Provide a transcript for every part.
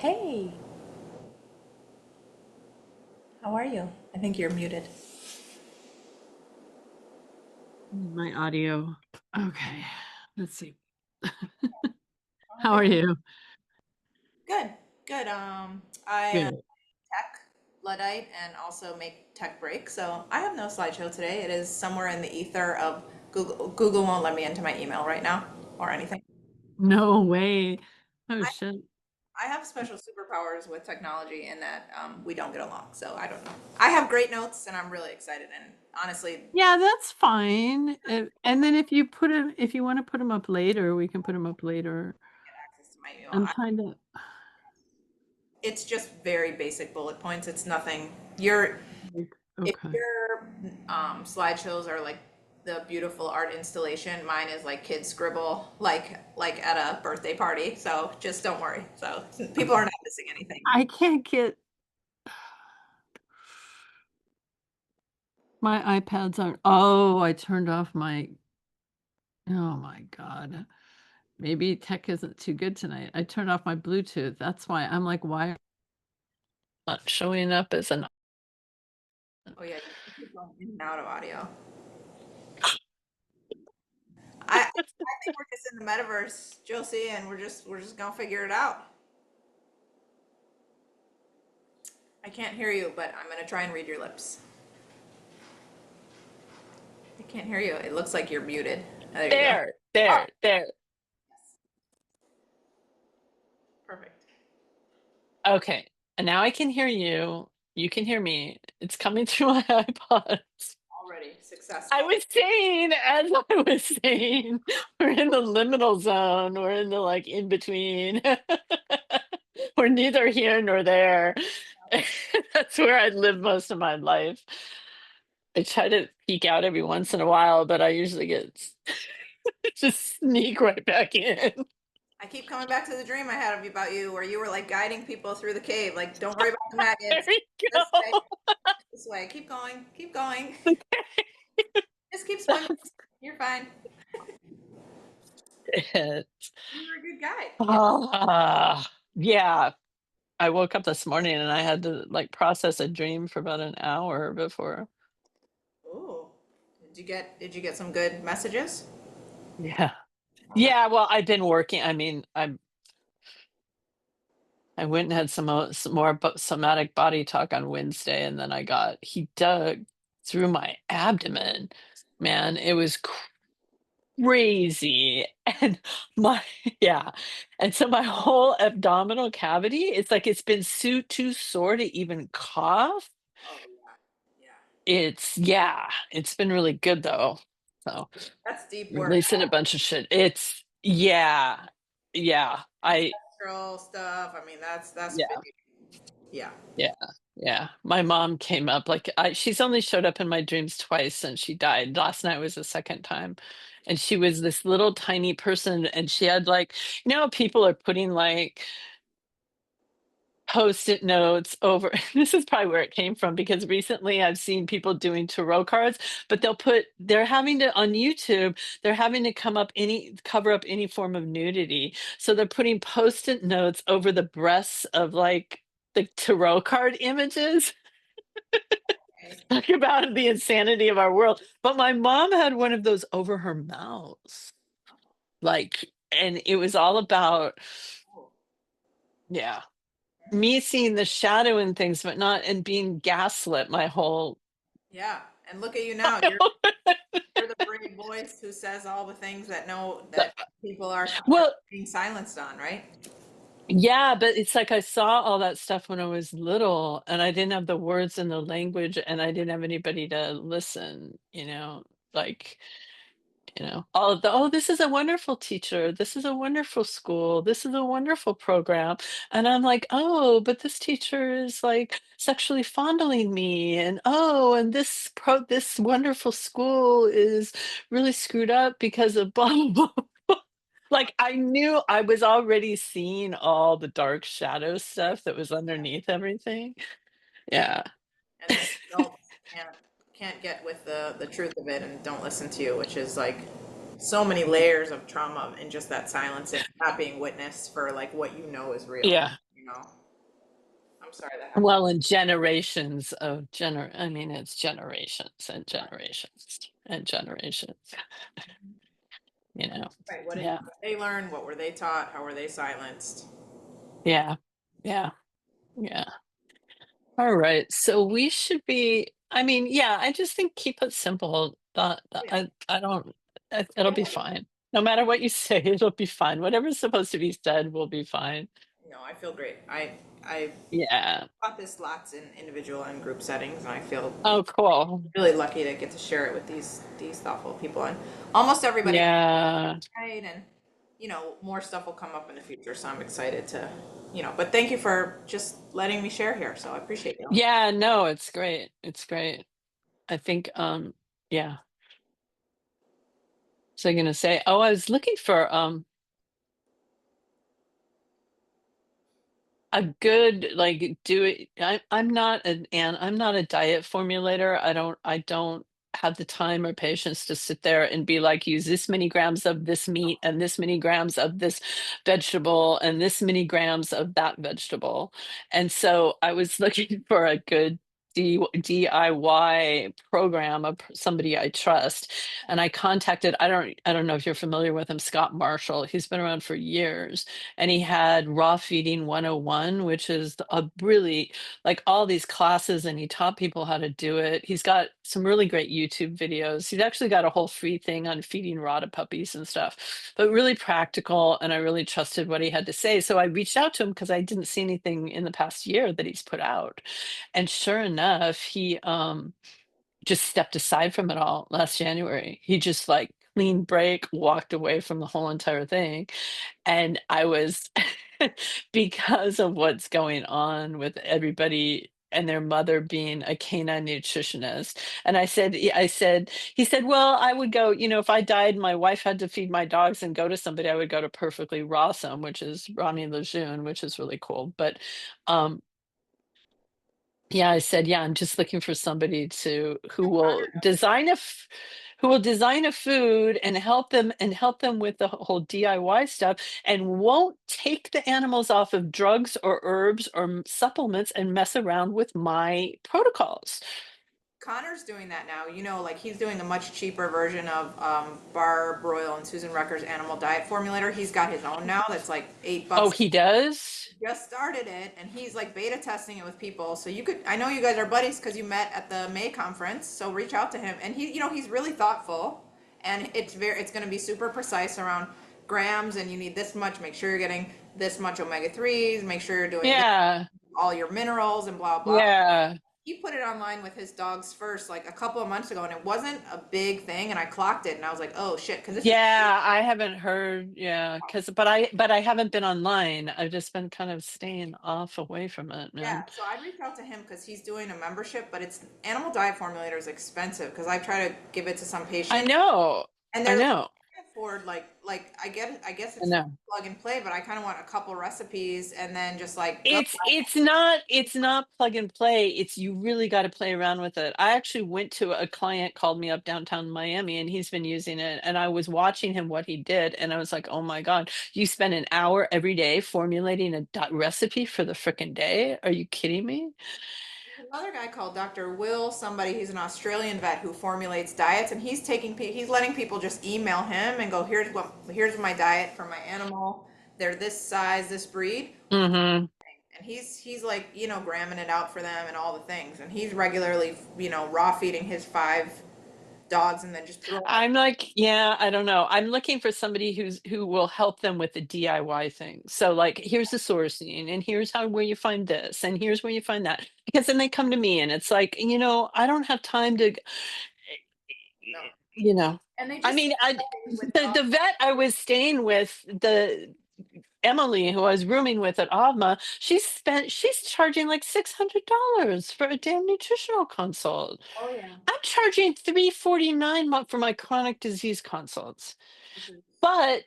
Hey, how are you? I think you're muted. My audio. Okay, let's see. Oh, How good. are you? Good, good. I am Good. tech Luddite and also make tech breaks. So I have no slideshow today. It is somewhere in the ether of Google. Google won't let me into my email right now or anything. No way. Oh I, shit. I have special superpowers with technology in that we don't get along. So I don't know. I have great notes and I'm really excited. And honestly, Yeah, that's fine. And then if you want to put them up later, we can put them up later. access to my email. I'm kind of It's just very basic bullet points. It's nothing. You're like, If okay. your slideshows are like the beautiful art installation, mine is like kids scribble, like at a birthday party. So just don't worry. So people are not missing anything. I can't get my iPads on. Oh, I turned off my. Oh my God. Maybe tech isn't too good tonight. I turned off my Bluetooth. That's why I'm like, why not showing up as an. Oh yeah, you keep going in and out of audio. I think we're just in the metaverse, Josie, and we're just gonna figure it out. I can't hear you, but I'm gonna try and read your lips. I can't hear you. It looks like you're muted. There you go. There, Oh, there, there. yes. Perfect. Okay, and now I can hear you. You can hear me. It's coming through my iPods. Already I successful. was saying, as I was saying, we're in the liminal zone. We're in the like in between. We're neither here nor there. That's where I live most of my life. I try to peek out every once in a while, but I usually get just sneak right back in. I keep coming back to the dream I had of you about you, where you were like guiding people through the cave. Like, don't worry about the There maggots. we This way, go. this way. Keep going, keep going. Just keep swimming. You're fine. That's You were a good guide. Yeah. Yeah, I woke up this morning and I had to like process a dream for about an hour before. Ooh. Did you get some good messages? Yeah. Oh, that, Yeah, well, I've been working. I mean, I went and had some more somatic body talk on Wednesday, and then he dug through my abdomen. Man, it was crazy. And my yeah. And so my whole abdominal cavity, it's like it's been too sore to even cough. oh yeah, yeah. It's been really good though. So, That's deep work. releasing a bunch of shit. It's yeah. Yeah. Ancestral stuff. I mean, that's big. Yeah. Yeah. Yeah. Yeah. My mom came up like she's only showed up in my dreams twice since she died. Last night was the second time. And she was this little tiny person and she had like, how people are putting like Post-it notes over this is probably where it came from because recently I've seen people doing tarot cards, but they're having to on YouTube, they're having to cover up any form of nudity. So they're putting Post-it notes over the breasts of like the tarot card images. Okay. Talk about the insanity of our world. But my mom had one of those over her mouth. Like, and it was all about, Oh, yeah, me seeing the shadow and things, but not and being gaslit my whole. yeah. And look at you now. You're the brave voice who says all the things that know that people are Well, being silenced on, right? yeah, but it's like I saw all that stuff when I was little, and I didn't have the words and the language, and I didn't have anybody to listen, like, all of the, oh, this is a wonderful teacher. This is a wonderful school. This is a wonderful program. And I'm like, oh, but this teacher is like sexually fondling me. And oh, and this wonderful school is really screwed up because of blah, blah, blah. Like I knew I was already seeing all the dark shadow stuff that was underneath everything. Yeah. And then adults can't get with the truth of it and don't listen to you, which is like so many layers of trauma in just that silence and not being witnessed for like what you know is real. Yeah. you know, I'm sorry that happened. Well, in generations of I mean, it's generations and generations and generations, you know? Right. Yeah. What did they learn? What were they taught? How were they silenced? Yeah. Yeah. Yeah. All right. So we should be, I mean, yeah, I just think keep it simple. Oh, yeah. I don't, it'll Yeah. be fine. No matter what you say, it'll be fine. Whatever's supposed to be said will be fine. No, I feel great. I Yeah. taught this lots in individual and group settings, and I feel Oh, cool. really lucky to get to share it with these thoughtful people. And almost everybody has Yeah. right, and more stuff will come up in the future. So I'm excited to, But thank you for just letting me share here. So I appreciate you. Yeah. No, it's great. It's great. I think, yeah. So I'm gonna say, oh, I was looking for a good like do it. I'm not I'm not a diet formulator. I don't have the time or patience to sit there and be like, use this many grams of this meat and this many grams of this vegetable and this many grams of that vegetable. And so I was looking for a good DIY program of somebody I trust. And I contacted, I don't know if you're familiar with him, Scott Marshall. He's been around for years, and he had Raw Feeding 101, which is a really like all these classes, and he taught people how to do it. He's got some really great YouTube videos. He's actually got a whole free thing on feeding raw to puppies and stuff, but really practical. And I really trusted what he had to say. So I reached out to him because I didn't see anything in the past year that he's put out. And sure enough, he just stepped aside from it all last January. He just like clean break, walked away from the whole entire thing. And I was because of what's going on with everybody and their mother being a canine nutritionist. And I said, he said, well, I would go, if I died, my wife had to feed my dogs and go to somebody, I would go to Perfectly Rawsome, which is Rami Lejeune, which is really cool. But um, yeah, I said, yeah, I'm just looking for somebody to who will design a food and help them with the whole DIY stuff and won't take the animals off of drugs or herbs or supplements and mess around with my protocols. Connor's doing that now. Like he's doing a much cheaper version of Barb Broil and Susan Rucker's animal diet formulator. He's got his own now that's like Oh, $8. he does? Just started it, and he's like beta testing it with people. So I know you guys are buddies because you met at the May conference. So reach out to him, and he's really thoughtful, and it's going to be super precise around grams, and you need this much. Make sure you're getting this much omega 3s. Make sure you're doing this, Yeah. all your minerals and blah blah. Yeah. He put it online with his dogs first, like a couple of months ago, and it wasn't a big thing. And I clocked it, and I was like, "Oh shit!" Because this is Yeah, I haven't heard, yeah, because but I haven't been online. I've just been kind of staying off away from it, yeah. man. So I'd reach out to him because he's doing a membership, but it's animal diet formulator is expensive because I try to give it to some I patients, know. and I they're like, know. "I can't afford like I guess I it's know. plug and play, but I kind of want a couple recipes and then just like go. It's not plug and play. It's you really got to play around with it. I actually went to a client called me up downtown Miami and he's been using it and I was watching him what he did and I was like, "Oh my God, you spend an hour every day formulating a recipe for the frickin' day? Are you kidding me?" Another guy called Dr. Will, somebody, he's an Australian vet who formulates diets, and he's letting people just email him and go, here's my diet for my animal. They're this size, this breed, Mhm. and he's like, gramming it out for them and all the things, and he's regularly, raw feeding his 5 dogs and then just throwing them. I'm like, yeah, I don't know. I'm looking for somebody who will help them with the DIY thing. So like, here's the sourcing, and here's how where you find this, and here's where you find that. Because then they come to me, and it's like, I don't have time to, No, you know. and they I just mean, with the vet I was staying with, the Emily, who I was rooming with at Avma, she's charging like $600 for a damn nutritional consult. oh yeah, I'm charging 349 for my chronic disease consults. which is But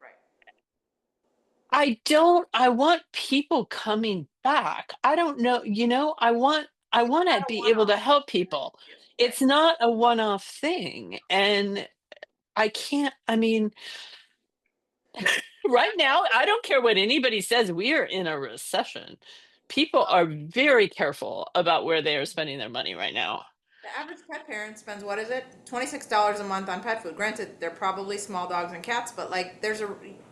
right. I want people coming back. I don't know, I It's want not to a be able one-off. to help people. Right. It's not a one-off thing. And I can't, I mean, Right now, I don't care what anybody says, we are in a recession. People are very careful about where they are spending their money right now. The average pet parent spends, what is it, $26 a month on pet food. Granted, they're probably small dogs and cats, but like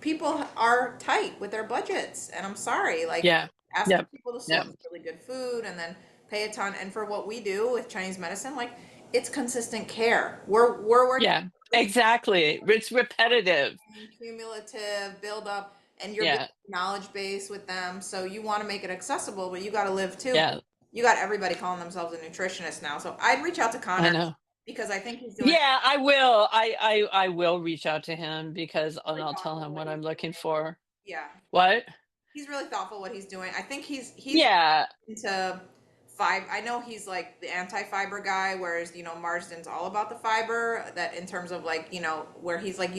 people are tight with their budgets, and I'm sorry, like Yeah. asking Yep. people to Yep. source really good food and then pay a ton. And for what we do with Chinese medicine, like it's consistent care. We're working Yeah. Exactly. It's repetitive. cumulative build up, and you're building Yeah. knowledge base with them. So you want to make it accessible, but you got to live too. Yeah. You got everybody calling themselves a nutritionist now. So I'd reach out to I Connor know. because I think he's doing Yeah, I will. I will reach out to him because and really I'll tell thoughtful him what what he's I'm looking doing. for. Yeah, What? he's really thoughtful what he's doing. I think he's Yeah. into fiber. I know he's like the anti-fiber guy, whereas Marsden's all about the fiber. That in terms of like where he's like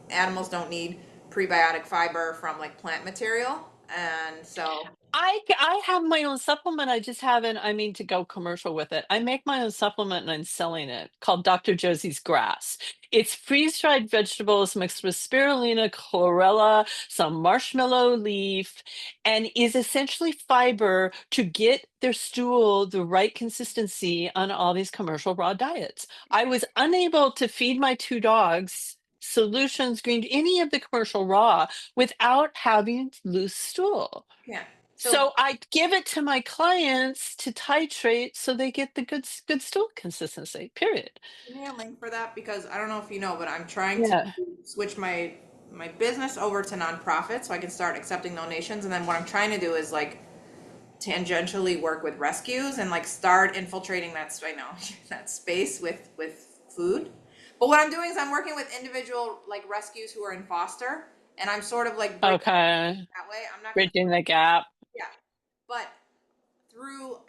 animals don't need prebiotic fiber from like plant material, and so I have my own supplement, I just haven't I mean to go commercial with it. I make my own supplement and I'm selling it called Dr. Josie's Grass. It's freeze-dried vegetables mixed with spirulina, chlorella, some marshmallow leaf, and is essentially fiber to get their stool the right consistency on all these commercial raw diets. I was unable to feed my 2 dogs Solutions Green, any of the commercial raw without having loose stool. yeah. So So I give it to my clients to titrate so they get the good stool consistency, period. give me a link for that because I don't know if you know, but I'm trying to Yeah. switch my business over to nonprofit so I can start accepting donations. And then what I'm trying to do is like tangentially work with rescues and like start infiltrating I know that space with food. But what I'm doing is I'm working with individual like rescues who are in foster, and I'm sort of like bridging Okay. that way. I'm not gonna, Bridging the gap. yeah, but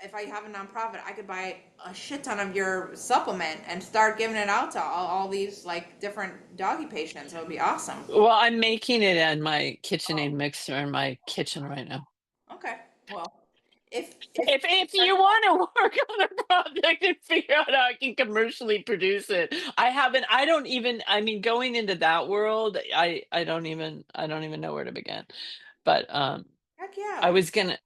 if I have a nonprofit, I could buy a shit ton of your supplement and start giving it out to all these like different doggy patients. It would be awesome. Well, I'm making it in my KitchenAid Oh, mixer in my kitchen right now. okay. Well, if If you want to work on a project and figure out how I can commercially produce it, I don't even I mean going into that world, I don't even know where to begin. But heck yeah, I let's was gonna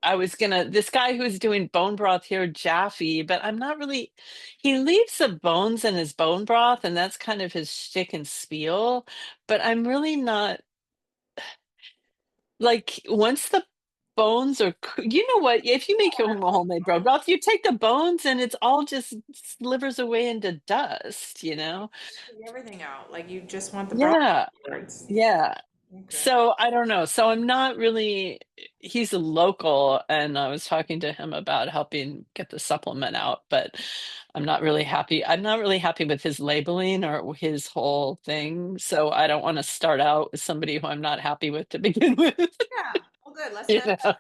I was gonna this guy who's doing bone broth here, Jaffe, but I'm not really he leaves the bones in his bone broth, and that's kind of his shtick and spiel, but I'm really not like, once the bones are you know what? If you make your own homemade bone broth, you take the bones and it's all just slivers away into dust, you know? take everything out. Like you just want the broth Yeah, afterwards. yeah. Okay. So I don't know. So I'm not really he's a local and I was talking to him about helping get the supplement out, but I'm not really happy with his labeling or his whole thing. So I don't want to start out with somebody who I'm not happy with to begin with. Yeah. Well, good. You know?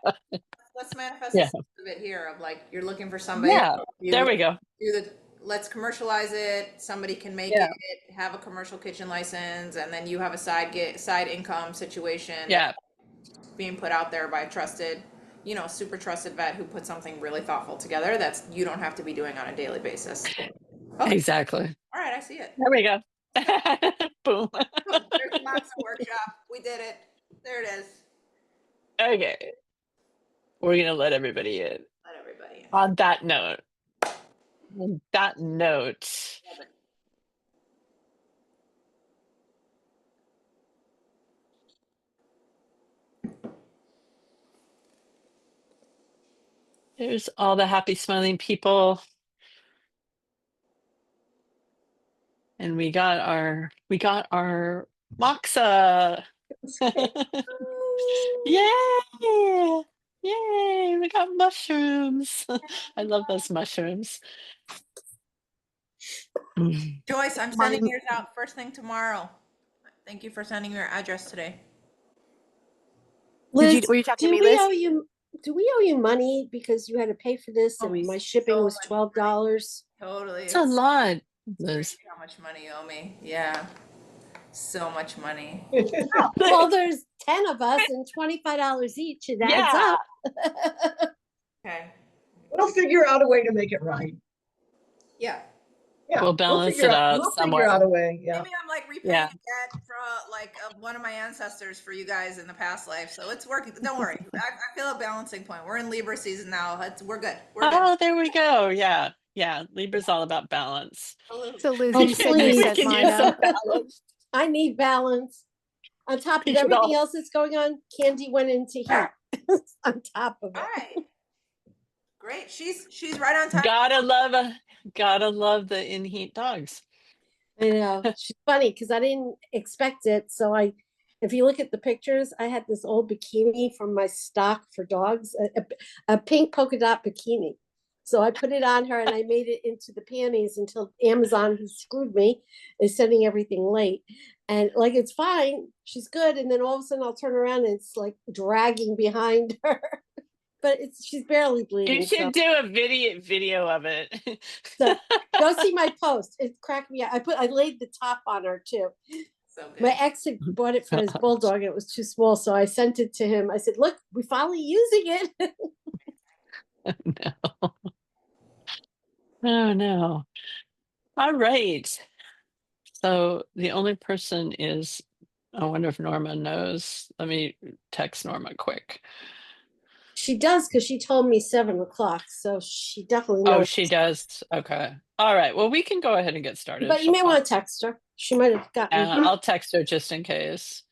Let's manifest Yeah. this of it here of like you're looking for somebody to Yeah. help There you we go. do the let's commercialize it. Somebody can make it, Yeah. have a commercial kitchen license, and then you have a side income situation that's Yeah. being put out there by a trusted, super trusted vet who put something really thoughtful together that's you don't have to be doing on a daily basis. Okay. Exactly. All right, I see it. There we go. Boom. Boom, there's the Moxa workshop. We did it. There it is. Okay. We're gonna let everybody in. Let everybody in. On that note. On that note. Love it. There's all the happy smiling people. And we got our moxa. Yay! Yay! We got mushrooms. I love those mushrooms. Mm. Joyce, I'm My, sending yours out first thing tomorrow. Thank you for sending your address today. Liz, Were you talking to do me, we Liz? owe you do we owe you money because you had to pay for this Oh, and we my shipping so was much $12? Totally. It's a lot, Liz. Crazy how much money you owe me. Yeah. So much money. Well, there's 10 of us and $25 each. It adds Yeah. up. Okay. We'll figure out a way to make it right. Yeah. Yeah, We'll balance it out we'll figure out somewhere. a way. Yeah. Maybe I'm like repaying Yeah. a debt for like of one of my ancestors for you guys in the past life. So it's working. Don't worry. I feel a balancing point. We're in Libra season now. We're good. We're good. Oh, there we go. Yeah. Yeah. Libra's all about balance. So Liz, Oh, you said you We please. sent can use some mine. balance. I need balance. On top of We should everything all- else that's going on, Candy went into heat on top of All it. right. Great. She's right on time. Gotta love the in heat dogs. I know. She's funny because I didn't expect it. So if you look at the pictures, I had this old bikini from my stock for dogs, a pink polka dot bikini. So I put it on her and I made it into the panties until Amazon, who screwed me, is sending everything late. And like, it's fine. She's good. And then all of a sudden I'll turn around and it's like dragging behind her. But she's barely bleeding. You should do a video of it. So go see my post. It cracked me up. I laid the top on her too. So good. My ex had bought it for his bulldog. It was too small, so I sent it to him. I said, "Look, we finally using it." No. Oh no. All right. So the only person is, I wonder if Norma knows. Let me text Norma quick. She does because she told me 7:00, so she definitely Oh, knows. she does. Okay. All right. Well, we can go ahead and get started. But you may want to text her. She might have gotten. I'll text her just in case.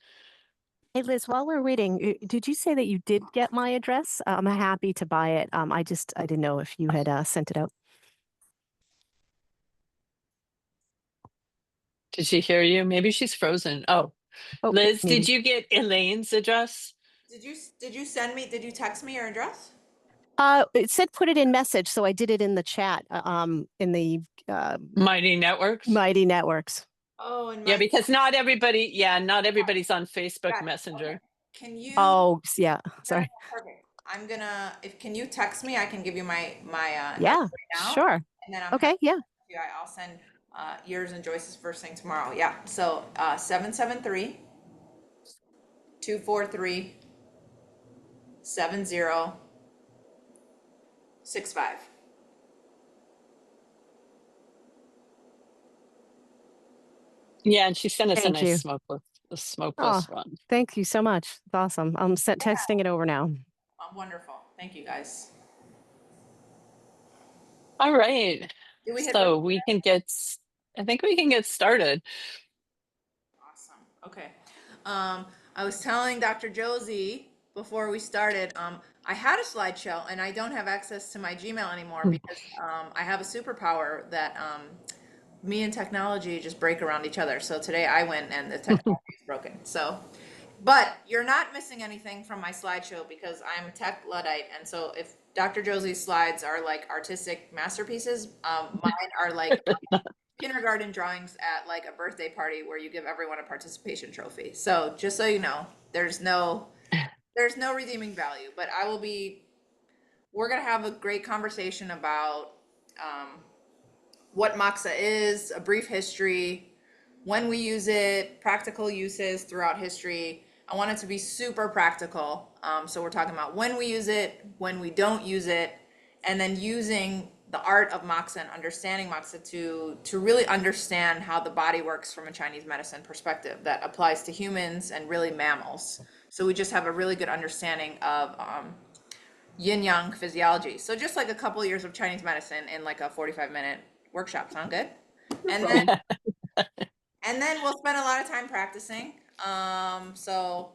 Hey Liz, while we're waiting, did you say that you did get my address? I'm happy to buy it. I didn't know if you had sent it out. Did she hear you? Maybe she's frozen. Oh, Liz, maybe. did you get Elaine's address? Did you send me? Did you text me your address? It said put it in message, so I did it in the chat. In the Mighty Networks. Mighty Networks. Oh, and Yeah, because not everybody's on Facebook Got it. Messenger. Okay. Can you? Oh, yeah. Sorry. Perfect. I'm gonna. Can you text me? I can give you my Yeah. right now, Sure. and then I'm Okay. Yeah. I'll send yours and Joyce's first thing tomorrow. Yeah. So 773-243-7065. Yeah, and she sent us Thank a nice you. smokeless one. Thank you so much. It's awesome. I'm texting it over now. Wonderful. Thank you, guys. All right. Did we hit So I think we can get started. Awesome. Okay. I was telling Dr. Josie before we started, I had a slideshow and I don't have access to my Gmail anymore because I have a superpower that me and technology just break around each other. So today I went and the technology is broken. So, but you're not missing anything from my slideshow because I'm a tech Luddite. And so if Dr. Josie's slides are like artistic masterpieces, mine are like kindergarten drawings at like a birthday party where you give everyone a participation trophy. So just so you know, there's no redeeming value, but we're going to have a great conversation about what moxa is, a brief history, when we use it, practical uses throughout history. I want it to be super practical. So we're talking about when we use it, when we don't use it, and then using the art of moxa and understanding moxa to really understand how the body works from a Chinese medicine perspective that applies to humans and really mammals. So we just have a really good understanding of yin-yang physiology. So just like a couple years of Chinese medicine in like a 45-minute workshop. Sound good? And then we'll spend a lot of time practicing. So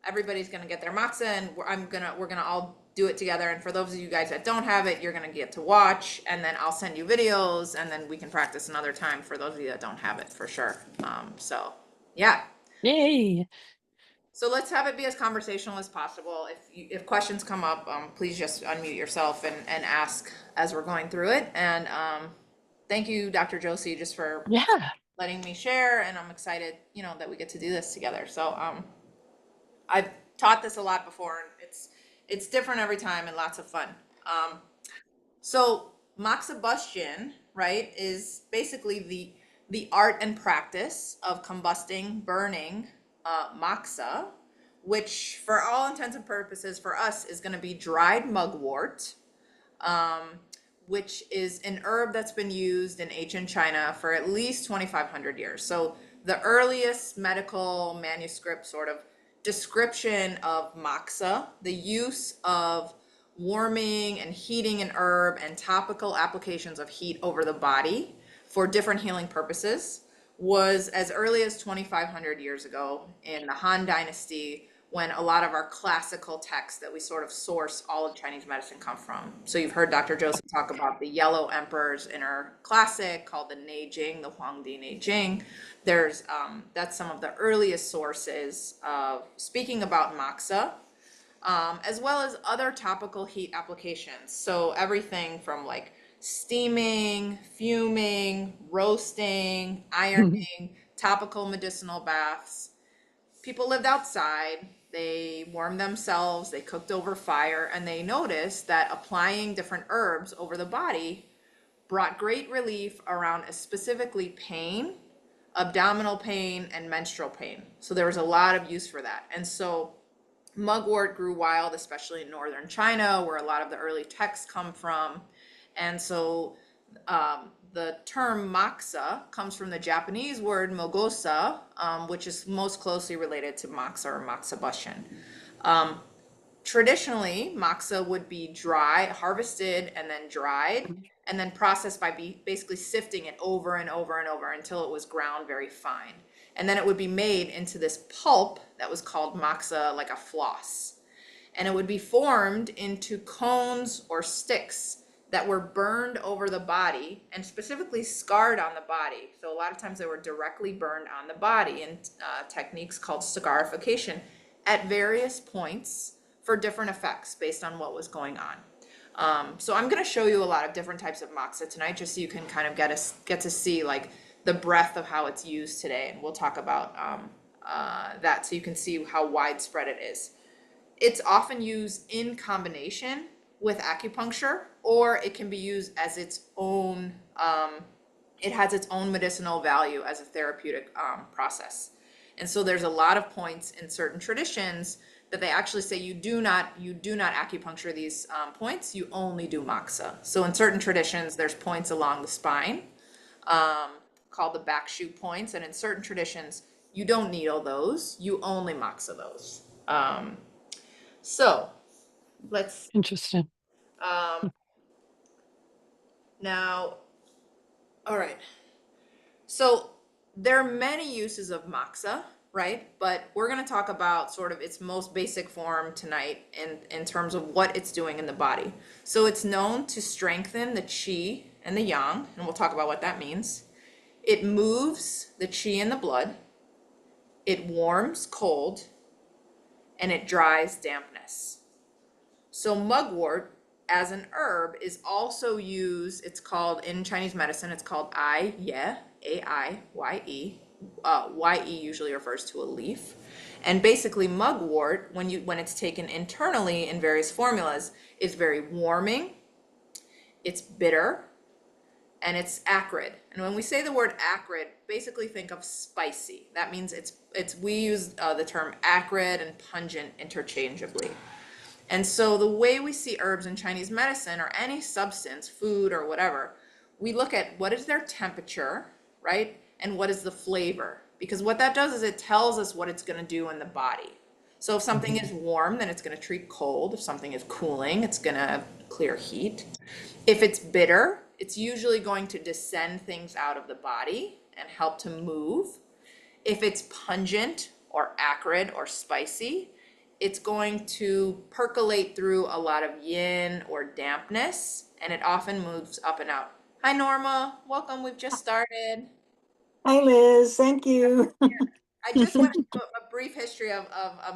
everybody's gonna get their moxa, and we're gonna all do it together. And for those of you guys that don't have it, you're gonna get to watch, and then I'll send you videos, and then we can practice another time for those of you that don't have it for sure. So yeah. Yay. So let's have it be as conversational as possible. If questions come up, please just unmute yourself and ask as we're going through it. And thank you, Dr. Josie, just for letting me share. And I'm excited, that we get to do this together. So I've taught this a lot before, and it's different every time and lots of fun. So Moxabustion, right, is basically the art and practice of combusting, burning moxa, which for all intents and purposes for us is going to be dried mugwort, which is an herb that's been used in ancient China for at least 2,500 years. So the earliest medical manuscript sort of description of moxa, the use of warming and heating an herb and topical applications of heat over the body for different healing purposes, was as early as 2,500 years ago in the Han Dynasty, when a lot of our classical texts that we sort of source all of Chinese medicine come from. So you've heard Dr. Joseph talk about the yellow emperors in our classic called the Neijing, the Huangdi Neijing. There's that's some of the earliest sources of speaking about moxa, as well as other topical heat applications. So everything from like steaming, fuming, roasting, ironing, topical medicinal baths. People lived outside, they warmed themselves, they cooked over fire, and they noticed that applying different herbs over the body brought great relief around specifically pain, abdominal pain, and menstrual pain. So there was a lot of use for that. And so mugwort grew wild, especially in northern China, where a lot of the early texts come from. And so the term moxa comes from the Japanese word mogosa, which is most closely related to moxa or moxabustion. Traditionally, moxa would be harvested and then dried, and then processed by basically sifting it over and over and over until it was ground very fine. And then it would be made into this pulp that was called moxa, like a floss. And it would be formed into cones or sticks that were burned over the body and specifically scarred on the body. So a lot of times they were directly burned on the body in techniques called scarification at various points for different effects based on what was going on. So I'm going to show you a lot of different types of moxa tonight, just so you can kind of get to see like the breadth of how it's used today. And we'll talk about that so you can see how widespread it is. It's often used in combination with acupuncture, or it can be used as its own, it has its own medicinal value as a therapeutic process. And so there's a lot of points in certain traditions that they actually say you do not acupuncture these points, you only do moxa. So in certain traditions, there's points along the spine called the back shoe points, and in certain traditions, you don't needle those, you only moxa those. So let's Interesting. now, all right. So there are many uses of moxa, right? But we're going to talk about sort of its most basic form tonight in terms of what it's doing in the body. So it's known to strengthen the qi and the yang, and we'll talk about what that means. It moves the qi in the blood. It warms cold, and it dries dampness. So mugwort as an herb is also used, it's called, in Chinese medicine, it's called ai ye, A-I-Y-E. Y-E usually refers to a leaf. And basically mugwort, when it's taken internally in various formulas, is very warming, it's bitter, and it's acrid. And when we say the word acrid, basically think of spicy. That means we use the term acrid and pungent interchangeably. And so the way we see herbs in Chinese medicine, or any substance, food or whatever, we look at what is their temperature, right? And what is the flavor? Because what that does is it tells us what it's going to do in the body. So if something is warm, then it's going to treat cold. If something is cooling, it's going to clear heat. If it's bitter, it's usually going to descend things out of the body and help to move. If it's pungent or acrid or spicy, it's going to percolate through a lot of yin or dampness, and it often moves up and out. Hi, Norma. Welcome. We've just started. Hi, Liz. Thank you. I just went through a brief history of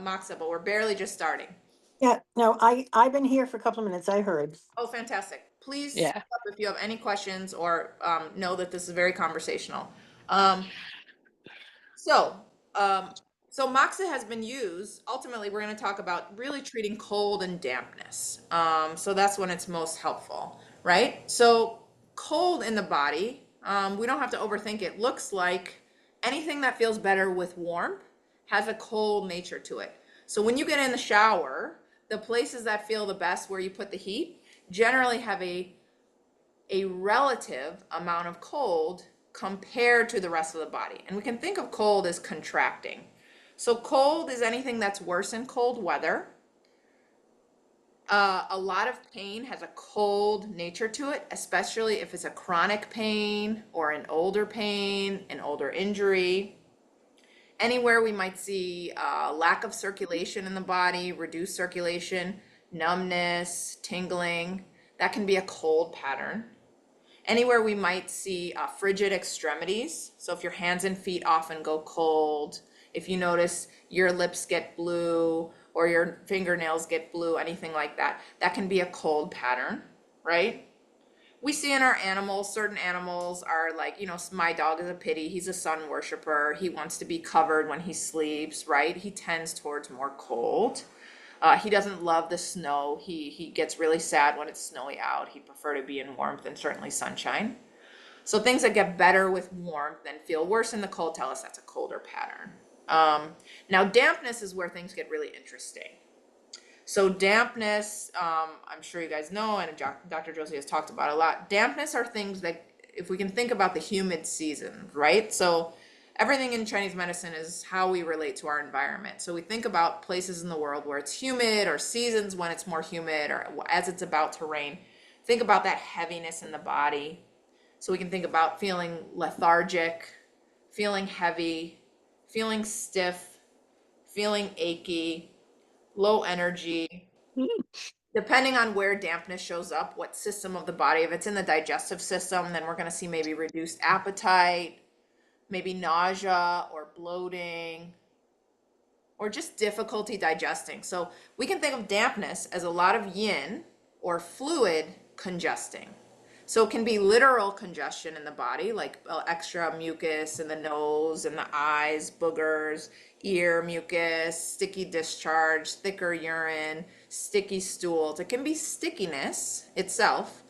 moxa, but we're barely just starting. Yeah, no, I've been here for a couple of minutes. I heard. Oh, fantastic. Please Yeah. speak up if you have any questions, or know that this is very conversational. So moxa has been used. Ultimately, we're going to talk about really treating cold and dampness. So that's when it's most helpful, right? So cold in the body, we don't have to overthink it. Looks like anything that feels better with warmth has a cold nature to it. So when you get in the shower, the places that feel the best where you put the heat generally have a a relative amount of cold compared to the rest of the body. And we can think of cold as contracting. So cold is anything that's worse in cold weather. A lot of pain has a cold nature to it, especially if it's a chronic pain or an older pain, an older injury. Anywhere we might see lack of circulation in the body, reduced circulation, numbness, tingling, that can be a cold pattern. Anywhere we might see frigid extremities. So if your hands and feet often go cold, if you notice your lips get blue or your fingernails get blue, anything like that, that can be a cold pattern, right? We see in our animals, certain animals are like, you know, my dog is a pity. He's a sun worshiper. He wants to be covered when he sleeps, right? He tends towards more cold. He doesn't love the snow. He gets really sad when it's snowy out. He'd prefer to be in warmth and certainly sunshine. So things that get better with warmth and feel worse in the cold tell us that's a colder pattern. Now dampness is where things get really interesting. So dampness, I'm sure you guys know, and Dr. Josie has talked about a lot. Dampness are things that, if we can think about the humid season, right? So everything in Chinese medicine is how we relate to our environment. So we think about places in the world where it's humid, or seasons when it's more humid, or as it's about to rain. Think about that heaviness in the body. So we can think about feeling lethargic, feeling heavy, feeling stiff, feeling achy, low energy. Depending on where dampness shows up, what system of the body, if it's in the digestive system, then we're going to see maybe reduced appetite, maybe nausea or bloating, or just difficulty digesting. So we can think of dampness as a lot of yin or fluid congesting. So it can be literal congestion in the body, like extra mucus in the nose and the eyes, boogers, ear mucus, sticky discharge, thicker urine, sticky stools. It can be stickiness itself,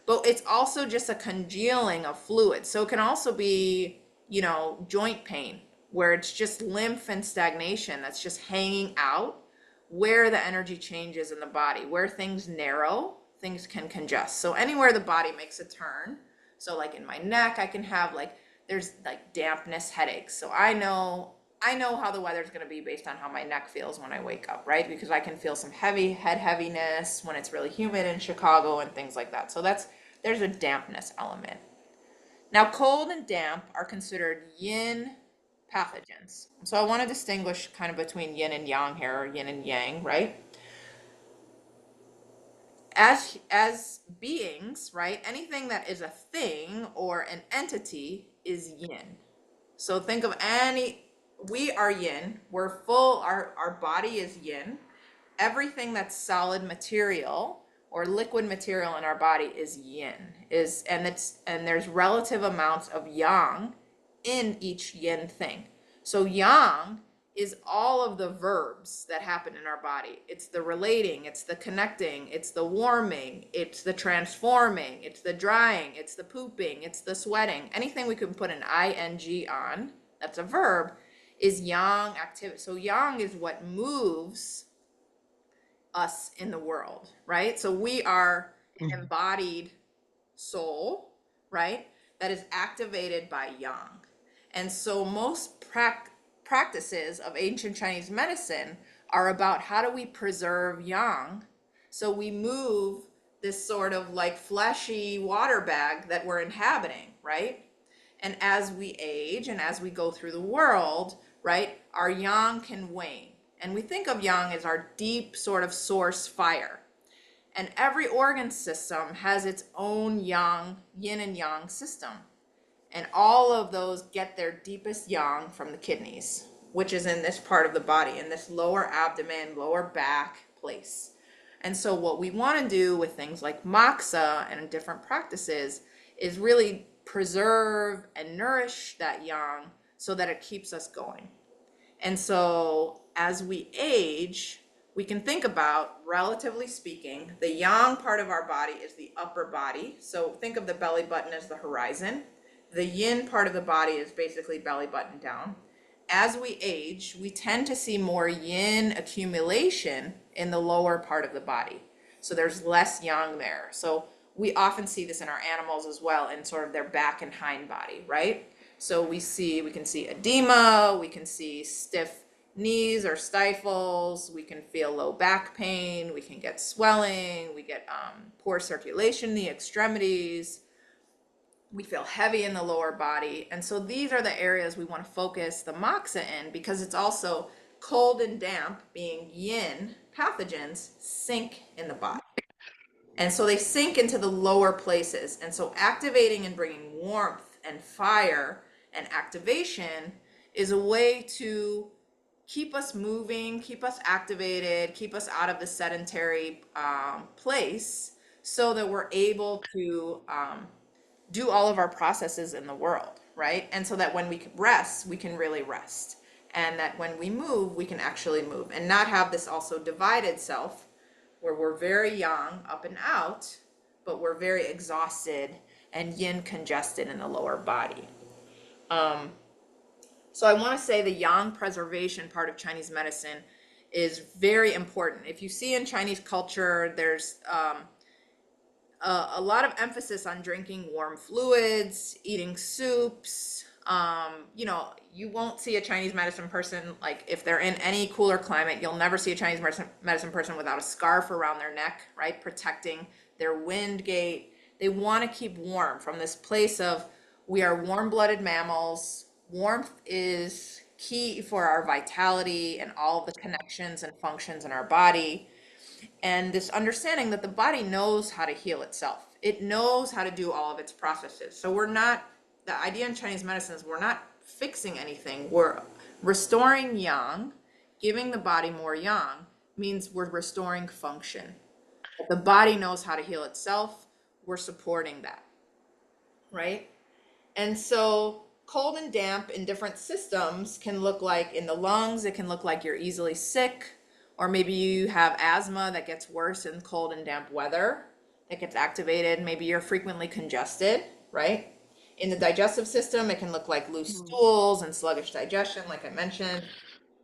but it's also just a congealing of fluid. So it can also be, you know, joint pain, where it's just lymph and stagnation that's just hanging out, where the energy changes in the body, where things narrow, things can congest. So anywhere the body makes a turn, so like in my neck, I can have there's dampness headaches. So I know how the weather's going to be based on how my neck feels when I wake up, right? Because I can feel some head heaviness when it's really humid in Chicago and things like that. So there's a dampness element. Now, cold and damp are considered yin pathogens. So I want to distinguish kind of between yin and yang here, or yin and yang, right? As beings, right, anything that is a thing or an entity is yin. So think of we are yin, we're full, our body is yin. Everything that's solid material or liquid material in our body is yin, and there's relative amounts of yang in each yin thing. So yang is all of the verbs that happen in our body. It's the relating, it's the connecting, it's the warming, it's the transforming, it's the drying, it's the pooping, it's the sweating. Anything we can put an ing on, that's a verb, is yang activity. So yang is what moves us in the world, right? So we are an embodied soul, right? That is activated by yang. And so most practices of ancient Chinese medicine are about how do we preserve yang, so we move this sort of like fleshy water bag that we're inhabiting, right? And as we age and as we go through the world, right, our yang can wane. And we think of yang as our deep sort of source fire. And every organ system has its own yang, yin and yang system. And all of those get their deepest yang from the kidneys, which is in this part of the body, in this lower abdomen, lower back place. And so what we want to do with things like moxa and different practices is really preserve and nourish that yang so that it keeps us going. And so as we age, we can think about, relatively speaking, the yang part of our body is the upper body. So think of the belly button as the horizon. The yin part of the body is basically belly button down. As we age, we tend to see more yin accumulation in the lower part of the body. So there's less yang there. So we often see this in our animals as well, in sort of their back and hind body, right? So we can see edema, we can see stiff knees or stifles, we can feel low back pain, we can get swelling, we get poor circulation in the extremities, we feel heavy in the lower body. And so these are the areas we want to focus the moxa in, because it's also cold and damp, being yin pathogens, sink in the body. And so they sink into the lower places. And so activating and bringing warmth and fire and activation is a way to keep us moving, keep us activated, keep us out of the sedentary place, so that we're able to do all of our processes in the world, right? And so that when we rest, we can really rest. And that when we move, we can actually move and not have this also divided self, where we're very yang up and out, but we're very exhausted and yin congested in the lower body. So I want to say the yang preservation part of Chinese medicine is very important. If you see in Chinese culture, there's a lot of emphasis on drinking warm fluids, eating soups. You know, you won't see a Chinese medicine person, like if they're in any cooler climate, you'll never see a Chinese medicine person without a scarf around their neck, right? Protecting their wind gate. They want to keep warm from this place of, we are warm-blooded mammals. Warmth is key for our vitality and all of the connections and functions in our body. And this understanding that the body knows how to heal itself. It knows how to do all of its processes. So the idea in Chinese medicine is we're not fixing anything. We're restoring yang. Giving the body more yang means we're restoring function. If the body knows how to heal itself, we're supporting that, right? And so cold and damp in different systems can look like, in the lungs, it can look like you're easily sick, or maybe you have asthma that gets worse in cold and damp weather, that gets activated. Maybe you're frequently congested, right? In the digestive system, it can look like loose stools and sluggish digestion, like I mentioned.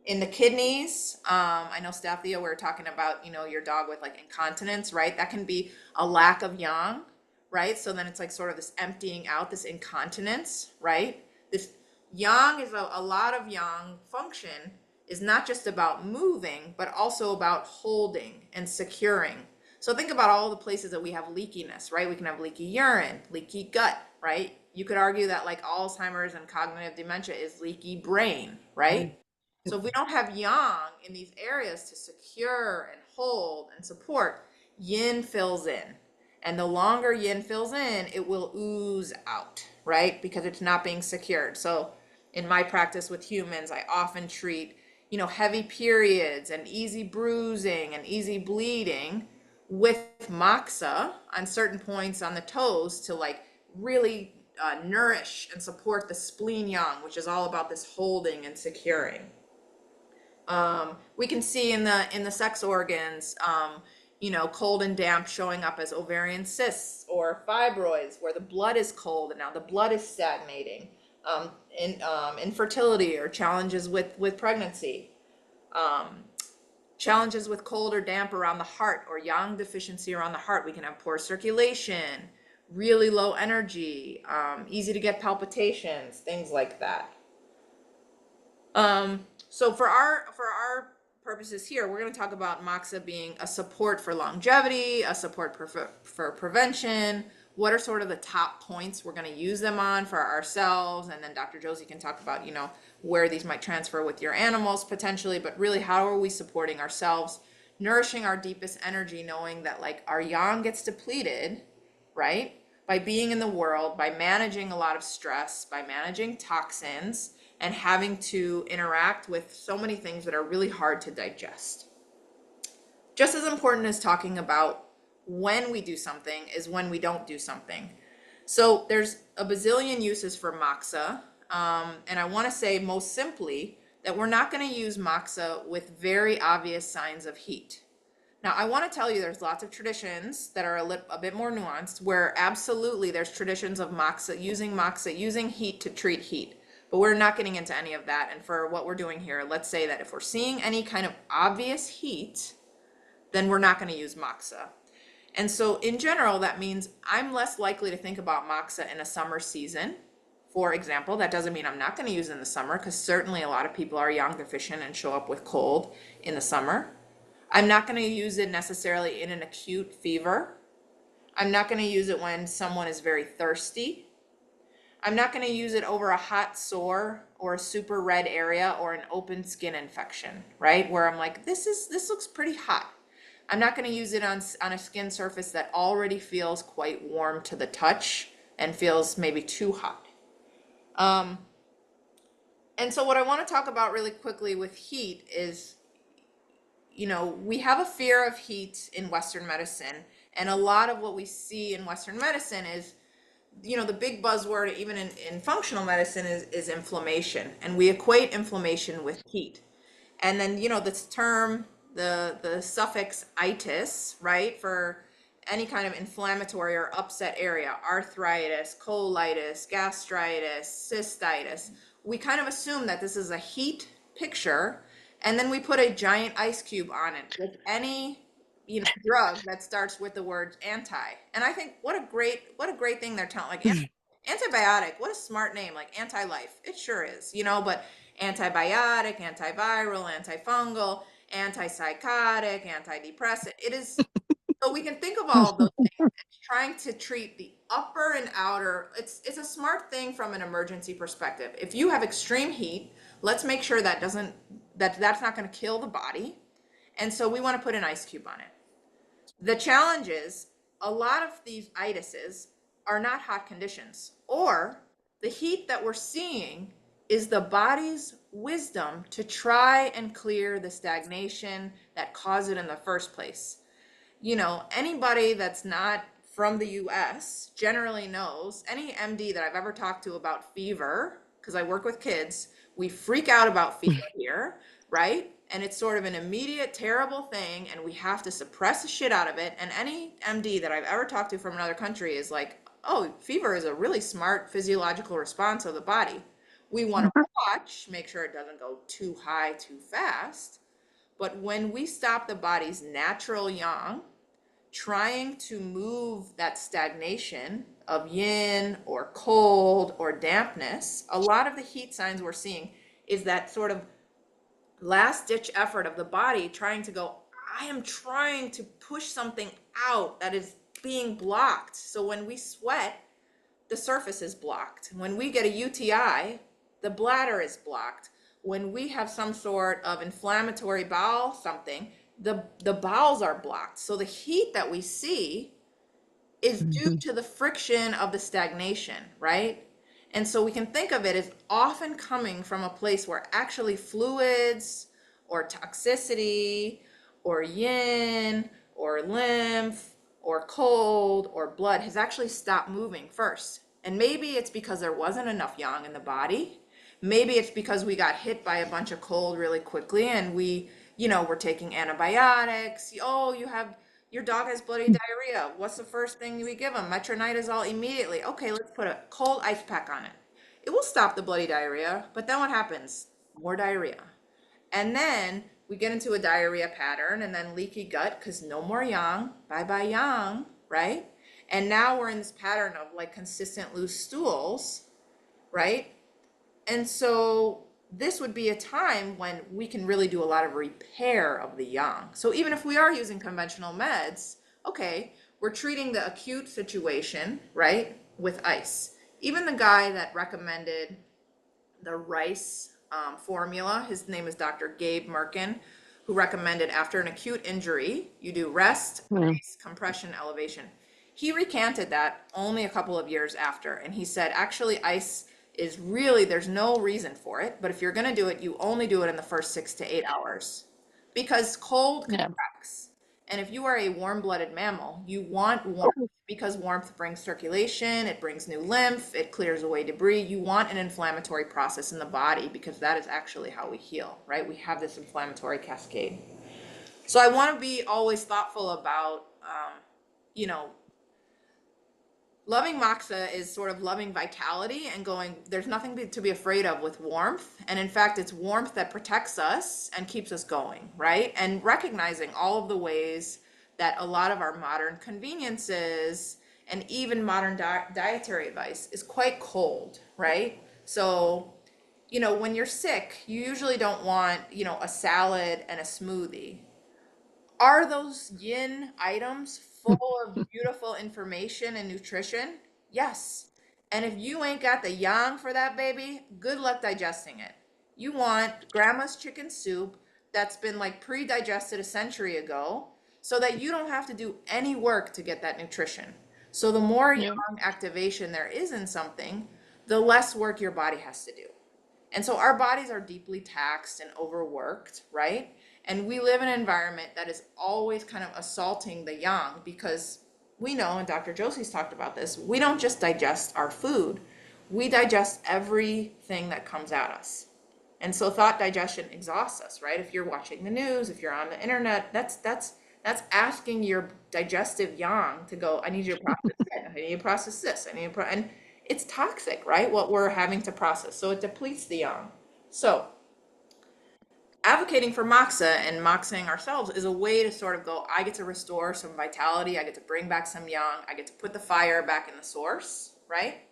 In the kidneys, I know, Stathia, we were talking about, your dog with like incontinence, right? That can be a lack of yang, right? So then it's like sort of this emptying out, this incontinence, right? This yang is a lot of yang function is not just about moving, but also about holding and securing. So think about all the places that we have leakiness, right? We can have leaky urine, leaky gut, right? You could argue that like Alzheimer's and cognitive dementia is leaky brain, right? So if we don't have yang in these areas to secure and hold and support, yin fills in. And the longer yin fills in, it will ooze out, right? Because it's not being secured. So in my practice with humans, I often treat, heavy periods and easy bruising and easy bleeding with moxa on certain points on the toes to like really nourish and support the spleen yang, which is all about this holding and securing. We can see in the sex organs, cold and damp showing up as ovarian cysts or fibroids, where the blood is cold and now the blood is stagnating. Infertility or challenges with pregnancy. Challenges with cold or damp around the heart, or yang deficiency around the heart. We can have poor circulation, really low energy, easy to get palpitations, things like that. So for our purposes here, we're going to talk about moxa being a support for longevity, a support for prevention. What are sort of the top points we're going to use them on for ourselves? And then Dr. Josie can talk about, where these might transfer with your animals potentially, but really how are we supporting ourselves, nourishing our deepest energy, knowing that like our yang gets depleted, right? By being in the world, by managing a lot of stress, by managing toxins, and having to interact with so many things that are really hard to digest. Just as important as talking about when we do something is when we don't do something. So there's a bazillion uses for moxa, and I want to say most simply that we're not going to use moxa with very obvious signs of heat. Now, I want to tell you there's lots of traditions that are a bit more nuanced, where absolutely there's traditions of moxa, using heat to treat heat. But we're not getting into any of that. And for what we're doing here, let's say that if we're seeing any kind of obvious heat, then we're not going to use moxa. And so in general, that means I'm less likely to think about moxa in a summer season. For example, that doesn't mean I'm not going to use it in the summer, because certainly a lot of people are yang deficient and show up with cold in the summer. I'm not going to use it necessarily in an acute fever. I'm not going to use it when someone is very thirsty. I'm not going to use it over a hot sore or a super red area or an open skin infection, right? Where I'm like, this looks pretty hot. I'm not going to use it on a skin surface that already feels quite warm to the touch and feels maybe too hot. And so what I want to talk about really quickly with heat is, you know, we have a fear of heat in Western medicine. And a lot of what we see in Western medicine is, you know, the big buzzword, even in functional medicine, is inflammation. And we equate inflammation with heat. And then, you know, this term, the suffix itis, right, for any kind of inflammatory or upset area, arthritis, colitis, gastritis, cystitis, we kind of assume that this is a heat picture, and then we put a giant ice cube on it with any, you know, drug that starts with the word anti. And I think what a great thing they're telling, like antibiotic, what a smart name, like anti-life. It sure is, you know, but antibiotic, antiviral, antifungal, antipsychotic, antidepressant. It is, so we can think of all of those things as trying to treat the upper and outer. It's a smart thing from an emergency perspective. If you have extreme heat, let's make sure that's not going to kill the body. And so we want to put an ice cube on it. The challenge is a lot of these itises are not hot conditions, or the heat that we're seeing is the body's wisdom to try and clear the stagnation that caused it in the first place. You know, anybody that's not from the US generally knows, any MD that I've ever talked to about fever, because I work with kids, we freak out about fever here, right? And it's sort of an immediate terrible thing, and we have to suppress the shit out of it. And any MD that I've ever talked to from another country is like, oh, fever is a really smart physiological response of the body. We want to watch, make sure it doesn't go too high too fast. But when we stop the body's natural yang, trying to move that stagnation of yin or cold or dampness, a lot of the heat signs we're seeing is that sort of last ditch effort of the body trying to go, I am trying to push something out that is being blocked. So when we sweat, the surface is blocked. When we get a UTI, the bladder is blocked. When we have some sort of inflammatory bowel something, the bowels are blocked. So the heat that we see is due to the friction of the stagnation, right? And so we can think of it as often coming from a place where actually fluids or toxicity or yin or lymph or cold or blood has actually stopped moving first. And maybe it's because there wasn't enough yang in the body. Maybe it's because we got hit by a bunch of cold really quickly and we, you know, we're taking antibiotics. Oh, your dog has bloody diarrhea. What's the first thing we give them? Metronidazole immediately. Okay, let's put a cold ice pack on it. It will stop the bloody diarrhea, but then what happens? More diarrhea. And then we get into a diarrhea pattern and then leaky gut because no more yang. Bye-bye yang, right? And now we're in this pattern of like consistent loose stools, right? And so this would be a time when we can really do a lot of repair of the yang. So even if we are using conventional meds, okay, we're treating the acute situation, right, with ice. Even the guy that recommended the rice formula, his name is Dr. Gabe Merkin, who recommended after an acute injury, you do rest, ice, compression, elevation. He recanted that only a couple of years after, and he said, actually, ice is really, there's no reason for it, but if you're going to do it, you only do it in the first 6 to 8 hours because cold contracts. And if you are a warm-blooded mammal, you want warmth because warmth brings circulation, it brings new lymph, it clears away debris. You want an inflammatory process in the body because that is actually how we heal, right? We have this inflammatory cascade. So I want to be always thoughtful about, you know, loving moxa is sort of loving vitality and going, there's nothing to be afraid of with warmth. And in fact, it's warmth that protects us and keeps us going, right? And recognizing all of the ways that a lot of our modern conveniences and even modern dietary advice is quite cold, right? So, you know, when you're sick, you usually don't want, you know, a salad and a smoothie. Are those yin items full of beautiful information and nutrition? Yes. And if you ain't got the yang for that baby, good luck digesting it. You want grandma's chicken soup that's been like pre-digested a century ago so that you don't have to do any work to get that nutrition. So the more Yep. yang activation there is in something, the less work your body has to do. And so our bodies are deeply taxed and overworked, right? And we live in an environment that is always kind of assaulting the yang because we know, and Dr. Josie's talked about this, we don't just digest our food, we digest everything that comes at us. And so thought digestion exhausts us, right? If you're watching the news, if you're on the internet, that's asking your digestive yang to go, I need you to process that, I need you to process this, I need to and it's toxic, right? What we're having to process. So it depletes the yang. So advocating for moxa and moxing ourselves is a way to sort of go, I get to restore some vitality, I get to bring back some yang, I get to put the fire back in the source, right?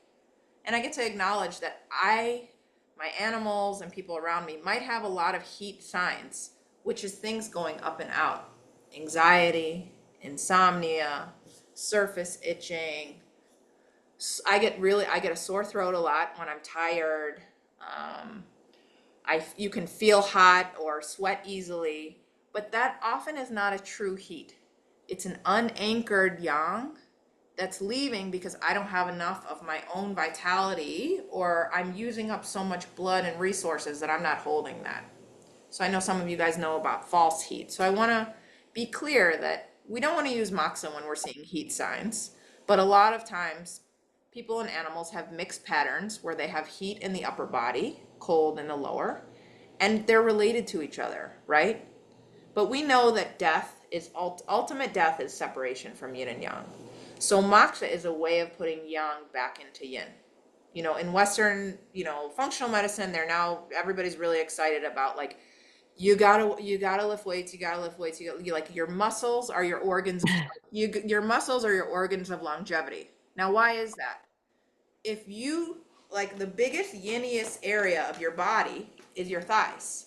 And I get to acknowledge that my animals and people around me might have a lot of heat signs, which is things going up and out. Anxiety, insomnia, surface itching. I get a sore throat a lot when I'm tired. You can feel hot or sweat easily, but that often is not a true heat. It's an unanchored yang that's leaving because I don't have enough of my own vitality, or I'm using up so much blood and resources that I'm not holding that. So I know some of you guys know about false heat. So I want to be clear that we don't want to use moxa when we're seeing heat signs, but a lot of times people and animals have mixed patterns where they have heat in the upper body, cold in the lower, and they're related to each other, right? But we know that death is ultimate death is separation from yin and yang. So moxa is a way of putting yang back into yin. You know, in Western, you know, functional medicine, everybody's really excited about like, you gotta lift weights, like your muscles are your organs, your muscles are your organs of longevity. Now, why is that? If you, like the biggest yiniest area of your body is your thighs.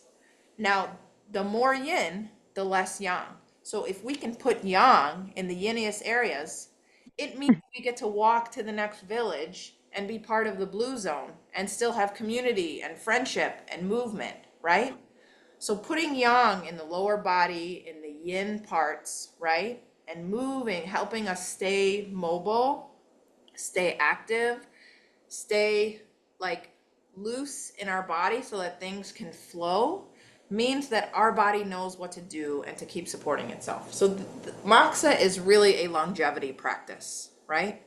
Now, the more yin, the less yang. So if we can put yang in the yiniest areas, it means we get to walk to the next village and be part of the blue zone and still have community and friendship and movement, right? So putting yang in the lower body, in the yin parts, right? And moving, helping us stay mobile, stay active, stay like loose in our body so that things can flow, means that our body knows what to do and to keep supporting itself. So moxa is really a longevity practice, right?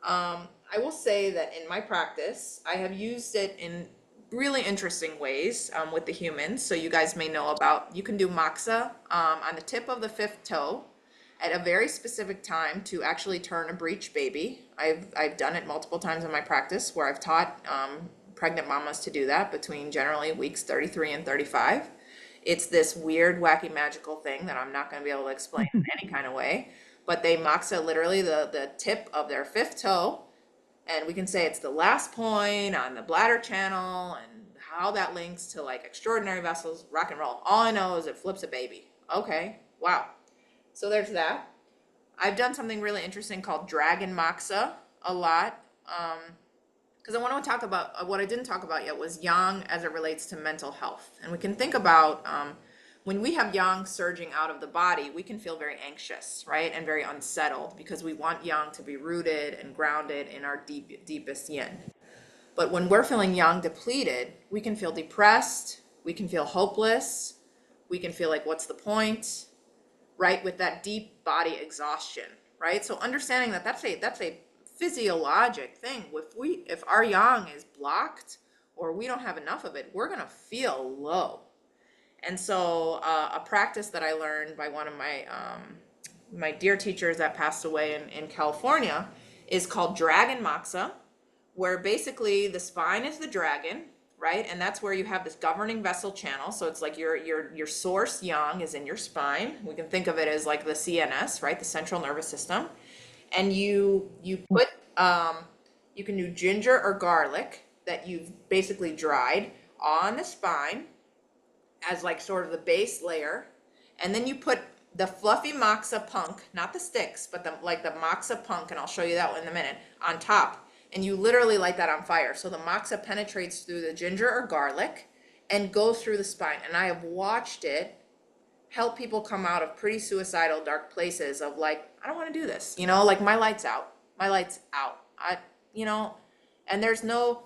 I will say that in my practice, I have used it in really interesting ways with the humans. So you guys may know about, you can do moxa on the tip of the fifth toe at a very specific time to actually turn a breech baby. I've done it multiple times in my practice where I've taught pregnant mamas to do that between generally weeks 33 and 35. It's this weird, wacky, magical thing that I'm not going to be able to explain in any kind of way, but they moxa literally the tip of their fifth toe, and we can say it's the last point on the bladder channel and how that links to like extraordinary vessels, rock and roll. All I know is it flips a baby. Okay, wow. So there's that. I've done something really interesting called dragon moxa a lot. Because I want to talk about what I didn't talk about yet was yang as it relates to mental health. And we can think about when we have yang surging out of the body, we can feel very anxious, right? And very unsettled because we want yang to be rooted and grounded in our deepest yin. But when we're feeling yang depleted, we can feel depressed, we can feel hopeless, we can feel like, what's the point, right? With that deep body exhaustion, right? So understanding that that's a physiologic thing. If our yang is blocked or we don't have enough of it, we're gonna feel low. And so a practice that I learned by one of my dear teachers that passed away in California is called dragon moxa, where basically the spine is the dragon right? And that's where you have this governing vessel channel. So it's like your source yang is in your spine. We can think of it as like the CNS, right? The central nervous system. And you put you can do ginger or garlic that you've basically dried on the spine as like sort of the base layer. And then you put the fluffy moxa punk, not the sticks, but the moxa punk, and I'll show you that one in a minute, on top. And you literally light that on fire. So the moxa penetrates through the ginger or garlic and goes through the spine. And I have watched it help people come out of pretty suicidal, dark places of like, I don't want to do this, you know, like my light's out. You know, and there's no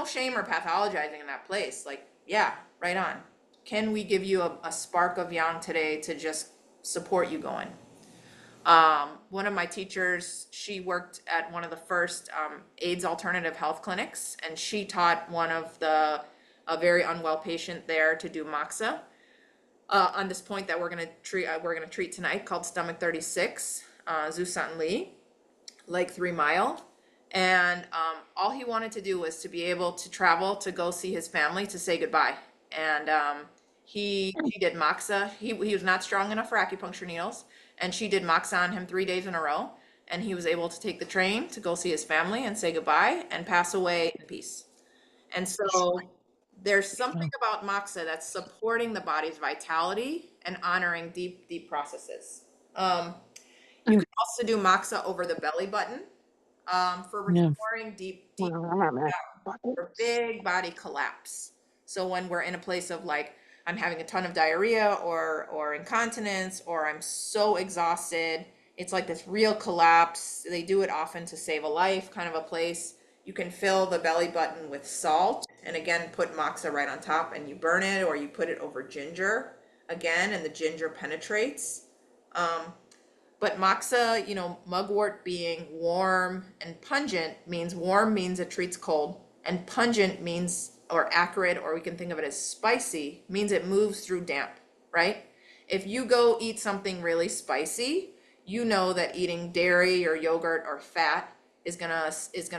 shame or pathologizing in that place. Like, yeah, right on. Can we give you a spark of yang today to just support you going? One of my teachers, she worked at one of the first AIDS alternative health clinics, and she taught one of a very unwell patient there to do moxa on this point that we're gonna treat tonight, called Stomach 36, Zusan Lee, Lake 3 Mile. And all he wanted to do was to be able to travel to go see his family, to say goodbye. And he did moxa. He was not strong enough for acupuncture needles, and she did moxa on him 3 days in a row. And he was able to take the train to go see his family and say goodbye and pass away in peace. And so there's something about moxa that's supporting the body's vitality and honoring deep processes. You can also do moxa over the belly button. For restoring deep for big body collapse. So when we're in a place of like, I'm having a ton of diarrhea or incontinence, or I'm so exhausted, it's like this real collapse. They do it often to save a life, kind of a place. You can fill the belly button with salt, and again, put moxa right on top, and you burn it, or you put it over ginger again, and the ginger penetrates. But moxa, you know, mugwort being warm and pungent means warm means it treats cold, and pungent means, or acrid, or we can think of it as spicy, means it moves through damp, right? If you go eat something really spicy, you know that eating dairy or yogurt or fat is gonna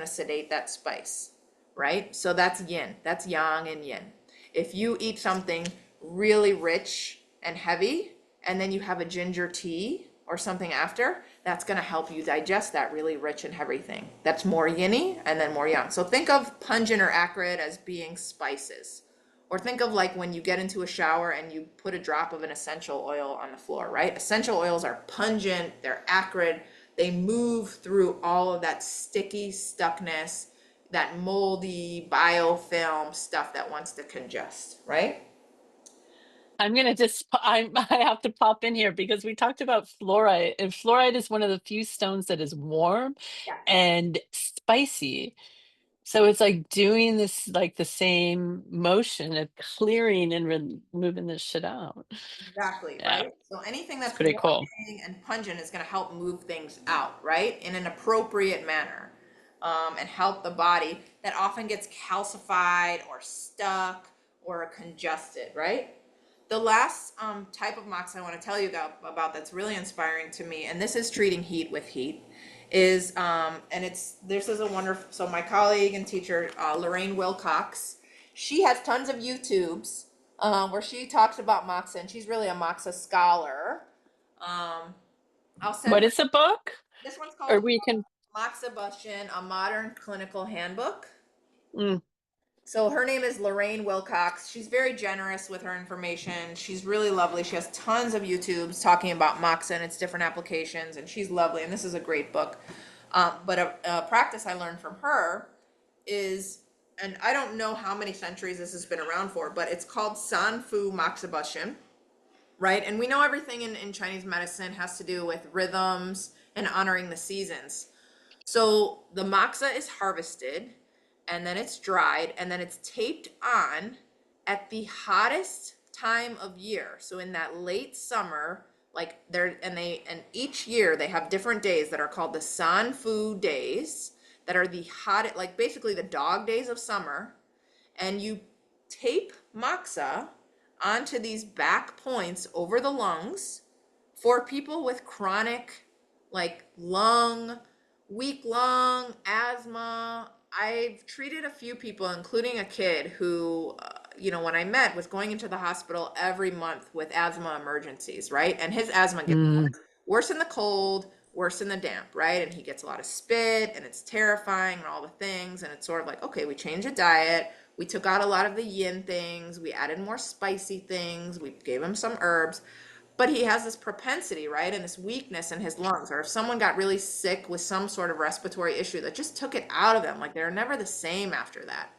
sedate that spice, right? So that's yin, that's yang and yin. If you eat something really rich and heavy, and then you have a ginger tea or something after, that's going to help you digest that really rich and heavy thing. That's more yin-y and then more yang. So think of pungent or acrid as being spices. Or think of like when you get into a shower and you put a drop of an essential oil on the floor, right? Essential oils are pungent, they're acrid, they move through all of that sticky stuckness, that moldy biofilm stuff that wants to congest, right? I'm gonna I have to pop in here because we talked about fluoride, and fluoride is one of the few stones that is warm Yeah. and spicy. So it's like doing this, like the same motion of clearing and moving this shit out. Exactly, Yeah, right? So anything it's that's pretty cool. warming and pungent is going to help move things out, right? In an appropriate manner, and help the body that often gets calcified or stuck or congested, right? The last type of moxa I want to tell you about that's really inspiring to me, and this is treating heat with heat, is this is a wonderful, so my colleague and teacher, Lorraine Wilcox, she has tons of YouTubes where she talks about moxa, and she's really a moxa scholar. I'll send What her, is the book? this one's Or called we can. Moxabustion, a modern clinical handbook. Mm. So her name is Lorraine Wilcox. She's very generous with her information. She's really lovely. She has tons of YouTubes talking about moxa and its different applications, and she's lovely. And this is a great book. But a practice I learned from her is, and I don't know how many centuries this has been around for, but it's called Sanfu Moxabustion, right? And we know everything in Chinese medicine has to do with rhythms and honoring the seasons. So the moxa is harvested, and then it's dried, and then it's taped on at the hottest time of year. So in that late summer, like and each year they have different days that are called the Sanfu days, that are the hottest, like basically the dog days of summer. And you tape moxa onto these back points over the lungs for people with chronic, like weak lung, asthma, I've treated a few people, including a kid who, when I met, was going into the hospital every month with asthma emergencies, right? And his asthma gets worse in the cold, worse in the damp, right? And he gets a lot of spit, and it's terrifying, and all the things. And it's sort of like, okay, we changed the diet. We took out a lot of the yin things. We added more spicy things. We gave him some herbs. But he has this propensity, right? And this weakness in his lungs. Or if someone got really sick with some sort of respiratory issue that just took it out of them, like they're never the same after that.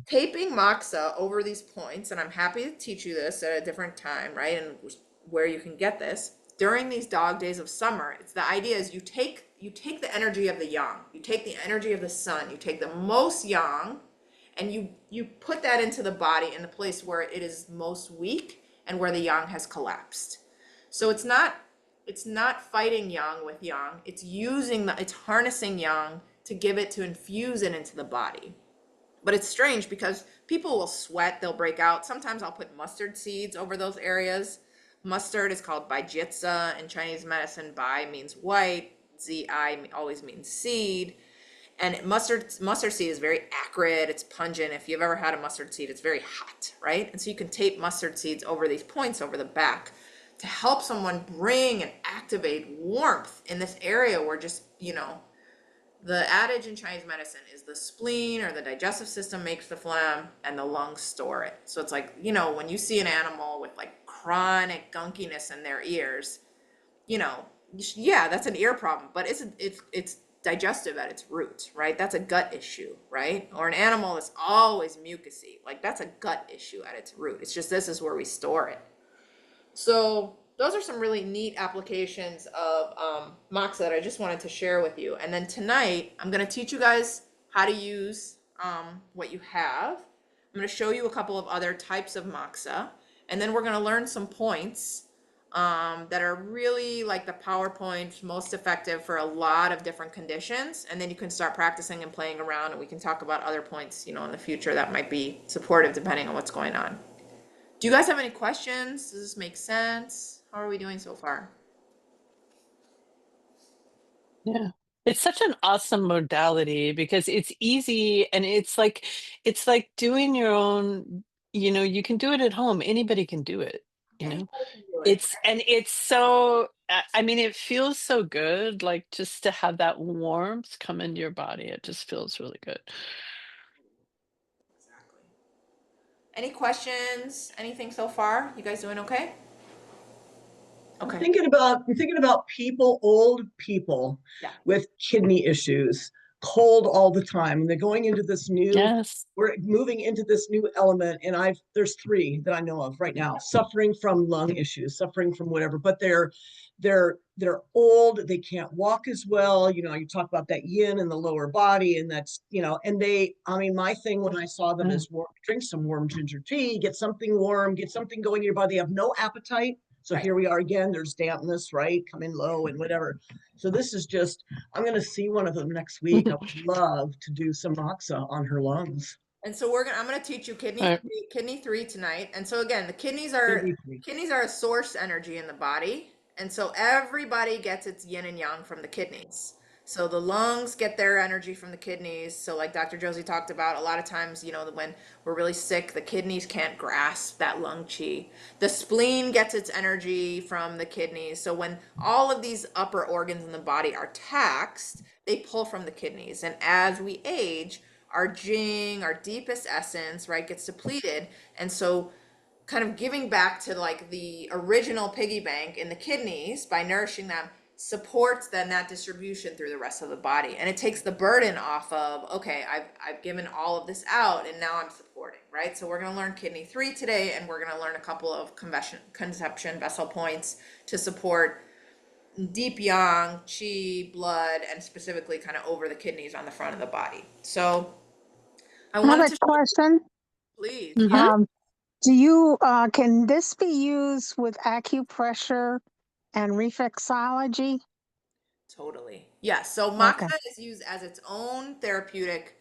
Taping moxa over these points, and I'm happy to teach you this at a different time, right? And where you can get this during these dog days of summer. It's the idea is you take the energy of the yang, you take the energy of the sun, you take the most yang, and you put that into the body in the place where it is most weak and where the yang has collapsed. So it's not fighting yang with yang. It's harnessing yang to infuse it into the body. But it's strange because people will sweat, they'll break out. Sometimes I'll put mustard seeds over those areas. Mustard is called baijitsa in Chinese medicine. Bai means white, zi always means seed. And mustard seed is very acrid, it's pungent. If you've ever had a mustard seed, it's very hot, right? And so you can tape mustard seeds over these points over the back to help someone bring and activate warmth in this area where just, the adage in Chinese medicine is the spleen or the digestive system makes the phlegm and the lungs store it. So it's like, when you see an animal with like chronic gunkiness in their ears, yeah, that's an ear problem, but it's digestive at its root, right? That's a gut issue, right? Or an animal that's always mucousy, like that's a gut issue at its root. It's just this is where we store it. So those are some really neat applications of moxa that I just wanted to share with you. And then tonight, I'm going to teach you guys how to use what you have. I'm going to show you a couple of other types of moxa. And then we're going to learn some points that are really like the PowerPoint, most effective for a lot of different conditions. And then you can start practicing and playing around, and we can talk about other points, in the future that might be supportive depending on what's going on. Do you guys have any questions? Does this make sense? How are we doing so far? Yeah. It's such an awesome modality because it's easy and it's like doing your own, you can do it at home. Anybody can do it, it's so it feels so good, like just to have that warmth come into your body. It just feels really good. Exactly. Any questions? Anything so far? You guys doing okay? Okay. I'm thinking about old people with kidney issues, cold all the time. And they're going into this we're moving into this new element. And there's 3 that I know of right now, suffering from lung issues, suffering from whatever, but they're old. They can't walk as well. You talk about that yin in the lower body, and that's, and my thing when I saw them is drink some warm ginger tea, get something warm, get something going in your body. They have no appetite. So here we are again, there's dampness, right? Come in low and whatever. So this is just, I'm going to see one of them next week. I would love to do some moxa on her lungs. And so I'm going to teach you kidney 3 tonight. And so again, the kidneys are a source energy in the body. And so everybody gets its yin and yang from the kidneys. So the lungs get their energy from the kidneys. So like Dr. Josie talked about, a lot of times, when we're really sick, the kidneys can't grasp that lung qi. The spleen gets its energy from the kidneys. So when all of these upper organs in the body are taxed, they pull from the kidneys. And as we age, our jing, our deepest essence, right, gets depleted. And so kind of giving back to like the original piggy bank in the kidneys by nourishing them supports then that distribution through the rest of the body, and it takes the burden off of, okay, I've given all of this out and now I'm supporting, right? So we're going to learn kidney 3 today, and we're going to learn a couple of conception vessel points to support deep yang, qi, blood, and specifically kind of over the kidneys on the front of the body. So I wanted to question. Please. Can this be used with acupressure and reflexology? Totally. Yes. So moxa is used as its own therapeutic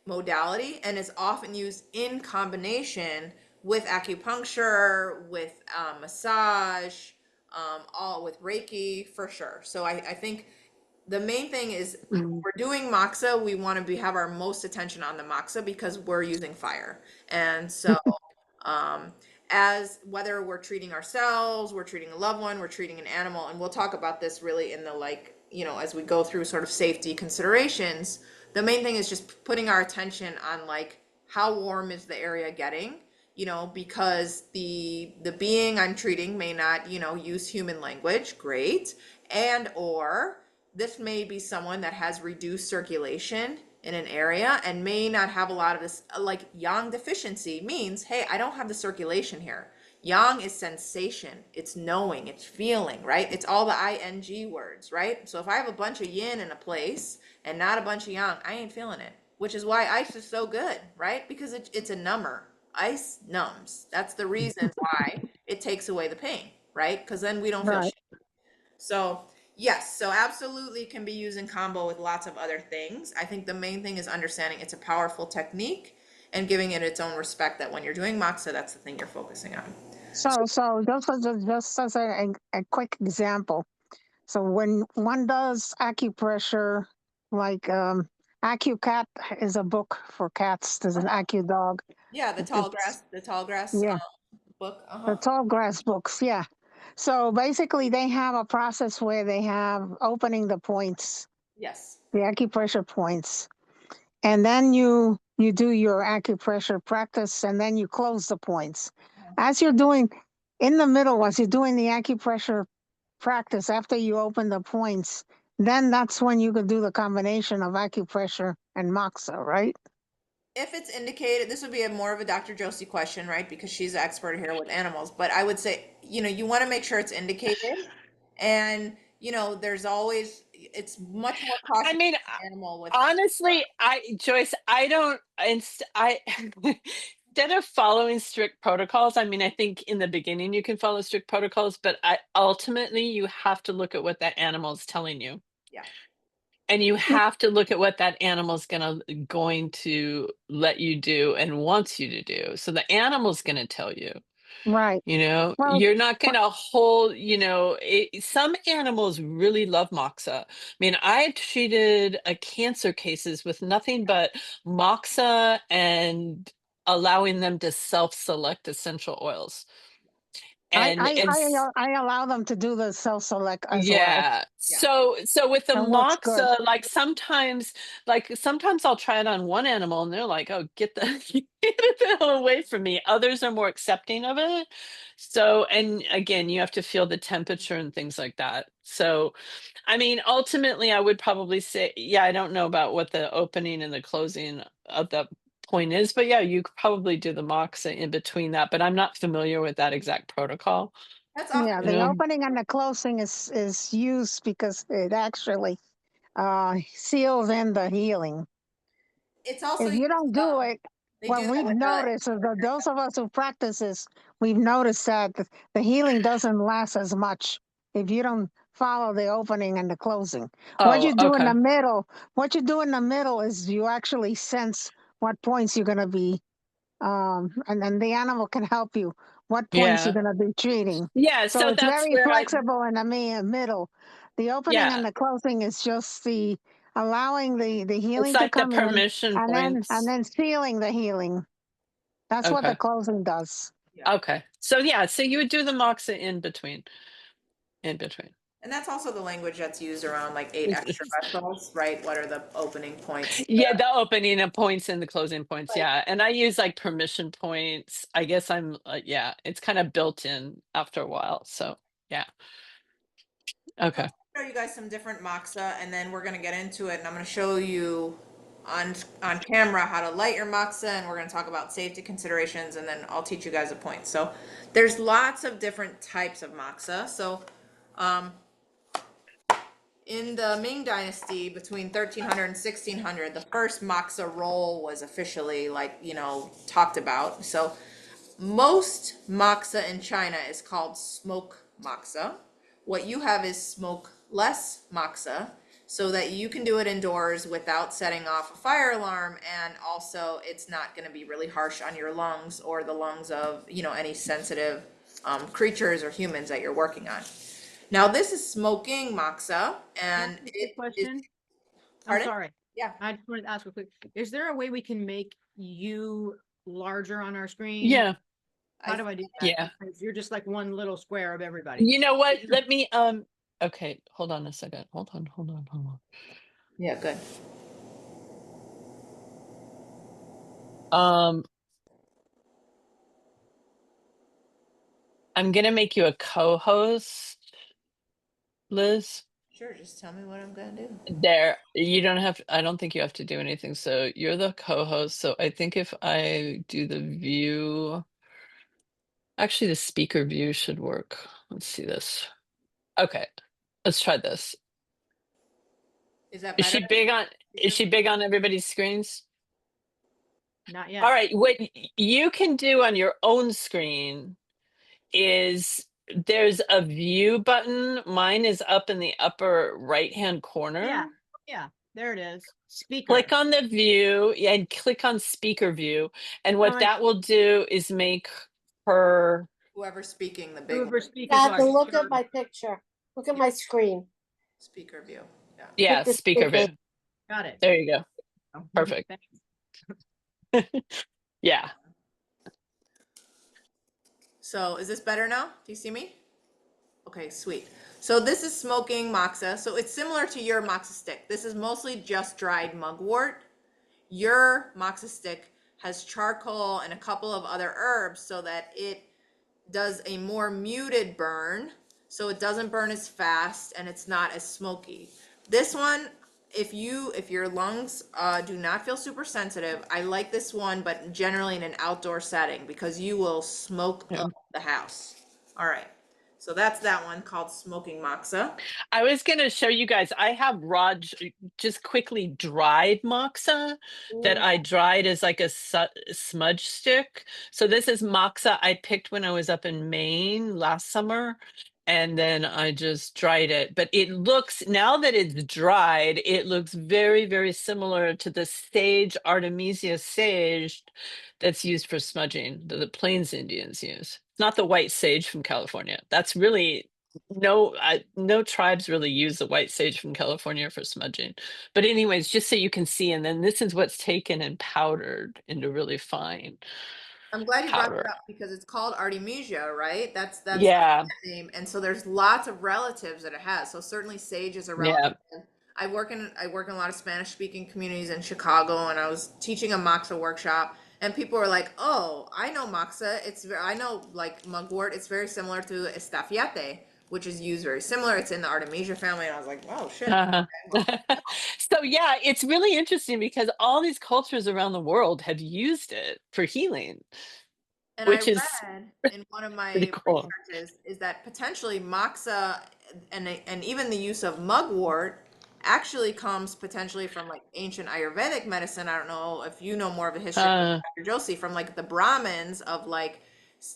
modality, and is often used in combination with acupuncture, with massage, all with Reiki for sure. So I think the main thing is Mm. we're doing moxa. We want to have our most attention on the moxa because we're using fire. And so, as whether we're treating ourselves, we're treating a loved one, we're treating an animal, and we'll talk about this really in the like, as we go through sort of safety considerations, the main thing is just putting our attention on like how warm is the area getting, because the being I'm treating may not, use human language, great, and or this may be someone that has reduced circulation in an area and may not have a lot of this, like yang deficiency means, hey, I don't have the circulation here. Yang is sensation, it's knowing, it's feeling, right? It's all the ing words, right? So if I have a bunch of yin in a place and not a bunch of yang, I ain't feeling it, which is why ice is so good, right? Because it's a number. Ice numbs. That's the reason why it takes away the pain, right? Because then we don't feel Right. shit. So yes, so absolutely can be used in combo with lots of other things. I think the main thing is understanding it's a powerful technique and giving it its own respect, that when you're doing moxa, that's the thing you're focusing on. So just as a quick example. So when one does acupressure, like AcuCat is a book for cats. There's an AcuDog. Yeah, the tall grass Yeah, book. the tall grass books. Yeah. So basically, they have a process where they have opening the points, Yes. the acupressure points, and then you do your acupressure practice, and then you close the points. As you're doing in the middle, as you're doing the acupressure practice, after you open the points, then that's when you could do the combination of acupressure and moxa, right? If it's indicated, this would be more of a Dr. Josie question, right? Because she's the expert here with animals. But I would say, you want to make sure it's indicated. And, there's always, it's much more I cautious mean, with animal with. honestly, Joyce, I don't, I, instead of following strict protocols, I mean, I think in the beginning you can follow strict protocols, but ultimately you have to look at what that animal is telling you. Yeah. And you have to look at what that animal's going to let you do and wants you to do. So the animal's going to tell you. Right. Well, You're not going to hold, some animals really love moxa. I mean, I treated cancer cases with nothing but moxa and allowing them to self-select essential oils. I allow them to do the self-select as well. Yeah. So with the That works good. moxa, sometimes I'll try it on one animal and they're like, "Oh, get get the hell away from me." Others are more accepting of it. So, and again, you have to feel the temperature and things like that. So, I mean, ultimately, I would probably say, yeah, I don't know about what the opening and the closing of the point is, but yeah, you could probably do the moxa in between that, but I'm not familiar with that exact protocol. That's often. Yeah, the opening and the closing is used because it actually seals in the healing. It's also If you don't do it, what we've noticed is that those of us who practice this, we've noticed that the healing doesn't last as much if you don't follow the opening and the closing. What Oh, you do in okay. the middle is you actually sense what points you're going to be, and then the animal can help you what points you're Yeah. going to be treating. Yeah, So so it's that's very where flexible in the middle. The opening yeah, and the closing is just the allowing the it's healing to like the come in, permission and points. then sealing the healing. That's what the Okay. closing does. Okay. So yeah, so you would do the moxa in between. In between. And that's also the language that's used around like 8 extra vessels, right? What are the opening points? Yeah, the opening of points and the closing points. Right. Yeah. And I use like permission points. I guess I'm yeah, it's kind of built in after a while. So yeah. Okay. Show you guys some different moxa, and then we're going to get into it, and I'm going to show you on camera how to light your moxa, and we're going to talk about safety considerations, and then I'll teach you guys a point. So there's lots of different types of moxa. So in the Ming Dynasty, between 1300 and 1600, the first moxa roll was officially talked about. So most moxa in China is called smoke moxa. What you have is smokeless moxa, so that you can do it indoors without setting off a fire alarm, and also it's not going to be really harsh on your lungs or the lungs of any sensitive creatures or humans that you're working on. Now this is smoking moxa, and Can I ask a quick it is. question? I'm Pardon? sorry. Yeah. I just wanted to ask real quick. Is there a way we can make you larger on our screen? Yeah. How do I do that? Yeah. Because you're just like one little square of everybody. You know what? Let me okay, hold on a second. Hold on. Yeah, good. I'm gonna make you a co-host, Liz. Sure, just tell me what I'm gonna do. There, you don't have, I don't think you have to do anything. So you're the co-host. So I think if I do the view, actually the speaker view should work. Let's see this. Okay, let's try this. Is that Is better? she big on everybody's screens? Not yet. All right, what you can do on your own screen is there's a view button. Mine is up in the upper right-hand corner. Yeah. Yeah. There it is. Speaker. Click on the view and click on speaker view. And what that will do is make her. Whoever's speaking the big Whoever's speaking. Dad, to look at my picture. Look at my screen. speaker view. Yeah. Yeah, Hit the speaker speaker. view. Got it. There you go. Perfect. Yeah. So is this better now? Do you see me? Okay, sweet. So this is smoking moxa. So it's similar to your moxa stick. This is mostly just dried mugwort. Your moxa stick has charcoal and a couple of other herbs so that it does a more muted burn. So it doesn't burn as fast and it's not as smoky. This one, if your lungs do not feel super sensitive, I like this one, but generally in an outdoor setting because you will smoke up the house. All right. So that's that one called smoking moxa. I was going to show you guys, I have raw, just quickly dried moxa that I dried as like a smudge stick. So this is moxa I picked when I was up in Maine last summer. And then I just dried it. But it looks, now that it's dried, it looks very, very similar to the sage, Artemisia sage, that's used for smudging, that the Plains Indians use. It's not the white sage from California. That's really, no tribes really use the white sage from California for smudging. But anyways, just so you can see, and then this is what's taken and powdered into really fine. I'm glad you brought it up because it's called Artemisia, right? That's yeah. the name. And so there's lots of relatives that it has. So certainly sage is a relative. Yeah. I work in a lot of Spanish speaking communities in Chicago, and I was teaching a moxa workshop, and people were like, "Oh, I know moxa. I know like mugwort. It's very similar to estafiate, which is used very similar. It's in the Artemisia family." And I was like, "Oh shit." So yeah, it's really interesting because all these cultures around the world have used it for healing. And which I is read in one of my cool. researches is that potentially moxa and even the use of mugwort actually comes potentially from like ancient Ayurvedic medicine. I don't know if you know more of the history, Dr. Josie, from like the Brahmins of like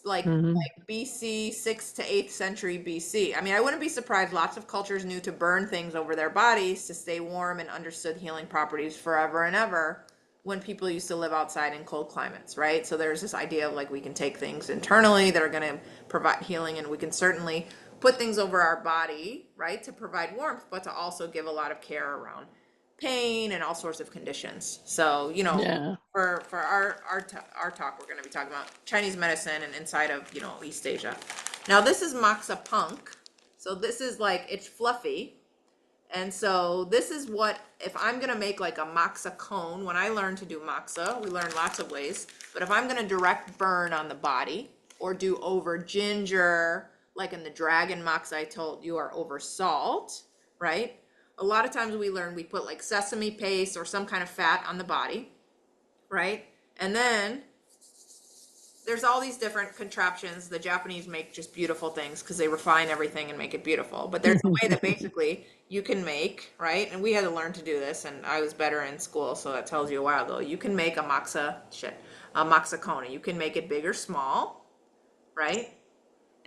BC 6th to 8th century BC. I mean, I wouldn't be surprised. Lots of cultures knew to burn things over their bodies to stay warm and understood healing properties forever and ever when people used to live outside in cold climates, right? So there's this idea of like we can take things internally that are going to provide healing, and we can certainly put things over our body, right, to provide warmth, but to also give a lot of care around pain and all sorts of conditions. So, you know, for our talk, we're going to be talking about Chinese medicine and inside of, you know, East Asia. Now, this is moxa punk. So this is like, it's fluffy. And so this is what, if I'm going to make like a moxa cone, when I learned to do moxa, we learned lots of ways, but if I'm going to direct burn on the body or do over ginger, like in the dragon moxa I told you, are over salt, right? A lot of times we put like sesame paste or some kind of fat on the body, right? And then there's all these different contraptions. The Japanese make just beautiful things because they refine everything and make it beautiful. But there's a way that basically you can make, right? And we had to learn to do this, and I was better in school, so that tells you a while ago. You can make a moxa cone. You can make it big or small, right?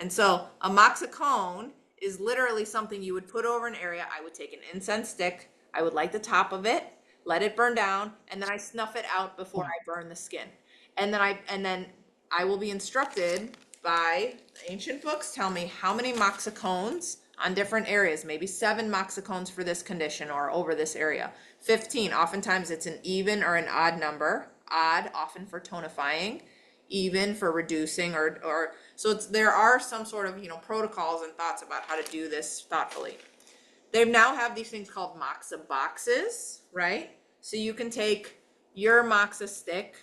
And so a moxa cone is literally something you would put over an area. I would take an incense stick. I would light the top of it, let it burn down, and then I snuff it out before I burn the skin. And then I will be instructed by ancient books tell me how many moxa cones on different areas, maybe 7 moxa cones for this condition or over this area. 15, oftentimes it's an even or an odd number. Odd, often for tonifying, even for reducing, or so there are some sort of, protocols and thoughts about how to do this thoughtfully. They now have these things called moxa boxes, right? So you can take your moxa stick,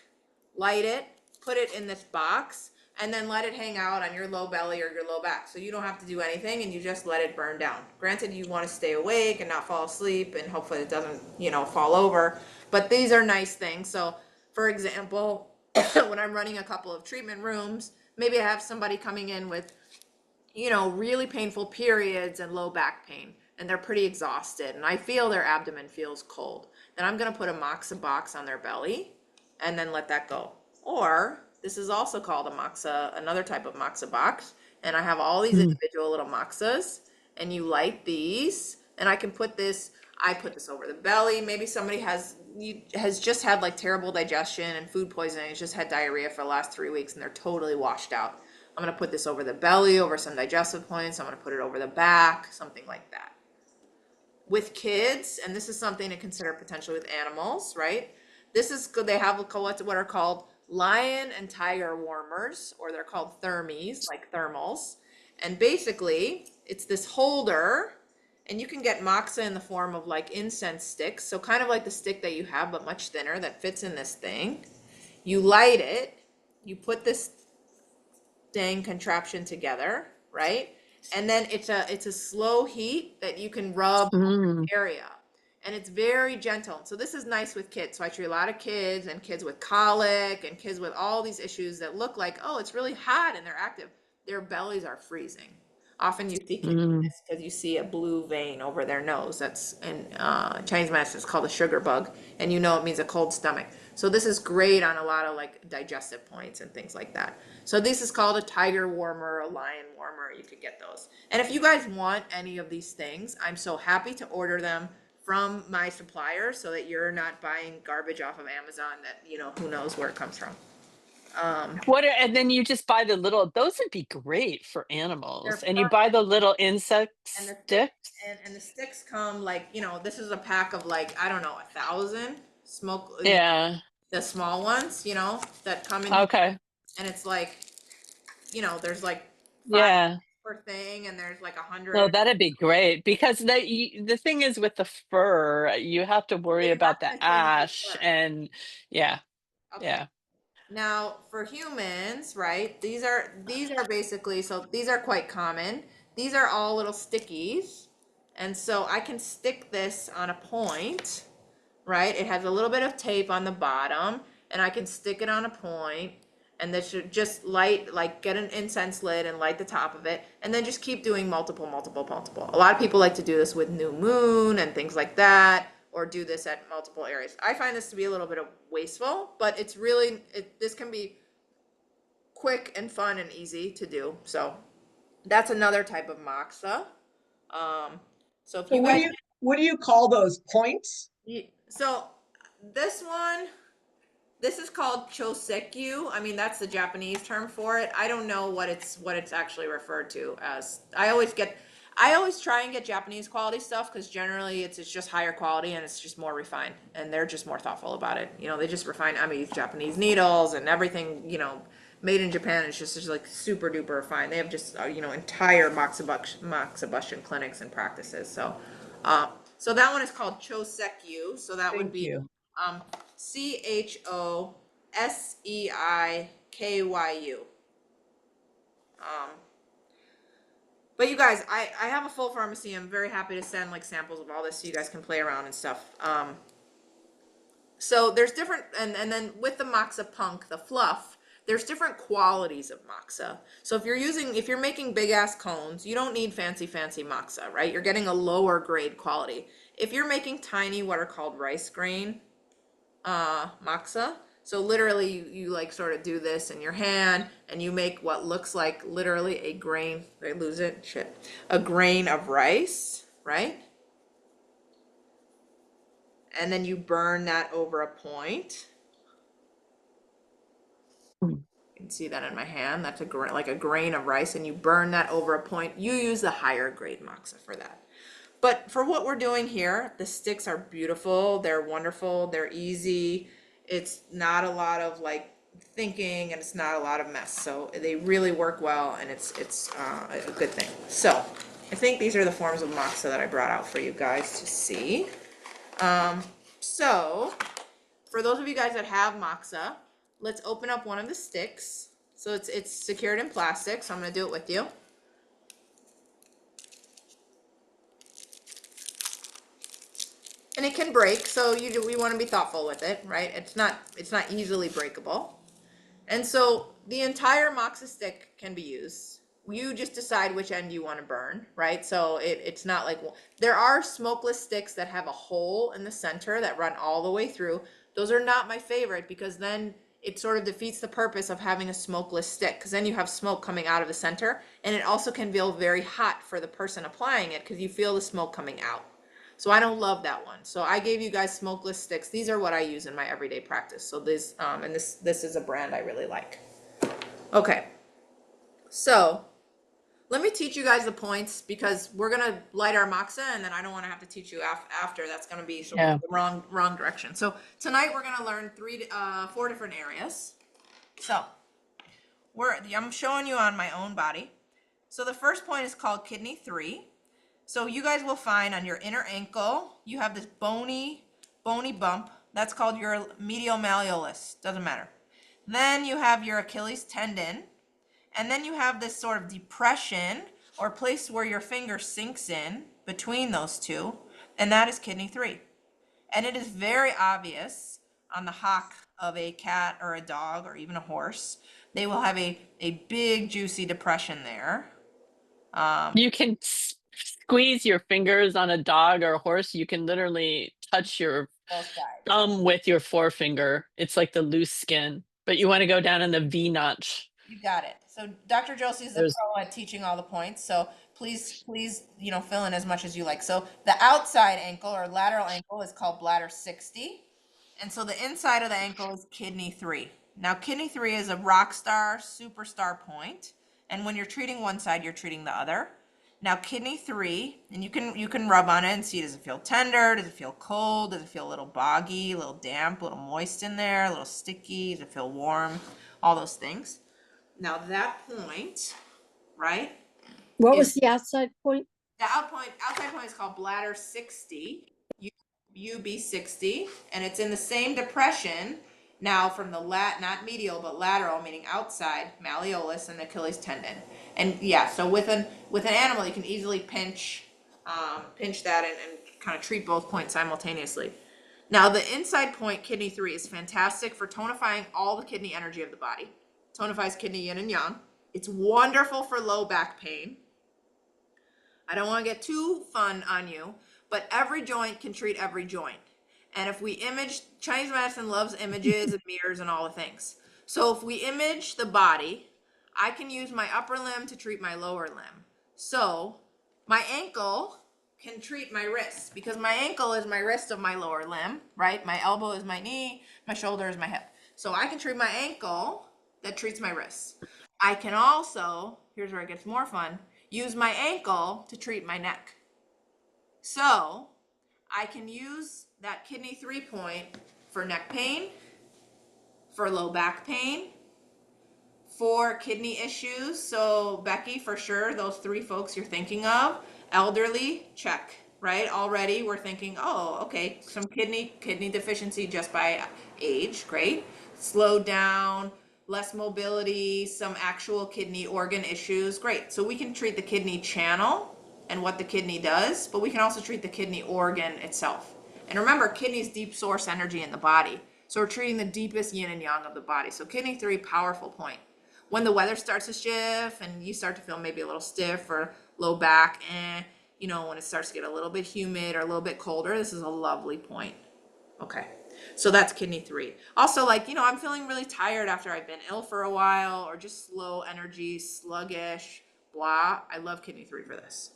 light it, put it in this box, and then let it hang out on your low belly or your low back. So you don't have to do anything, and you just let it burn down. Granted, you want to stay awake and not fall asleep, and hopefully it doesn't, fall over. But these are nice things. So for example, when I'm running a couple of treatment rooms, maybe I have somebody coming in with, really painful periods and low back pain, and they're pretty exhausted, and I feel their abdomen feels cold. Then I'm going to put a moxa box on their belly and then let that go. Or this is also called a moxa, another type of moxa box, and I have all these individual little moxas, and you light these, and I put this over the belly. Maybe somebody has just had like terrible digestion and food poisoning, has just had diarrhea for the last 3 weeks, and they're totally washed out. I'm going to put this over the belly, over some digestive points. I'm going to put it over the back, something like that. With kids, and this is something to consider potentially with animals, right? This is good. They have what are called lion and tiger warmers, or they're called thermies, like thermals. And basically, it's this holder, and you can get moxa in the form of like incense sticks. So kind of like the stick that you have, but much thinner, that fits in this thing. You light it, you put this dang contraption together, right? And then it's a slow heat that you can rub the area, and it's very gentle. So this is nice with kids. So I treat a lot of kids and kids with colic and kids with all these issues that look like, oh, it's really hot and they're active. Their bellies are freezing. Often you see kids because you see a blue vein over their nose. That's in Chinese medicine, it's called a sugar bug, and it means a cold stomach. So this is great on a lot of like digestive points and things like that. So this is called a tiger warmer, a lion warmer. You could get those. And if you guys want any of these things, I'm so happy to order them from my supplier so that you're not buying garbage off of Amazon that, who knows where it comes from. And then you just buy the little, those would be great for animals. And you perfect. buy the little insect And the sticks. and the sticks come like, this is a pack of like, I don't know, 1,000 smoke. Yeah. The small ones, that come in. Okay. And it's like, there's like 5 Yeah. per thing, and there's like 100. No, that'd be great, because the thing is with the fur, you have to worry You have about to the change the ash, fur. and yeah. Okay. Yeah. Now for humans, right? These are basically, so these are quite common. These are all little stickies, and so I can stick this on a point, right? It has a little bit of tape on the bottom, and I can stick it on a point, and this should just get an incense lid and light the top of it, and then just keep doing multiple. A lot of people like to do this with new moon and things like that, or do this at multiple areas. I find this to be a little bit of wasteful, but it's really, this can be quick and fun and easy to do. So that's another type of moxa. So if you guys, what do you call those points? so this is called chosekyu. I mean, that's the Japanese term for it. I don't know what it's actually referred to as. I always try and get Japanese quality stuff, because generally it's just higher quality and it's just more refined, and they're just more thoughtful about it. They just refine. I mean, Japanese needles and everything, made in Japan is just like super duper refined. They have just entire Moxabustion clinics and practices. So so that one is called chosekyu. So that would be CHOSEIKYU. But you guys, I have a full pharmacy. I'm very happy to send like samples of all this so you guys can play around and stuff. So there's different, and then with the moxa punk, the fluff, there's different qualities of moxa. So if you're making big ass cones, you don't need fancy moxa, right? You're getting a lower grade quality. If you're making tiny, what are called rice grain moxa, so literally you like sort of do this in your hand, and you make what looks like literally a grain, a grain of rice, right? And then you burn that over a point. You can see that in my hand. That's like a grain of rice, and you burn that over a point. You use the higher grade moxa for that. But for what we're doing here, the sticks are beautiful. They're wonderful. They're easy. It's not a lot of like thinking, and it's not a lot of mess. So they really work well, and it's a good thing. So I think these are the forms of moxa that I brought out for you guys to see. So for those of you guys that have moxa, let's open up one of the sticks. So it's secured in plastic, so I'm going to do it with you. And it can break, so we want to be thoughtful with it, right? It's not easily breakable. And so the entire moxa stick can be used. You just decide which end you want to burn, right? So it's not like, there are smokeless sticks that have a hole in the center that run all the way through. Those are not my favorite, because then it sort of defeats the purpose of having a smokeless stick, because then you have smoke coming out of the center, and it also can feel very hot for the person applying it because you feel the smoke coming out. So I don't love that one. So I gave you guys smokeless sticks. These are what I use in my everyday practice. So this and this is a brand I really like. Okay. So let me teach you guys the points, because we're gonna light our moxa, and then I don't want to have to teach you after. That's gonna be sort of the wrong direction. So tonight we're gonna learn 4 different areas. So I'm showing you on my own body. So the first point is called kidney 3. So you guys will find on your inner ankle, you have this bony bump. That's called your medial malleolus. Doesn't matter. Then you have your Achilles tendon. And then you have this sort of depression or place where your finger sinks in between those two. And that is kidney 3. And it is very obvious on the hock of a cat or a dog or even a horse. They will have a big juicy depression there. You can squeeze your fingers on a dog or a horse. You can literally touch your thumb with your forefinger. It's like the loose skin, but you want to go down in the V notch. You got it. So Dr. Josie is the pro at teaching all the points. So please, fill in as much as you like. So the outside ankle or lateral ankle is called bladder 60. And so the inside of the ankle is kidney 3. Now kidney 3 is a rock star, superstar point. And when you're treating one side, you're treating the other. Now kidney 3, and you can rub on it and see, does it feel tender? Does it feel cold? Does it feel a little boggy, a little damp, a little moist in there, a little sticky? Does it feel warm? All those things. Now that point, right? What was the outside point? The outside point is called bladder 60, UB60, and it's in the same depression now from the not medial but lateral, meaning outside malleolus and Achilles tendon. And yeah, so with an animal you can easily pinch that and kind of treat both points simultaneously. Now the inside point, kidney 3, is fantastic for tonifying all the kidney energy of the body. Tonifies kidney yin and yang. It's wonderful for low back pain. I don't want to get too fun on you, but every joint can treat every joint. And if we image, Chinese medicine loves images and mirrors and all the things. So if we image the body, I can use my upper limb to treat my lower limb. So my ankle can treat my wrist, because my ankle is my wrist of my lower limb, right? My elbow is my knee, my shoulder is my hip. So I can treat my ankle that treats my wrists. I can also, here's where it gets more fun, use my ankle to treat my neck. So I can use that kidney 3 point for neck pain, for low back pain, for kidney issues. So Becky, for sure, those 3 folks you're thinking of. Elderly, check, right? Already we're thinking, oh, okay, some kidney deficiency just by age, great. Slowed down, less mobility, some actual kidney organ issues, great. So we can treat the kidney channel and what the kidney does, but we can also treat the kidney organ itself. And remember, kidney's deep source energy in the body. So we're treating the deepest yin and yang of the body. So kidney 3, powerful point. When the weather starts to shift and you start to feel maybe a little stiff or low back, when it starts to get a little bit humid or a little bit colder, this is a lovely point. Okay. So that's kidney 3. Also, I'm feeling really tired after I've been ill for a while, or just slow energy, sluggish, blah. I love kidney 3 for this.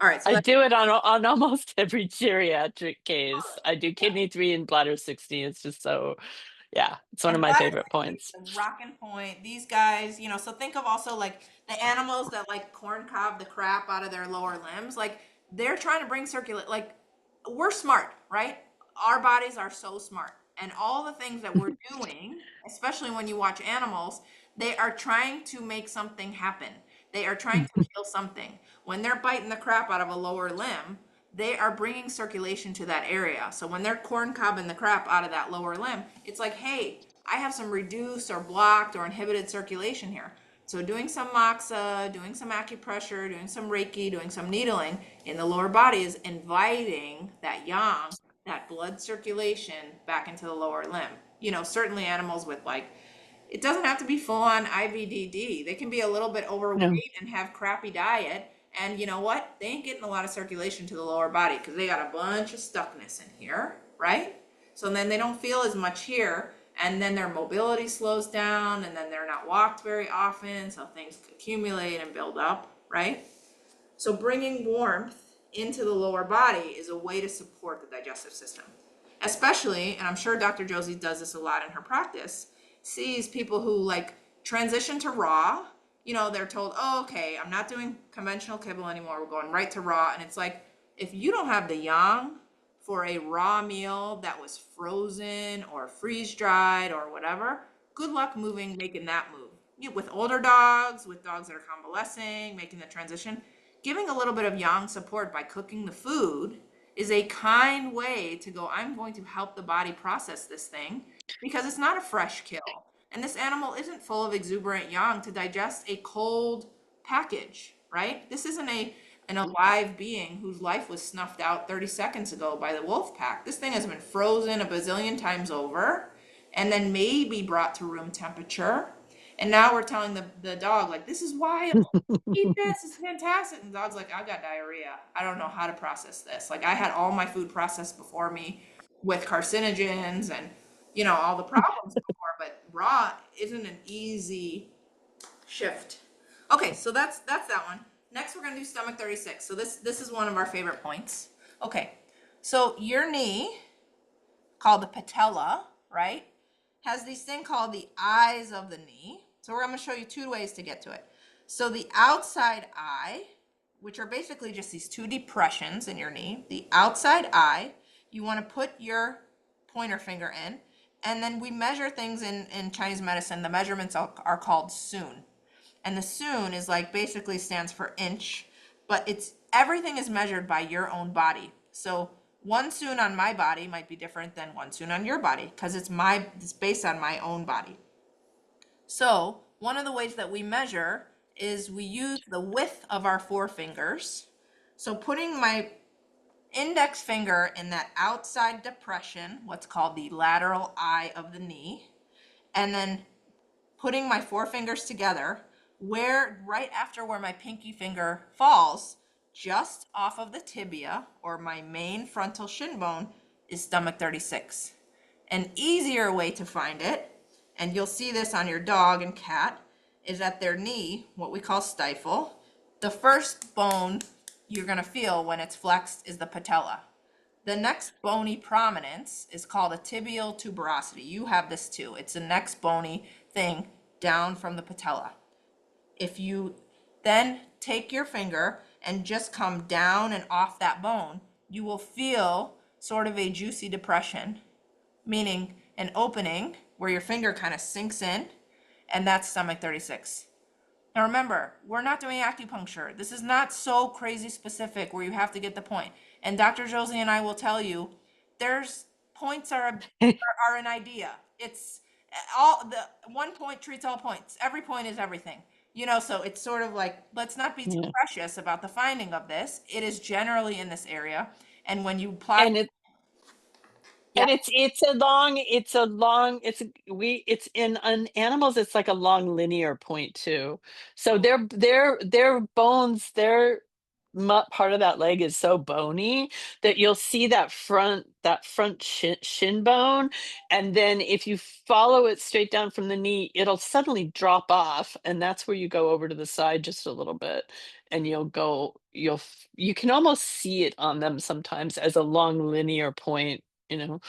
All right. So I do it on almost every geriatric case. I do kidney 3 and bladder 60. It's just so, Yeah, it's one of And my that is favorite like points. the rockin' point. These guys, you know, so think of also like the animals that like corn cob the crap out of their lower limbs. Like they're trying to bring circulate. Like we're smart, right? Our bodies are so smart, and all the things that we're doing, especially when you watch animals, they are trying to make something happen. They are trying to kill something. When they're biting the crap out of a lower limb, they are bringing circulation to that area. So when they're corn cobbing the crap out of that lower limb, it's like, hey, I have some reduced or blocked or inhibited circulation here. So doing some moxa, doing some acupressure, doing some Reiki, doing some needling in the lower body is inviting that yang, that blood circulation back into the lower limb. You know, certainly animals with like, it doesn't have to be full on IBDD. They can be a little bit overweight and have crappy diet. And you know what? They ain't getting a lot of circulation to the lower body because they got a bunch of stuckness in here, right? So then they don't feel as much here. And then their mobility slows down, and then they're not walked very often. So things accumulate and build up, right? So bringing warmth into the lower body is a way to support the digestive system. Especially, and I'm sure Dr. Josie does this a lot in her practice, sees people who like transition to raw. You know, they're told, oh, okay, I'm not doing conventional kibble anymore. We're going right to raw. And it's like, if you don't have the yang for a raw meal that was frozen or freeze dried or whatever, good luck making that move. With older dogs, with dogs that are convalescing, making the transition, giving a little bit of yang support by cooking the food is a kind way to go, I'm going to help the body process this thing because it's not a fresh kill. And this animal isn't full of exuberant yang to digest a cold package, right? This isn't an alive being whose life was snuffed out 30 seconds ago by the wolf pack. This thing has been frozen a bazillion times over and then maybe brought to room temperature. And now we're telling the dog, like, this is wild. Eat this. It's fantastic. And the dog's like, I got diarrhea. I don't know how to process this. Like, I had all my food processed before me with carcinogens and, you know, all the problems before. But raw isn't an easy shift. Okay, so that's that one. Next, we're going to do stomach 36. So this is one of our favorite points. Okay, so your knee, called the patella, right, has these thing called the eyes of the knee. So I'm going to show you two ways to get to it. So the outside eye, which are basically just these two depressions in your knee, the outside eye, you want to put your pointer finger in, and then we measure things in Chinese medicine. The measurements are called sun. And the sun is like basically stands for inch, but everything is measured by your own body. So one sun on my body might be different than one sun on your body because it's based on my own body. So one of the ways that we measure is we use the width of our forefingers. So putting my index finger in that outside depression, what's called the lateral eye of the knee, and then putting my forefingers together right after where my pinky finger falls, just off of the tibia or my main frontal shin bone, is stomach 36. An easier way to find it, and you'll see this on your dog and cat, is at their knee, what we call stifle. The first bone you're going to feel when it's flexed is the patella. The next bony prominence is called a tibial tuberosity. You have this too. It's the next bony thing down from the patella. If you then take your finger and just come down and off that bone, you will feel sort of a juicy depression, meaning an opening where your finger kind of sinks in, and that's stomach 36. Now remember, we're not doing acupuncture. This is not so crazy specific where you have to get the point. And Dr. Josie and I will tell you, points are an idea. It's one point treats all points. Every point is everything. You know, so it's sort of like, let's not be too precious about the finding of this. It is generally in this area. And when you apply and it's in animals, it's like a long linear point too. So their bones, part of that leg is so bony that you'll see that front shin bone, and then if you follow it straight down from the knee, it'll suddenly drop off, and that's where you go over to the side just a little bit, and you can almost see it on them sometimes as a long linear point, you know.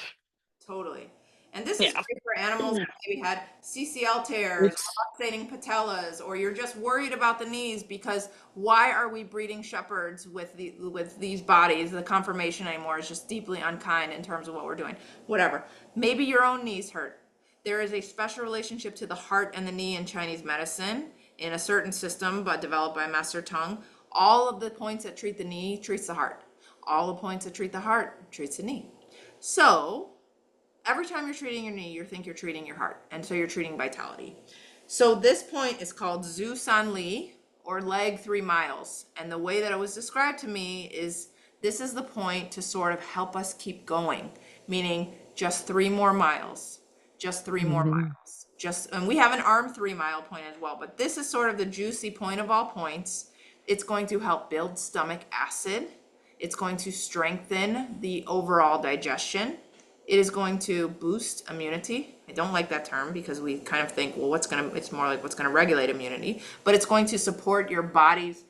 Totally. And this is great for animals that maybe had CCL tears, or luxating patellas, or you're just worried about the knees, because why are we breeding shepherds with these bodies? The conformation anymore is just deeply unkind in terms of what we're doing. Whatever. Maybe your own knees hurt. There is a special relationship to the heart and the knee in Chinese medicine in a certain system, but developed by Master Teng. All of the points that treat the knee treats the heart. All the points that treat the heart treats the knee. So every time you're treating your knee, you think you're treating your heart. And so you're treating vitality. So this point is called Zhu San Li, or leg 3 miles. And the way that it was described to me is this is the point to sort of help us keep going, meaning just 3 more miles, just 3 more miles. And we have an arm 3 mile point as well, but this is sort of the juicy point of all points. It's going to help build stomach acid. It's going to strengthen the overall digestion. It is going to boost immunity. I don't like that term because we kind of think, well, it's more like what's going to regulate immunity, but it's going to support your body's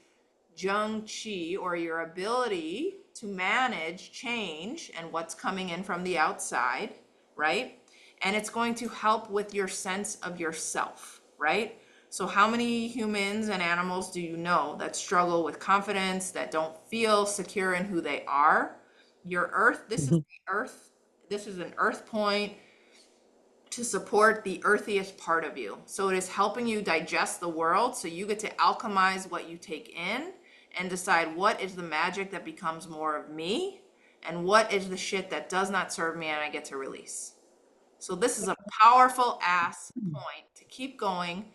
zheng qi, or your ability to manage change and what's coming in from the outside, right? And it's going to help with your sense of yourself, right? So how many humans and animals do you know that struggle with confidence, that don't feel secure in who they are? Your earth, this is the earth. This is an earth point to support the earthiest part of you. So it is helping you digest the world. So you get to alchemize what you take in and decide what is the magic that becomes more of me and what is the shit that does not serve me and I get to release. So this is a powerful ass point to keep going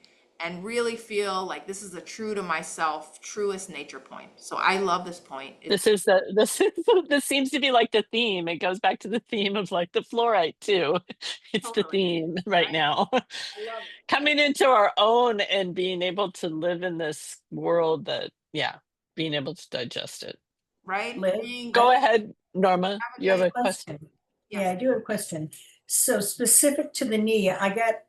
and really feel like this is a true to myself, truest nature point. So I love this point. This seems to be like the theme. It goes back to the theme of like the fluorite too. It's Totally. the theme right now. I love it. Coming into our own and being able to live in this world that, being able to digest it. Right? Go ahead, Norma. You have a question. Yes. Yeah, I do have a question. So specific to the knee, I get,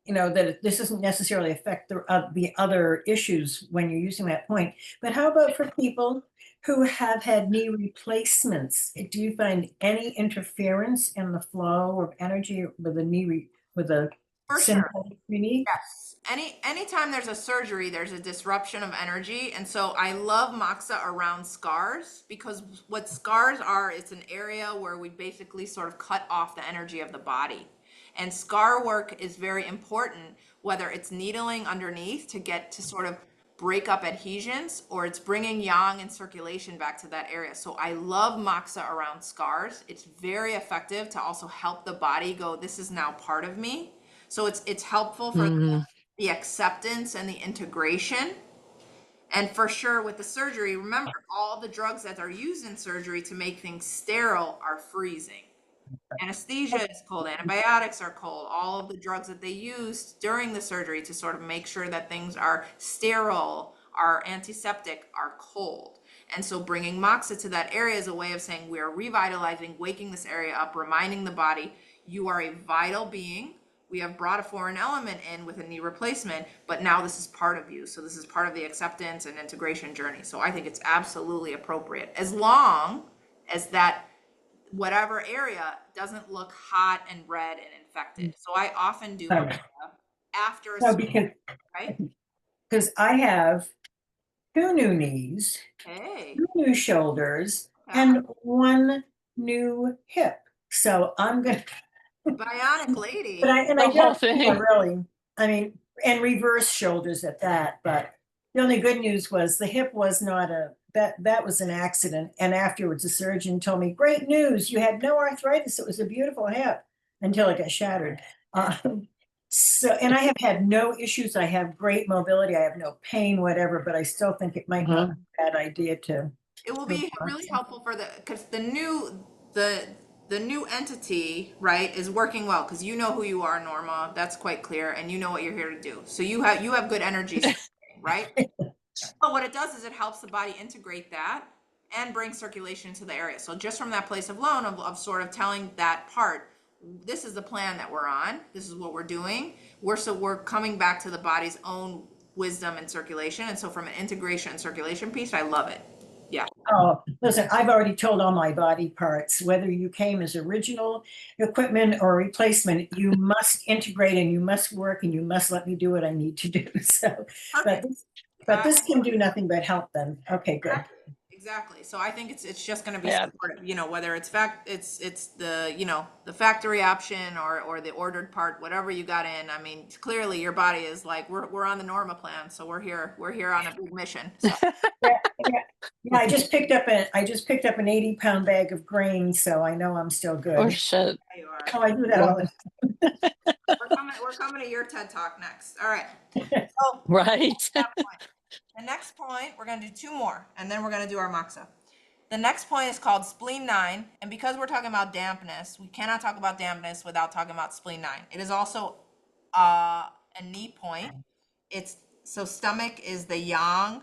that this doesn't necessarily affect the other issues when you're using that point. But how about for people who have had knee replacements? Do you find any interference in the flow of energy with a knee with a synthetic knee? Yes. Anytime there's a surgery, there's a disruption of energy. And so I love moxa around scars, because what scars are, it's an area where we basically sort of cut off the energy of the body. And scar work is very important, whether it's needling underneath to get to sort of break up adhesions, or it's bringing yang and circulation back to that area. So I love moxa around scars. It's very effective to also help the body go, this is now part of me. So it's helpful for the acceptance and the integration. And for sure with the surgery, remember, all the drugs that are used in surgery to make things sterile are freezing. Anesthesia is cold, antibiotics are cold, all of the drugs that they use during the surgery to sort of make sure that things are sterile, are antiseptic, are cold. And so bringing moxa to that area is a way of saying we are revitalizing, waking this area up, reminding the body you are a vital being. We have brought a foreign element in with a knee replacement, but now this is part of you. So this is part of the acceptance and integration journey. So I think it's absolutely appropriate, as long as that whatever area doesn't look hot and red and infected. So I often do after a surgery, right? Because I have 2 new knees, 2 new shoulders, and 1 new hip. So I'm gonna bionic lady. But I don't really. I mean, and reverse shoulders at that. But the only good news was the hip was not that was an accident. And afterwards, the surgeon told me, "Great news! You had no arthritis. It was a beautiful hip," until it got shattered. So, and I have had no issues. I have great mobility. I have no pain, whatever. But I still think it might not be a bad idea to. It will be really helpful for because the new entity, right, is working well, because you know who you are, Norma. That's quite clear, and you know what you're here to do. So you have good energy, right? But what it does is it helps the body integrate that and bring circulation to the area. So just from that place alone of sort of telling that part, this is the plan that we're on. This is what we're doing. We're coming back to the body's own wisdom and circulation. And so from an integration and circulation piece, I love it. Yeah. Oh, listen, I've already told all my body parts, whether you came as original equipment or replacement, you must integrate and you must work and you must let me do what I need to do. So, but this can do nothing but help them. Okay, good. Exactly. So I think it's just going to be supportive, whether it's the, the factory option or the ordered part, whatever you got in. I mean, clearly your body is like, we're on the Norma plan. So we're here on a big mission. So. Yeah, I just picked up an 80-pound bag of grain, so I know I'm still good. Oh shit. You are. Oh, I do that all the time. We're coming to your TED Talk next. All right. So, right. the next point, we're going to do 2 more, and then we're going to do our moxa. The next point is called spleen 9, and because we're talking about dampness, we cannot talk about dampness without talking about spleen 9. It is also a knee point. So stomach is the yang,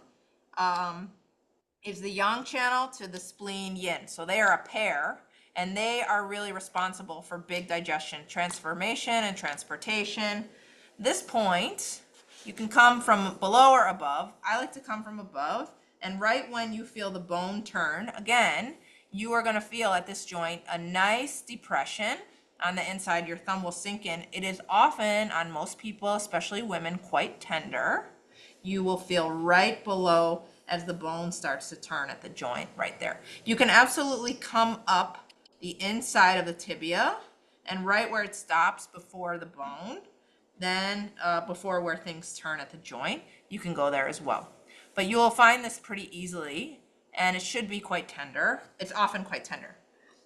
channel to the spleen yin. So they are a pair, and they are really responsible for big digestion, transformation, and transportation. This point, you can come from below or above. I like to come from above, and right when you feel the bone turn, again, you are going to feel at this joint a nice depression on the inside. Your thumb will sink in. It is often, on most people, especially women, quite tender. You will feel right below as the bone starts to turn at the joint right there. You can absolutely come up the inside of the tibia, and right where it stops before the bone, then before where things turn at the joint, you can go there as well. But you will find this pretty easily, and it should be quite tender. It's often quite tender.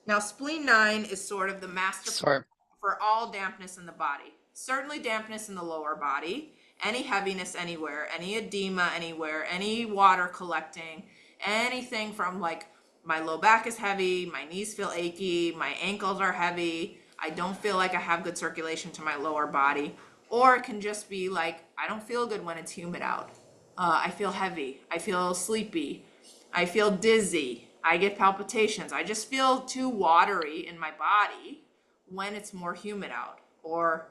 Now, spleen 9 is sort of the master for all dampness in the body. Certainly dampness in the lower body, any heaviness anywhere, any edema anywhere, any water collecting, anything from like my low back is heavy, my knees feel achy, my ankles are heavy, I don't feel like I have good circulation to my lower body. Or it can just be like, I don't feel good when it's humid out. I feel heavy. I feel sleepy. I feel dizzy. I get palpitations. I just feel too watery in my body when it's more humid out. Or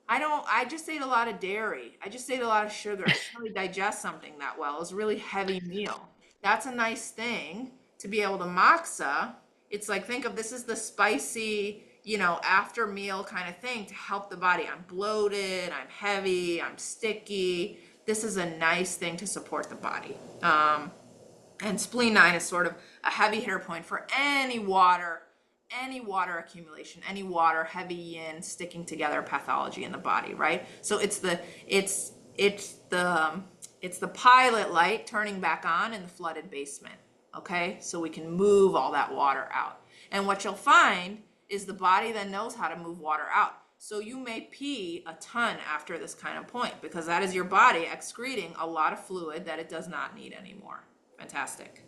I just ate a lot of dairy. I just ate a lot of sugar. I can't really digest something that well. It was a really heavy meal. That's a nice thing to be able to moxa. It's like, think of this as the spicy, after meal kind of thing to help the body. I'm bloated, I'm heavy, I'm sticky. This is a nice thing to support the body. And spleen 9 is sort of a heavy hitter point for any water accumulation, any water, heavy yin sticking together pathology in the body, right? So it's the pilot light turning back on in the flooded basement, okay? So we can move all that water out. And what you'll find is the body then knows how to move water out. So you may pee a ton after this kind of point because that is your body excreting a lot of fluid that it does not need anymore. Fantastic.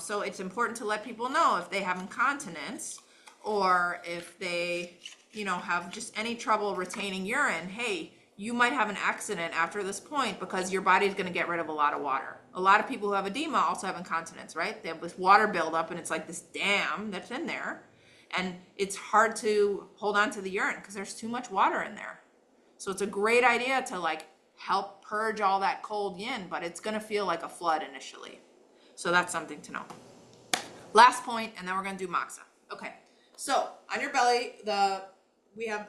So it's important to let people know if they have incontinence or if they, have just any trouble retaining urine. Hey, you might have an accident after this point because your body's going to get rid of a lot of water. A lot of people who have edema also have incontinence, right? They have this water buildup and it's like this dam that's in there. And it's hard to hold on to the urine because there's too much water in there. So it's a great idea to help purge all that cold yin, but it's going to feel like a flood initially. So that's something to know. Last point, and then we're going to do moxa. Okay, so on your belly, we have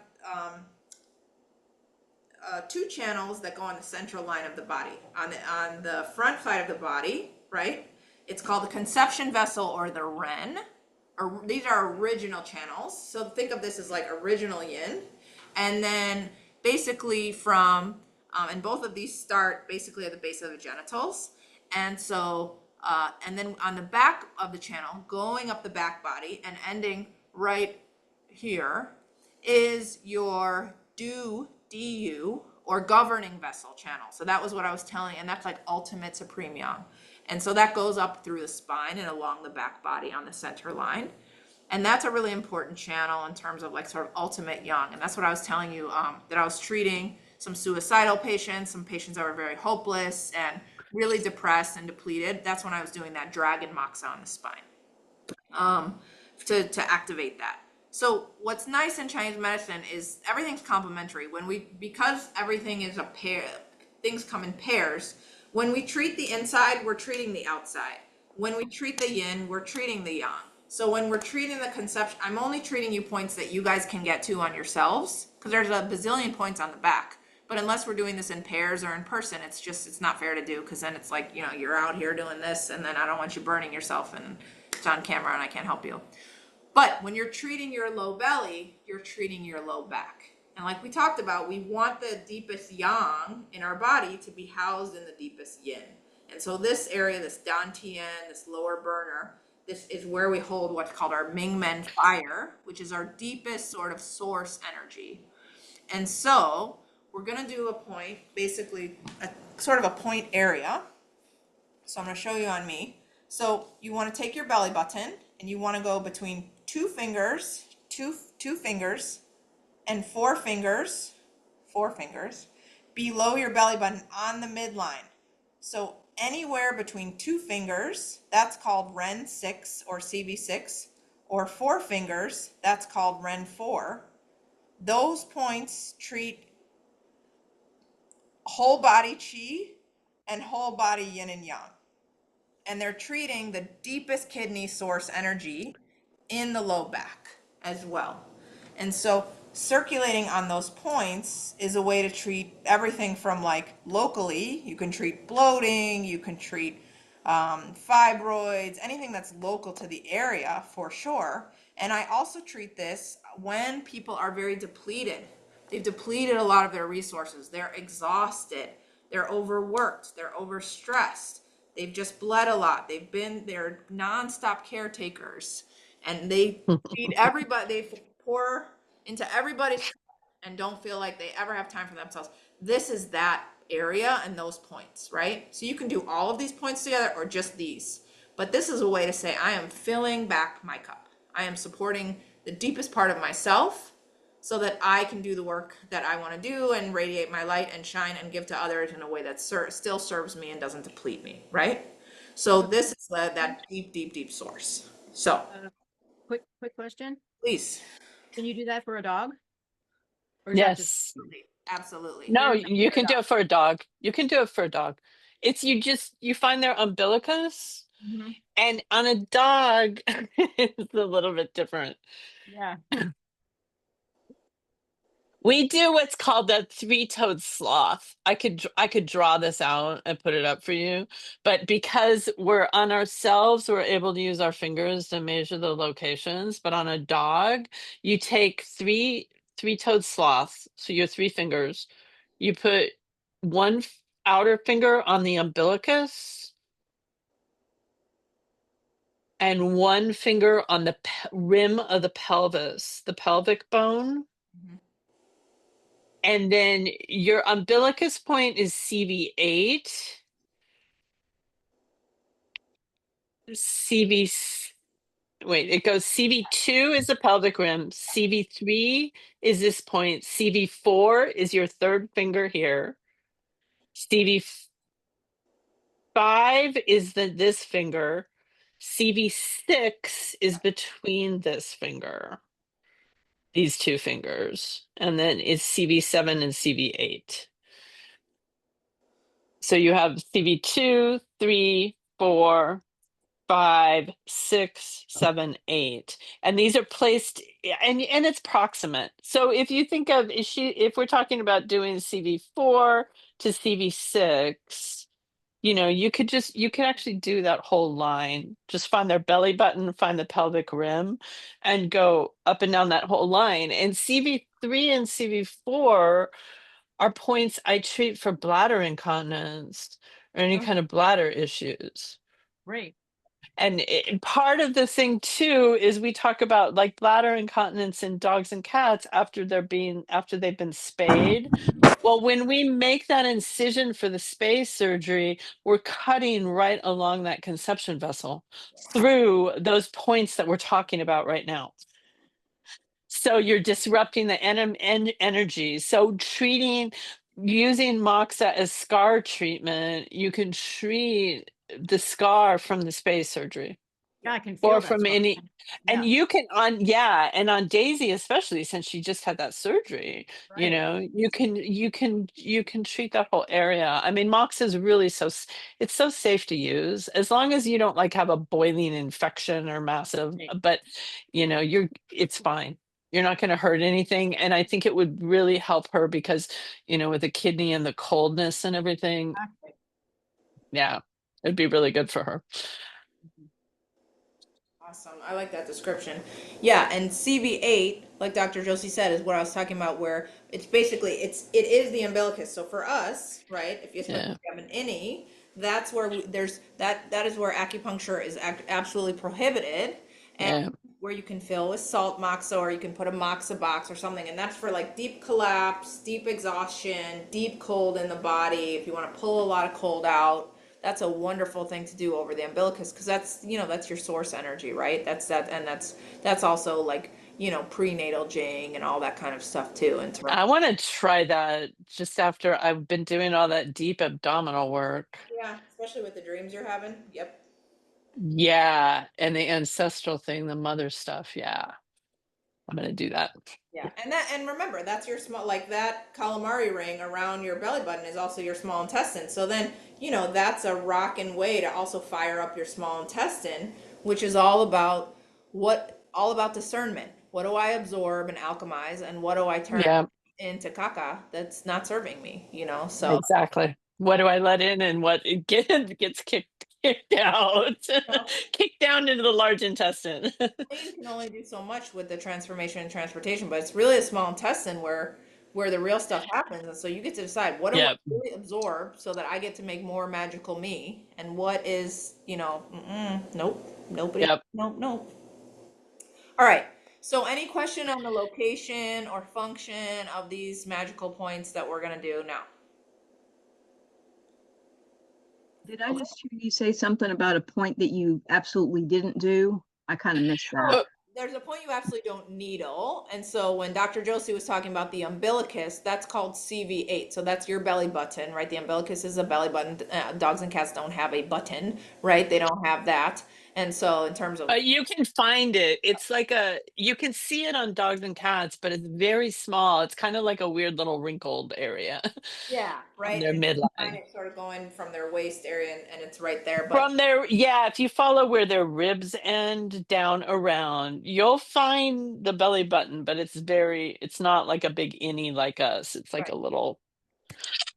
2 channels that go on the central line of the body. On the front side of the body, right? It's called the conception vessel or the ren. These are original channels. So think of this as like original yin. And then basically and both of these start basically at the base of the genitals. And so, and then on the back of the channel, going up the back body and ending right here is your DU or governing vessel channel. So that was what I was telling, and that's like ultimate supreme yang. And so that goes up through the spine and along the back body on the center line. And that's a really important channel in terms of sort of ultimate yang. And that's what I was telling you, that I was treating some suicidal patients, some patients that were very hopeless and really depressed and depleted. That's when I was doing that dragon moxa on the spine to activate that. So what's nice in Chinese medicine is everything's complementary. Because everything is a pair, things come in pairs. When we treat the inside, we're treating the outside. when we treat the yin, we're treating the yang. So when we're treating the conception, I'm only treating you points that you guys can get to on yourselves, because there's a bazillion points on the back. But unless we're doing this in pairs or in person, it's not fair to do, because then it's like, you're out here doing this, and then I don't want you burning yourself, and it's on camera and I can't help you. But when you're treating your low belly, you're treating your low back. And like we talked about, we want the deepest yang in our body to be housed in the deepest yin. And so this area, this dantian, this lower burner, this is where we hold what's called our Mingmen fire, which is our deepest sort of source energy. And so we're going to do a point, basically a sort of a point area. So I'm going to show you on me. So you want to take your belly button and you want to go between two fingers and four fingers below your belly button on the midline. So anywhere between two fingers, that's called Ren 6 or CV6, or four fingers, that's called Ren 4. Those points treat whole body chi and whole body yin and yang. And they're treating the deepest kidney source energy in the low back as well. And so circulating on those points is a way to treat everything from, like, locally, you can treat bloating, you can treat fibroids, anything that's local to the area for sure. And I also treat this when people are very depleted. They've depleted a lot of their resources. They're exhausted. They're overworked. They're overstressed. They've just bled a lot. They're nonstop caretakers, and they feed everybody. They pour into everybody's and don't feel like they ever have time for themselves. This is that area and those points, right? So you can do all of these points together or just these. But this is a way to say, I am filling back my cup. I am supporting the deepest part of myself so that I can do the work that I want to do and radiate my light and shine and give to others in a way that still serves me and doesn't deplete me, right? So this is that deep source. So quick question. Please. Can you do that for a dog? Or Yes. Absolutely. No, you can do it for a dog. You can do it for a dog. It's you find their umbilicus, and on a dog, it's a little bit different. Yeah. We do what's called the three-toed sloth. I could draw this out and put it up for you, but because we're on ourselves, we're able to use our fingers to measure the locations. But on a dog, you take three-toed sloths, so your three fingers, you put one outer finger on the umbilicus and one finger on the rim of the pelvis, the pelvic bone. And then your umbilicus point is CV8. It goes CV2 is the pelvic rim. CV3 is this point. CV4 is your third finger here. CV5 is this finger. CV6 is between this finger. These two fingers. And then it's CV7 and CV8. So you have CV2, 3, 4, 5, 6, 7, 8. And these are placed, and it's proximate. So if you think of, if we're talking about doing CV4 to CV6, you could actually do that whole line. Just find their belly button, find the pelvic rim, and go up and down that whole line. And CV3 and CV4 are points I treat for bladder incontinence or any kind of bladder issues. Great. And part of the thing too is we talk about, like, bladder incontinence in dogs and cats after they've been spayed. Well, when we make that incision for the spay surgery, we're cutting right along that conception vessel through those points that we're talking about right now. So you're disrupting the energy. So using moxa as scar treatment, you can treat the scar from the spay surgery. Yeah, I can feel or that from swelling. any, and Yeah. you can and on Daisy, especially since she just had that surgery, you Right. know, you can treat that whole area. I mean, Mox is really it's so safe to use as long as you don't like have a boiling infection or massive, but you know, it's fine. You're not going to hurt anything. And I think it would really help her because, you know, with the kidney and the coldness and everything, Exactly. yeah, it'd be really good for her. Awesome. I like that description. Yeah, and CV8, like Dr. Josie said, is what I was talking about, where it's basically it is the umbilicus. So for us, right, if you especially Yeah. if you have an innie, that's where there's that is where acupuncture is absolutely prohibited, and Yeah. where you can fill with salt moxa, or you can put a moxa box or something, and that's for like deep collapse, deep exhaustion, deep cold in the body. If you want to pull a lot of cold out, that's a wonderful thing to do over the umbilicus, because that's, you know, that's your source energy, right? And that's also like, you know, prenatal jing and all that kind of stuff too. And I want to try that just after I've been doing all that deep abdominal work. yeah, especially with the dreams you're having. Yep. Yeah, and the ancestral thing, the mother stuff. Yeah, I'm gonna do that. Yeah, and remember, that's your small, like that calamari ring around your belly button is also your small intestine. So then, you know, that's a rockin' way to also fire up your small intestine, which is all about discernment. What do I absorb and alchemize, and what do I turn Yeah, into caca that's not serving me, you know? So exactly. What do I let in and what gets kicked out, kicked down into the large intestine. brain can only do so much with the transformation and transportation, but it's really a small intestine where the real stuff happens. And so you get to decide, what do I Yeah. really absorb so that I get to make more magical me, and what is, you know, nope, nobody, Yep. nope. All right. So any question on the location or function of these magical points that we're gonna do now? Did I just hear you say something about a point that you absolutely didn't do? I kind of missed that. There's a point you absolutely don't needle. And so when Dr. Josie was talking about the umbilicus, that's called CV8. So that's your belly button, right? The umbilicus is a belly button. Dogs and cats don't have a button, right? They don't have that. And so in terms of You can find it. It's like you can see it on dogs and cats, but it's very small. It's kind of like a weird little wrinkled area yeah, on right. their And you find midline. it sort of going from their waist area, and it's right there. But From their, yeah, if you follow where their ribs end down around, you'll find the belly button, but it's not like a big innie like us. It's like right. a little,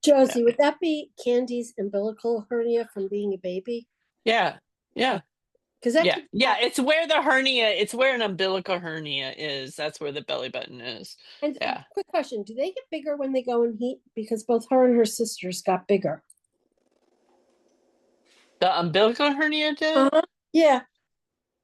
Josie, would that be Candy's umbilical hernia from being a baby? yeah, yeah. Because that Yeah, it's where the hernia, it's where an umbilical hernia is. That's where the belly button is. And Yeah. quick question, do they get bigger when they go in heat? Because both her and her sisters got bigger. The umbilical hernia did? Uh-huh. Yeah.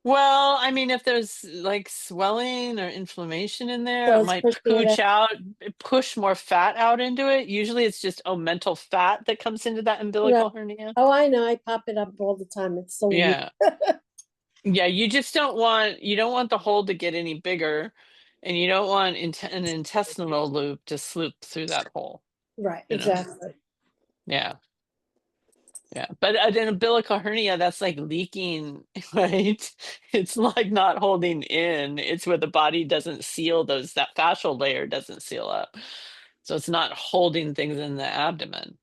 Well, I mean, if there's like swelling or inflammation in there, So it it's might pushing it pooch out, push more fat out into it. Usually it's just mental fat that comes into that umbilical hernia. Oh, I know. I pop it up all the time. It's so Yeah. Yeah, you just don't want the hole to get any bigger, and you don't want an intestinal loop to sloop through that hole. right. You know? Exactly. Yeah. Yeah, but an umbilical hernia, that's like leaking, right? It's like not holding in. It's where the body doesn't seal that fascial layer doesn't seal up. So it's not holding things in the abdomen.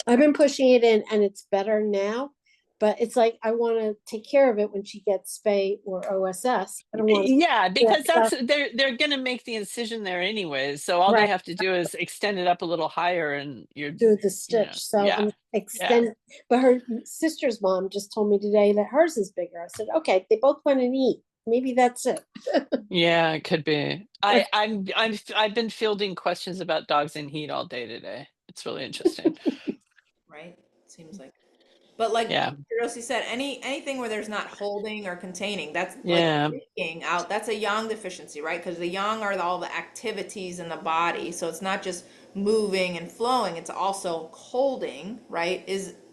I've been pushing it in and it's better now, but it's like I want to take care of it when she gets spay or OSS. I don't want to. Yeah, because they're gonna make the incision there anyways. So all they have to do is extend it up a little higher, and you're do the stitch. So yeah, I'm extending. But her sister's mom just told me today that hers is bigger. I said, okay, they both went and eat. Maybe that's it. Yeah, it could be. I've been fielding questions about dogs in heat all day today. It's really interesting. right? Seems like. But like Yeah. Rosie said, anything where there's not holding or containing, that's Yeah. like leaking out. That's a yang deficiency, right? Because the yang are all the activities in the body. So it's not just moving and flowing, it's also holding, right?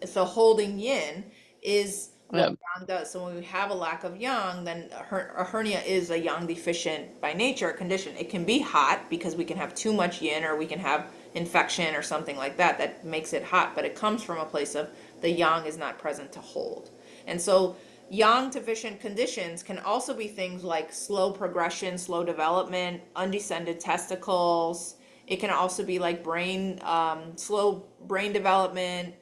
So holding yin is what yang does. So when we have a lack of yang, then a hernia is a yang deficient by nature condition. It can be hot because we can have too much yin, or we can have infection or something like that makes it hot, but it comes from a place of the yang is not present to hold. And so yang deficient conditions can also be things like slow progression, slow development, undescended testicles. It can also be like slow brain development,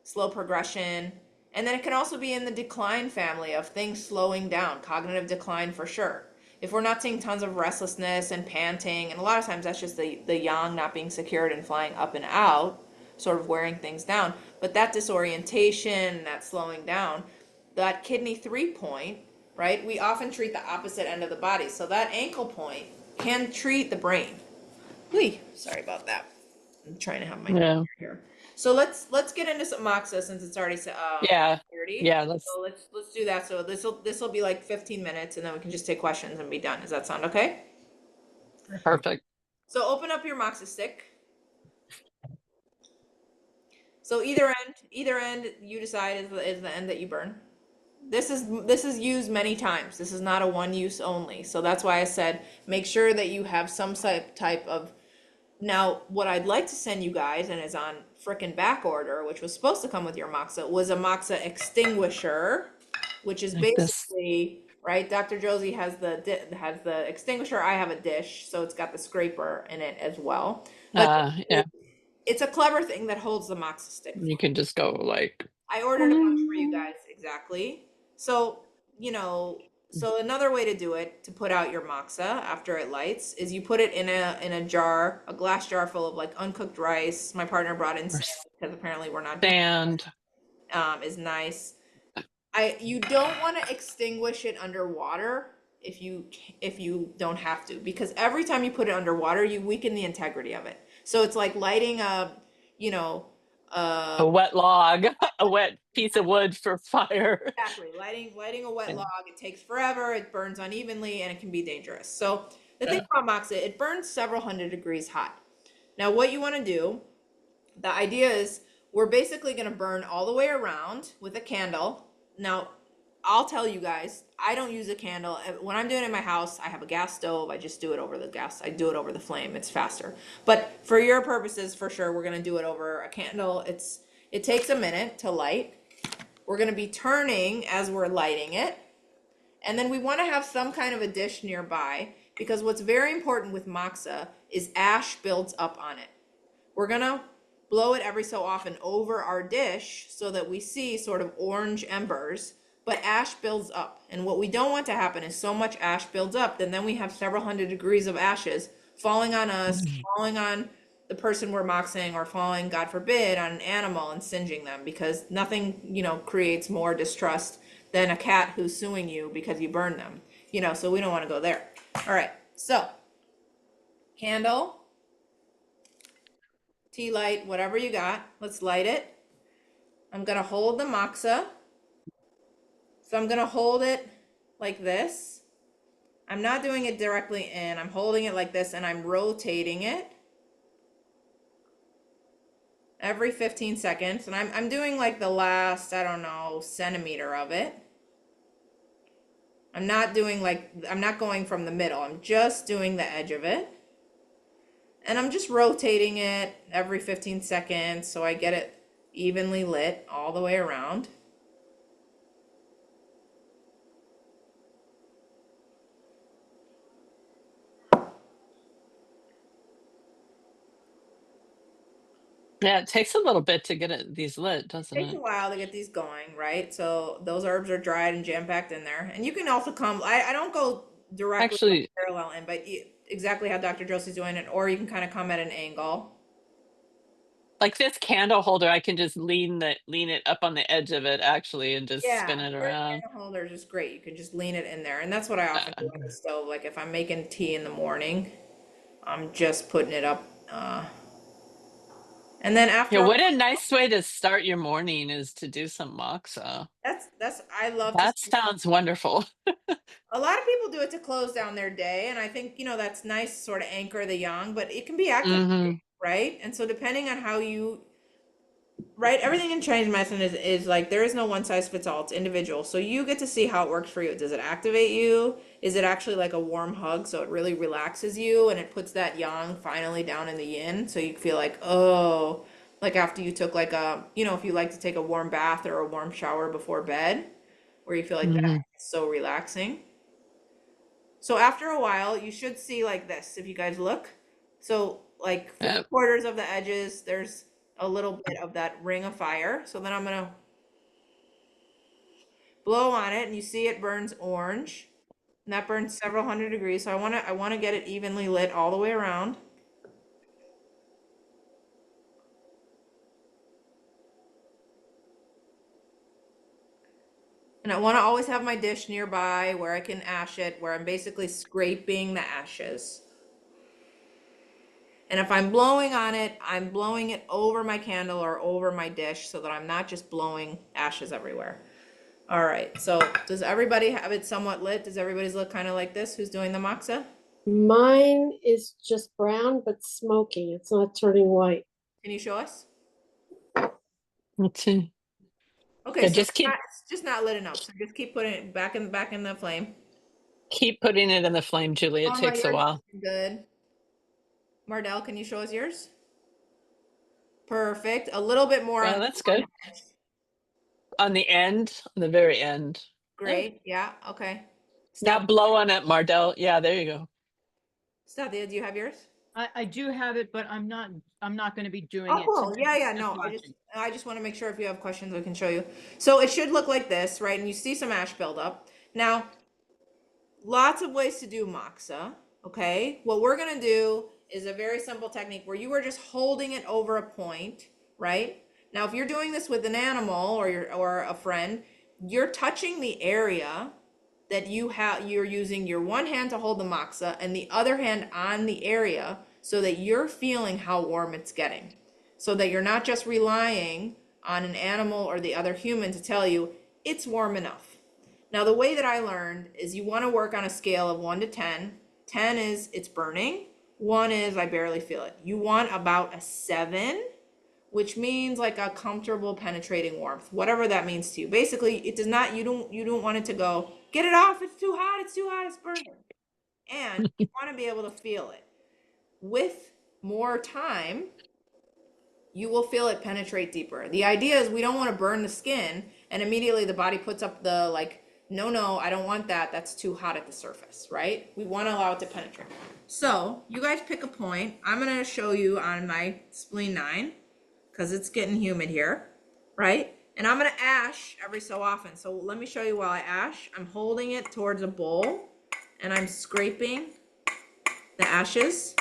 slow progression. And then it can also be in the decline family of things slowing down, cognitive decline for sure. If we're not seeing tons of restlessness and panting, and a lot of times that's just the yang not being secured and flying up and out, sort of wearing things down. But that disorientation, that slowing down, that kidney 3 point, right? We often treat the opposite end of the body. So that ankle point can treat the brain. Sorry about that. I'm trying to have my here. So let's get into some moxa since it's already 30. So let's do that. So this will be like 15 minutes, and then we can just take questions and be done. Does that sound okay? Perfect. So open up your moxa stick. So either end you decide is the end that you burn. This is used many times. This is not a one use only. So that's why I said make sure that you have some type of. Now, what I'd like to send you guys, and is on frickin' back order, which was supposed to come with your moxa, was a moxa extinguisher, which is like basically right. Dr. Josie has the extinguisher. I have a dish, so it's got the scraper in it as well. But it's a clever thing that holds the moxa stick. You can just go like. I ordered a bunch for you guys, exactly. So so another way to do it, to put out your moxa after it lights, is you put it in a jar, a glass jar full of like uncooked rice. My partner brought in sand because apparently we're not sand. Is nice. You don't want to extinguish it underwater if you don't have to, because every time you put it underwater, you weaken the integrity of it. So it's like lighting a wet log, a wet piece of wood for fire. Exactly. Lighting a wet log, it takes forever, it burns unevenly, and it can be dangerous. So the thing about moxa, it burns several hundred degrees hot. Now what you want to do, the idea is we're basically going to burn all the way around with a candle. Now I'll tell you guys, I don't use a candle. When I'm doing it in my house, I have a gas stove. I just do it over the gas. I do it over the flame. It's faster. But for your purposes, for sure, we're going to do it over a candle. It takes a minute to light. We're going to be turning as we're lighting it. And then we want to have some kind of a dish nearby, because what's very important with moxa is ash builds up on it. We're going to blow it every so often over our dish so that we see sort of orange embers. But ash builds up, and what we don't want to happen is so much ash builds up, then we have several hundred degrees of ashes falling on us, falling on the person we're moxing, or falling, God forbid, on an animal and singeing them, because nothing, creates more distrust than a cat who's suing you because you burned them, so we don't want to go there. All right, so candle, tea light, whatever you got, let's light it. I'm going to hold the moxa. So I'm going to hold it like this. I'm not doing it directly in. I'm holding it like this, and I'm rotating it every 15 seconds. And I'm doing like the last, I don't know, centimeter of it. I'm not going from the middle. I'm just doing the edge of it. And I'm just rotating it every 15 seconds so I get it evenly lit all the way around. Yeah, it takes a little bit to get these lit, doesn't it? It takes a while to get these going, right? So those herbs are dried and jam-packed in there. And you can also come, I don't go directly parallel in, but exactly how Dr. Josie's doing it, or you can kind of come at an angle. Like this candle holder, I can just lean it up on the edge of it actually, and just spin it around. Candle holder is just great. You can just lean it in there. And that's what I often do on the stove. Like if I'm making tea in the morning, I'm just putting it up, and then after. Yeah, what a nice way to start your morning is to do some moxa. I love that. Sounds wonderful. A lot of people do it to close down their day, and I think that's nice, sort of anchor the yang, but it can be active, right? And so depending on how you, right, everything in Chinese medicine is like there is no one size fits all. It's individual, so you get to see how it works for you. Does it activate you? Is it actually like a warm hug, so it really relaxes you and it puts that yang finally down in the yin, so you feel like, oh, like after you took like a, if you like to take a warm bath or a warm shower before bed, where you feel like that's so relaxing. So after a while, you should see like this, if you guys look. So like 3/4 of the edges, there's a little bit of that ring of fire. So then I'm gonna blow on it, and you see it burns orange. And that burns several hundred degrees. So I wanna get it evenly lit all the way around. And I want to always have my dish nearby where I can ash it, where I'm basically scraping the ashes. And if I'm blowing on it, I'm blowing it over my candle or over my dish so that I'm not just blowing ashes everywhere. All right, so does everybody have it somewhat lit? Does everybody's look kind of like this? Who's doing the moxa? Mine is just brown, but smoky. It's not turning white. Can you show us? Let's see. Okay, Yeah, so just keep it's just not lit enough. So just keep putting it back in the flame. keep putting it in the flame, Julie. It takes a while. Good. Mardell, can you show us yours? Perfect. A little bit more. Well, that's good. On the end, on the very end. Great. Yeah. Okay. Now blow on it, Mardell. Yeah, there you go. Stathia, do you have yours? I do have it, but I'm not going to be doing Oh, it. cool. today. Yeah. No, I just want to make sure if you have questions, I can show you. So it should look like this, right? And you see some ash buildup. Now, lots of ways to do moxa. Okay. What we're going to do is a very simple technique where you are just holding it over a point, right? Now, if you're doing this with an animal or a friend, you're touching the area that you're using your one hand to hold the moxa and the other hand on the area so that you're feeling how warm it's getting. So that you're not just relying on an animal or the other human to tell you it's warm enough. Now, the way that I learned is you want to work on a scale of 1 to 10. 10 is it's burning. 1 is I barely feel it. You want about a 7, which means like a comfortable penetrating warmth, whatever that means to you. Basically, it does not, you don't want it to go, get it off, it's too hot, it's burning. And you want to be able to feel it. With more time, you will feel it penetrate deeper. The idea is we don't want to burn the skin and immediately the body puts up the like, no, I don't want that. That's too hot at the surface, right? We want to allow it to penetrate. So you guys pick a point. I'm going to show you on my spleen 9 because it's getting humid here, right? And I'm going to ash every so often. So let me show you while I ash. I'm holding it towards a bowl and I'm scraping the ashes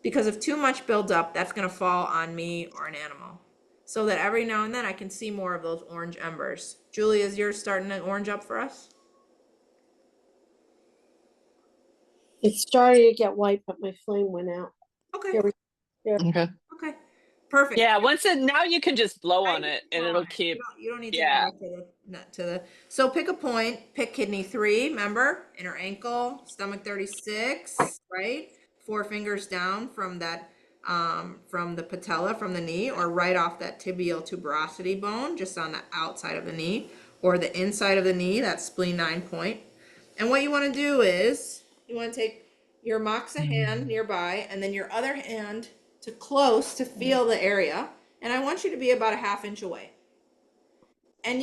because if too much builds up, that's going to fall on me or an animal. So that every now and then I can see more of those orange embers. Julie, is yours starting to orange up for us? It's starting to get white, but my flame went out. Okay. Okay. Okay. Perfect. Yeah, now you can just blow on it and it'll keep. You don't need to go to the. So pick a point. Pick kidney 3. Remember, inner ankle, stomach 36. Right. 4 fingers down from that. From the patella, from the knee, or right off that tibial tuberosity bone, just on the outside of the knee, or the inside of the knee, that spleen 9 point. And what you want to do is you want to take your moxa hand nearby and then your other hand to close to feel the area. And I want you to be about a 1/2 inch away. And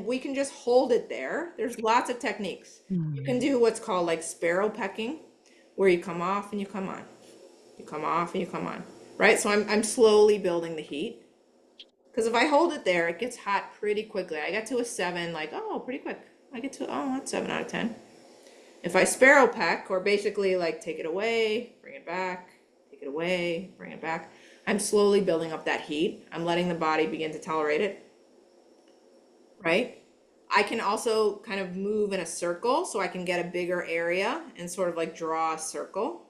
we can just hold it there. There's lots of techniques. You can do what's called like sparrow pecking, where you come off and you come on. You come off and you come on, right? So I'm slowly building the heat. Because if I hold it there, it gets hot pretty quickly. I get to a 7, like, oh, pretty quick. I get to, oh, that's 7 out of 10. If I sparrow peck, or basically like take it away, bring it back, take it away, bring it back, I'm slowly building up that heat. I'm letting the body begin to tolerate it, right? I can also kind of move in a circle so I can get a bigger area and sort of like draw a circle.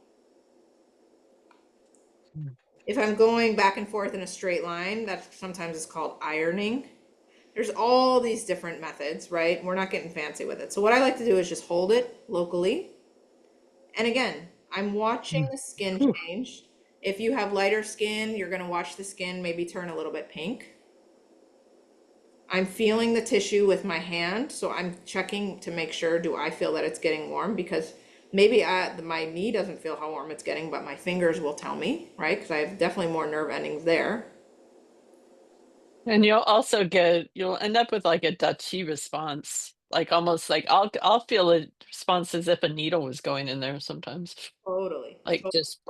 If I'm going back and forth in a straight line, that sometimes is called ironing. There's all these different methods, right? We're not getting fancy with it. So what I like to do is just hold it locally. And again, I'm watching the skin change. If you have lighter skin, you're going to watch the skin maybe turn a little bit pink. I'm feeling the tissue with my hand. So I'm checking to make sure, do I feel that it's getting warm? Because maybe my knee doesn't feel how warm it's getting, but my fingers will tell me, right? Because I have definitely more nerve endings there. And you'll end up with like a Dutchy response. Like almost like I'll feel a response as if a needle was going in there sometimes. Totally. Like just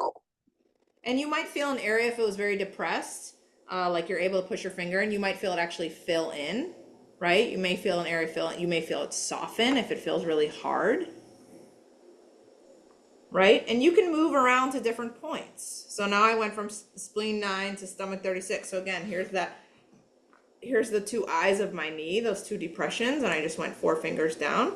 And you might feel an area if it was very depressed, like you're able to push your finger and you might feel it actually fill in, right? You may feel an area fill, you may feel it soften if it feels really hard, right? And you can move around to different points. So now I went from spleen 9 to stomach 36. So again, here's the two eyes of my knee, those two depressions, and I just went 4 fingers down,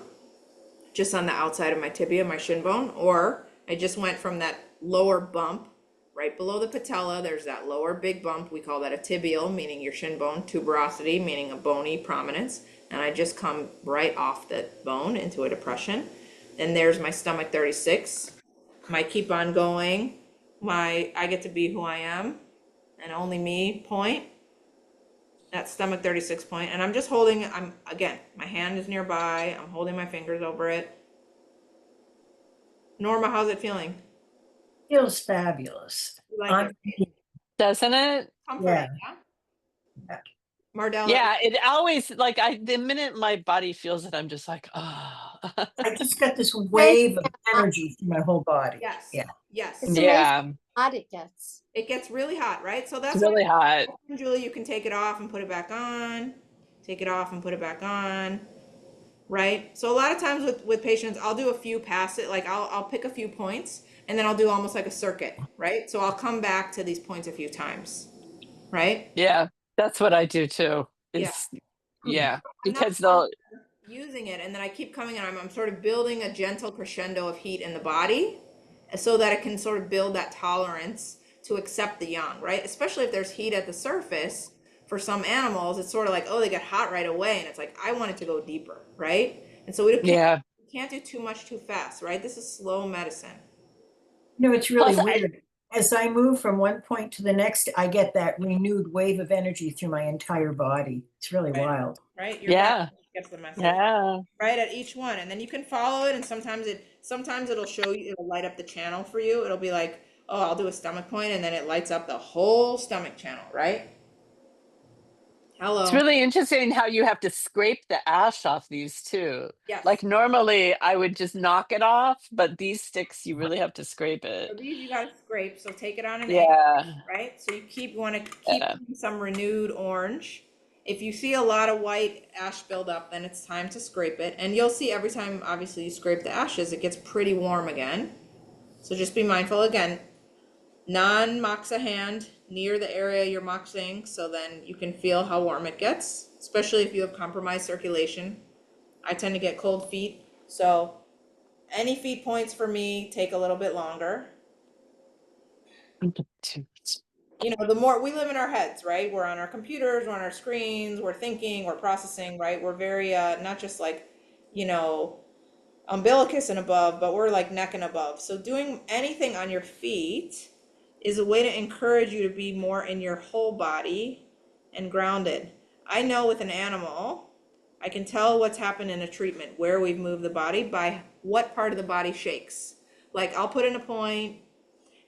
just on the outside of my tibia, my shin bone, or I just went from that lower bump right below the patella. There's that lower big bump. We call that a tibial, meaning your shin bone, tuberosity, meaning a bony prominence. And I just come right off the bone into a depression. And there's my stomach 36. My keep on going. My I get to be who I am and only me point. That stomach 36 point. And I'm just holding, again, my hand is nearby. I'm holding my fingers over it. Norma, how's it feeling? Feels fabulous. You like it? doesn't it? Comforting, yeah. Mardella. Yeah, it always like the minute my body feels it, I'm just like, oh. I just got this wave of energy through my whole body. Yes. Yeah. Yes. It's amazing Yeah, how hot it gets. It gets really hot, right? So that's it's really hot. Julie, you can take it off and put it back on. Take it off and put it back on. Right? So a lot of times with patients, I'll do a few passes, like I'll pick a few points and then I'll do almost like a circuit, right? So I'll come back to these points a few times, right? Yeah, that's what I do too. Yeah, because they'll using it and then I keep coming and I'm sort of building a gentle crescendo of heat in the body so that it can sort of build that tolerance to accept the yang, right? Especially if there's heat at the surface. For some animals, it's sort of like, oh, they get hot right away. And it's like, I want it to go deeper, right? And so we can't do too much too fast, right? This is slow medicine. No, it's really weird. As I move from one point to the next, I get that renewed wave of energy through my entire body. It's really wild. Right? Your body gets the message. Yeah. Right at each one. And then you can follow it. And sometimes it'll show you, it'll light up the channel for you. It'll be like, oh, I'll do a stomach point, and then it lights up the whole stomach channel, right? Hello. It's really interesting how you have to scrape the ash off these too. Yes. Like normally I would just knock it off, but these sticks you really have to scrape it. So these you gotta scrape. So take it on an Yeah. angle, right? So you want to keep some renewed orange. If you see a lot of white ash build up, then it's time to scrape it. And you'll see every time, obviously, you scrape the ashes, it gets pretty warm again. So just be mindful again. Non-moxa hand near the area you're moxing, so then you can feel how warm it gets, especially if you have compromised circulation. I tend to get cold feet, so any feet points for me take a little bit longer. You know, the more we live in our heads, right? We're on our computers, we're on our screens, we're thinking, we're processing, right? We're very not just like, you know, umbilicus and above, but we're like neck and above. So doing anything on your feet is a way to encourage you to be more in your whole body and grounded. I know with an animal, I can tell what's happened in a treatment, where we've moved the body by what part of the body shakes. Like I'll put in a point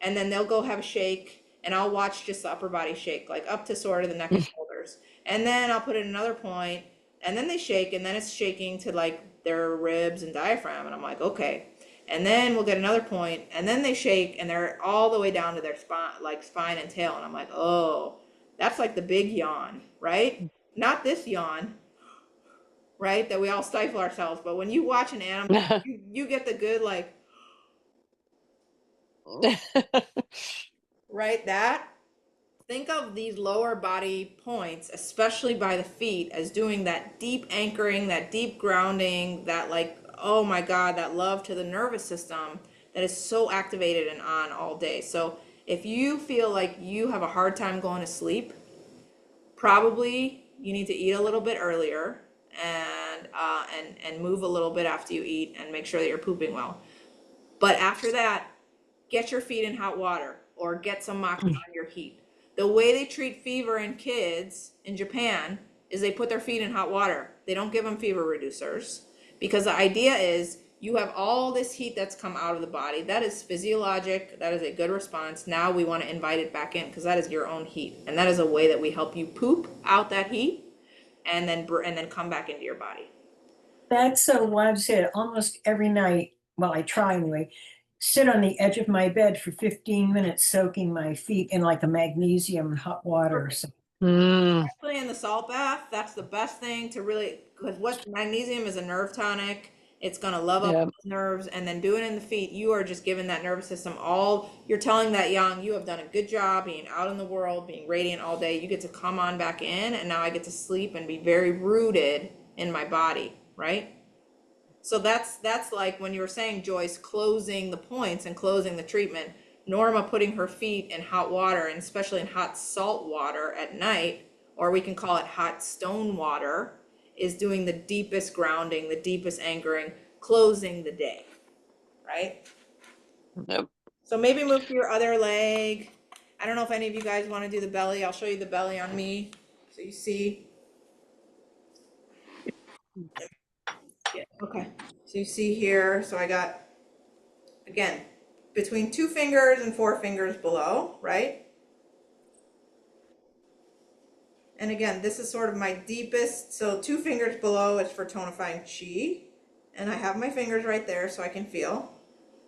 and then they'll go have a shake and I'll watch just the upper body shake, like up to sort of the neck and shoulders. And then I'll put in another point and then they shake and then it's shaking to like their ribs and diaphragm. And I'm like, okay. And then we'll get another point and then they shake and they're all the way down to their spine and tail. And I'm like, oh, that's like the big yawn, right? Not this yawn, right? That we all stifle ourselves. But when you watch an animal, you get the good, like, right? That, think of these lower body points, especially by the feet, as doing that deep anchoring, that deep grounding, that like, oh my God, that love to the nervous system that is so activated and on all day. So if you feel like you have a hard time going to sleep, probably you need to eat a little bit earlier and move a little bit after you eat and make sure that you're pooping well. But after that, get your feet in hot water or get some moxa on your heat. The way they treat fever in kids in Japan is they put their feet in hot water. They don't give them fever reducers. Because the idea is you have all this heat that's come out of the body. That is physiologic. That is a good response. Now we want to invite it back in because that is your own heat. And that is a way that we help you poop out that heat and then come back into your body. That's so why I said almost every night, well, I try anyway, sit on the edge of my bed for 15 minutes, soaking my feet in like a magnesium hot water or something. Especially in the salt bath, that's the best thing to really, because what magnesium is a nerve tonic. It's gonna love up Yeah. those nerves, and then do it in the feet. You are just giving that nervous system all. You're telling that young, you have done a good job being out in the world, being radiant all day. You get to come on back in, and now I get to sleep and be very rooted in my body, right? So that's like when you were saying, Joyce, closing the points and closing the treatment. Norma putting her feet in hot water, and especially in hot salt water at night, or we can call it hot stone water, is doing the deepest grounding, the deepest anchoring, closing the day, right? Yep. So maybe move to your other leg. I don't know if any of you guys want to do the belly. I'll show you the belly on me so you see. Yeah, okay. So you see here, so I got, again, between 2 fingers and 4 fingers below, right? And again, this is sort of my deepest, so 2 fingers below is for tonifying chi. And I have my fingers right there so I can feel.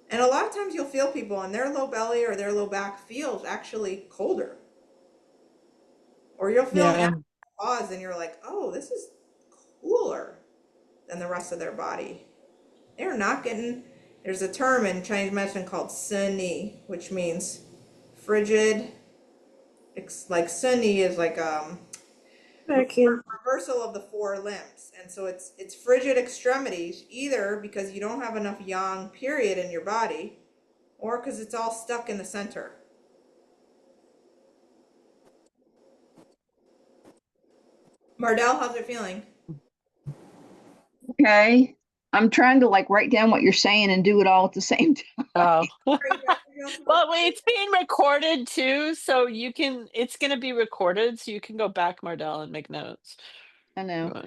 And a lot of times you'll feel people and their low belly or their low back feels actually colder. Or you'll feel an pause and you're like, oh, this is cooler than the rest of their body. They're not getting, there's a term in Chinese medicine called seni, which means frigid. It's like seni is like reversal of the 4 limbs, and so it's frigid extremities, either because you don't have enough yang period in your body, or because it's all stuck in the center. Mardell, how's it feeling? Okay. I'm trying to like write down what you're saying and do it all at the same time. Oh. Well, it's being recorded too, so you can, it's going to be recorded, so you can go back, Mardell, and make notes. I know.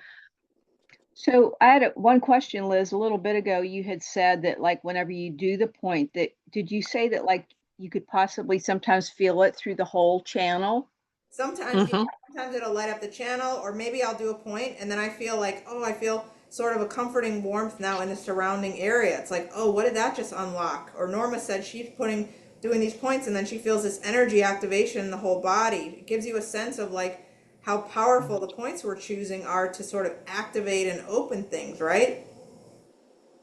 So I had one question, Liz. A little bit ago, you had said that like whenever you do the point, that did you say that like you could possibly sometimes feel it through the whole channel? Sometimes, yeah, sometimes it'll light up the channel, or maybe I'll do a point and then I feel like, oh, I feel sort of a comforting warmth now in the surrounding area. It's like, oh, what did that just unlock? Or Norma said she's doing these points and then she feels this energy activation in the whole body. It gives you a sense of like how powerful the points we're choosing are to sort of activate and open things, right?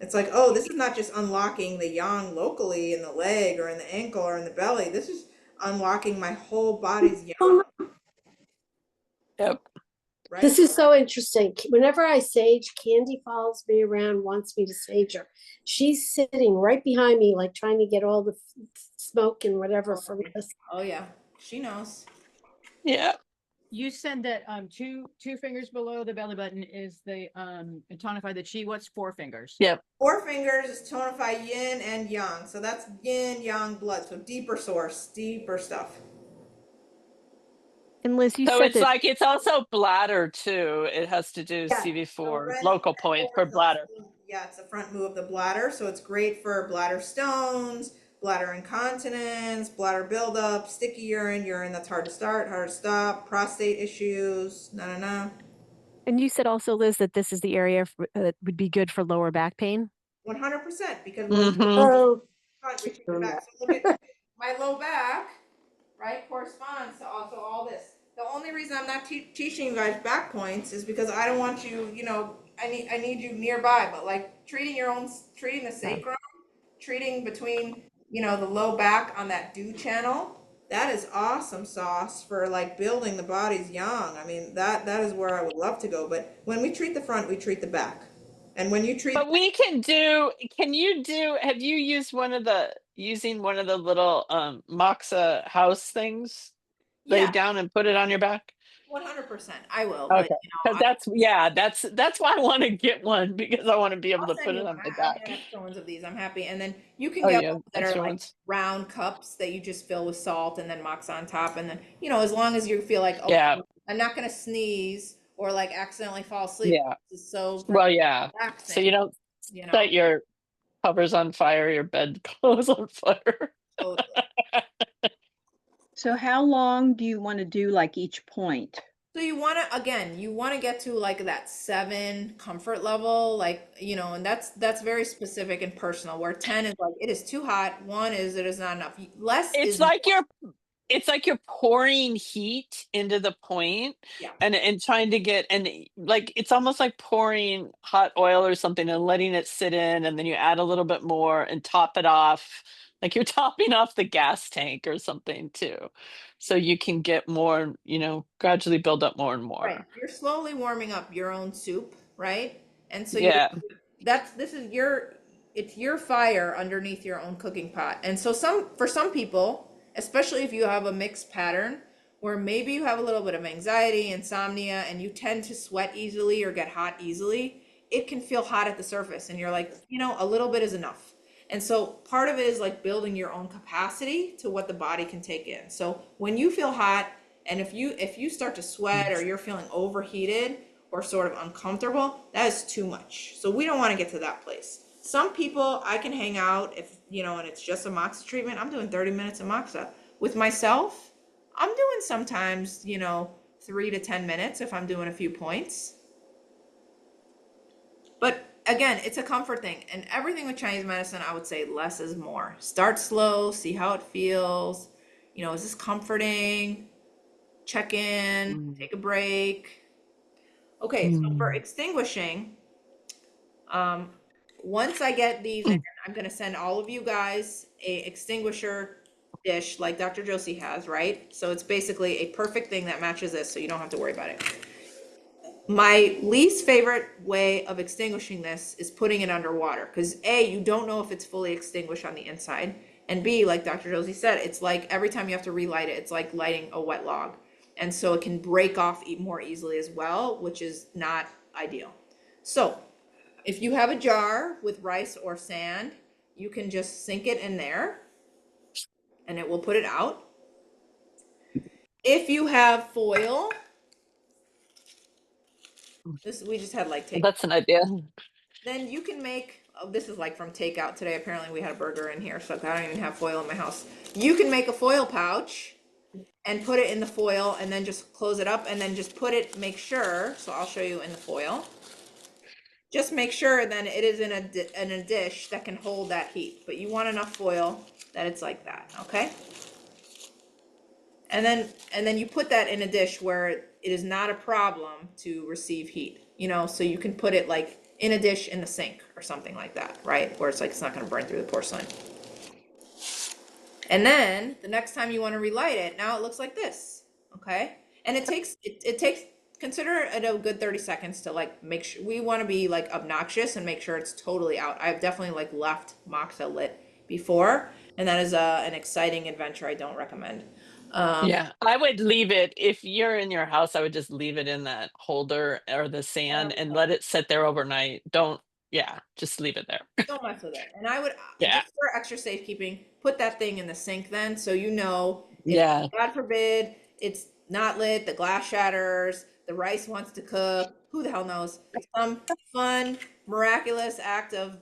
It's like, oh, this is not just unlocking the yang locally in the leg or in the ankle or in the belly. This is unlocking my whole body's yang. Yep. Right? This is so interesting. Whenever I sage, Candy follows me around, wants me to sage her. She's sitting right behind me, like trying to get all the smoke and whatever from this. Oh yeah, she knows. Yeah. You said that two fingers below the belly button is the tonify the chi. What's 4 fingers? Yep. 4 fingers is tonify yin and yang. So that's yin yang blood. So deeper source, deeper stuff. And Liz, you So said it's like, it's also bladder too. It has to do CV4 local point for bladder. Yeah, it's the front move of the bladder. So it's great for bladder stones, bladder incontinence, bladder buildup, sticky urine that's hard to start, hard to stop, prostate issues, And you said also, Liz, that this is the area that would be good for lower back pain. 100%, because we treat the back. So look at my low back, right, corresponds to also all this. The only reason I'm not teaching you guys back points is because I don't want you, I need you nearby, but like treating the sacrum, treating between, the low back on that do channel, that is awesome sauce for like building the body's yang. I mean, that is where I would love to go. But when we treat the front, we treat the back. And when you treat, but we can have you used using one of the little moxa house things? Lay down and put it on your back? 100%. I will. Okay. But, That's why I want to get one, because I want to be able to put it on my back. I have extra ones of these. I'm happy. And then you can get ones that are like round cups that you just fill with salt and then moxa on top. And then, as long as you feel like, I'm not going to sneeze or like accidentally fall asleep. Yeah. So relaxing. So you don't set your covers on fire, your bed clothes on fire. So how long do you want to do like each point? So you want to, again, you want to get to like that 7 comfort level, like, and that's very specific and personal, where 10 is like, it is too hot. 1 is, it is not enough. Less It's is like you're pouring heat into the point yeah. and trying to get, and like it's almost like pouring hot oil or something and letting it sit in, and then you add a little bit more and top it off, like you're topping off the gas tank or something too, so you can get more, gradually build up more and Right. more. You're slowly warming up your own soup, right? And so Yeah. it's your fire underneath your own cooking pot. And so for some people, especially if you have a mixed pattern where maybe you have a little bit of anxiety, insomnia, and you tend to sweat easily or get hot easily, it can feel hot at the surface. And you're like, a little bit is enough. And so part of it is like building your own capacity to what the body can take in. So when you feel hot, and if you start to sweat or you're feeling overheated or sort of uncomfortable, that is too much. So we don't want to get to that place. Some people, I can hang out if, and it's just a moxa treatment. I'm doing 30 minutes of moxa. With myself, I'm doing sometimes, 3 to 10 minutes if I'm doing a few points. But again, it's a comfort thing. And everything with Chinese medicine, I would say less is more. Start slow, see how it feels. Is this comforting? Check in, take a break. Okay, so for extinguishing, once I get these in, I'm going to send all of you guys a extinguisher dish like Dr. Josie has, right? So it's basically a perfect thing that matches this, so you don't have to worry about it. My least favorite way of extinguishing this is putting it underwater, because A, you don't know if it's fully extinguished on the inside, and B, like Dr. Josie said, it's like every time you have to relight it, it's like lighting a wet log. And so it can break off more easily as well, which is not ideal. So if you have a jar with rice or sand, you can just sink it in there and it will put it out. If you have foil, we just had like That's an idea. Then you can make, this is like from takeout today. Apparently we had a burger in here, so I don't even have foil in my house. You can make a foil pouch and put it in the foil and then just close it up and then just make sure, so I'll show you in the foil. Just make sure then it is in a dish that can hold that heat, but you want enough foil that it's like that, okay? And then you put that in a dish where it is not a problem to receive heat, so you can put it like in a dish in the sink or something like that, right? Where it's like, it's not gonna burn through the porcelain. And then the next time you want to relight it, now it looks like this, okay? And it takes, consider it a good 30 seconds to like make sure, we want to be like obnoxious and make sure it's totally out. I've definitely like left moxa lit before, and that is an exciting adventure I don't recommend. Yeah, I would leave it, if you're in your house, I would just leave it in that holder or the sand and let it sit there overnight. Just leave it there. Don't mess with it. And I would, Yeah. just for extra safekeeping, put that thing in the sink then, so if, Yeah. God forbid, it's not lit, the glass shatters, the rice wants to cook, who the hell knows? Some fun, miraculous act of,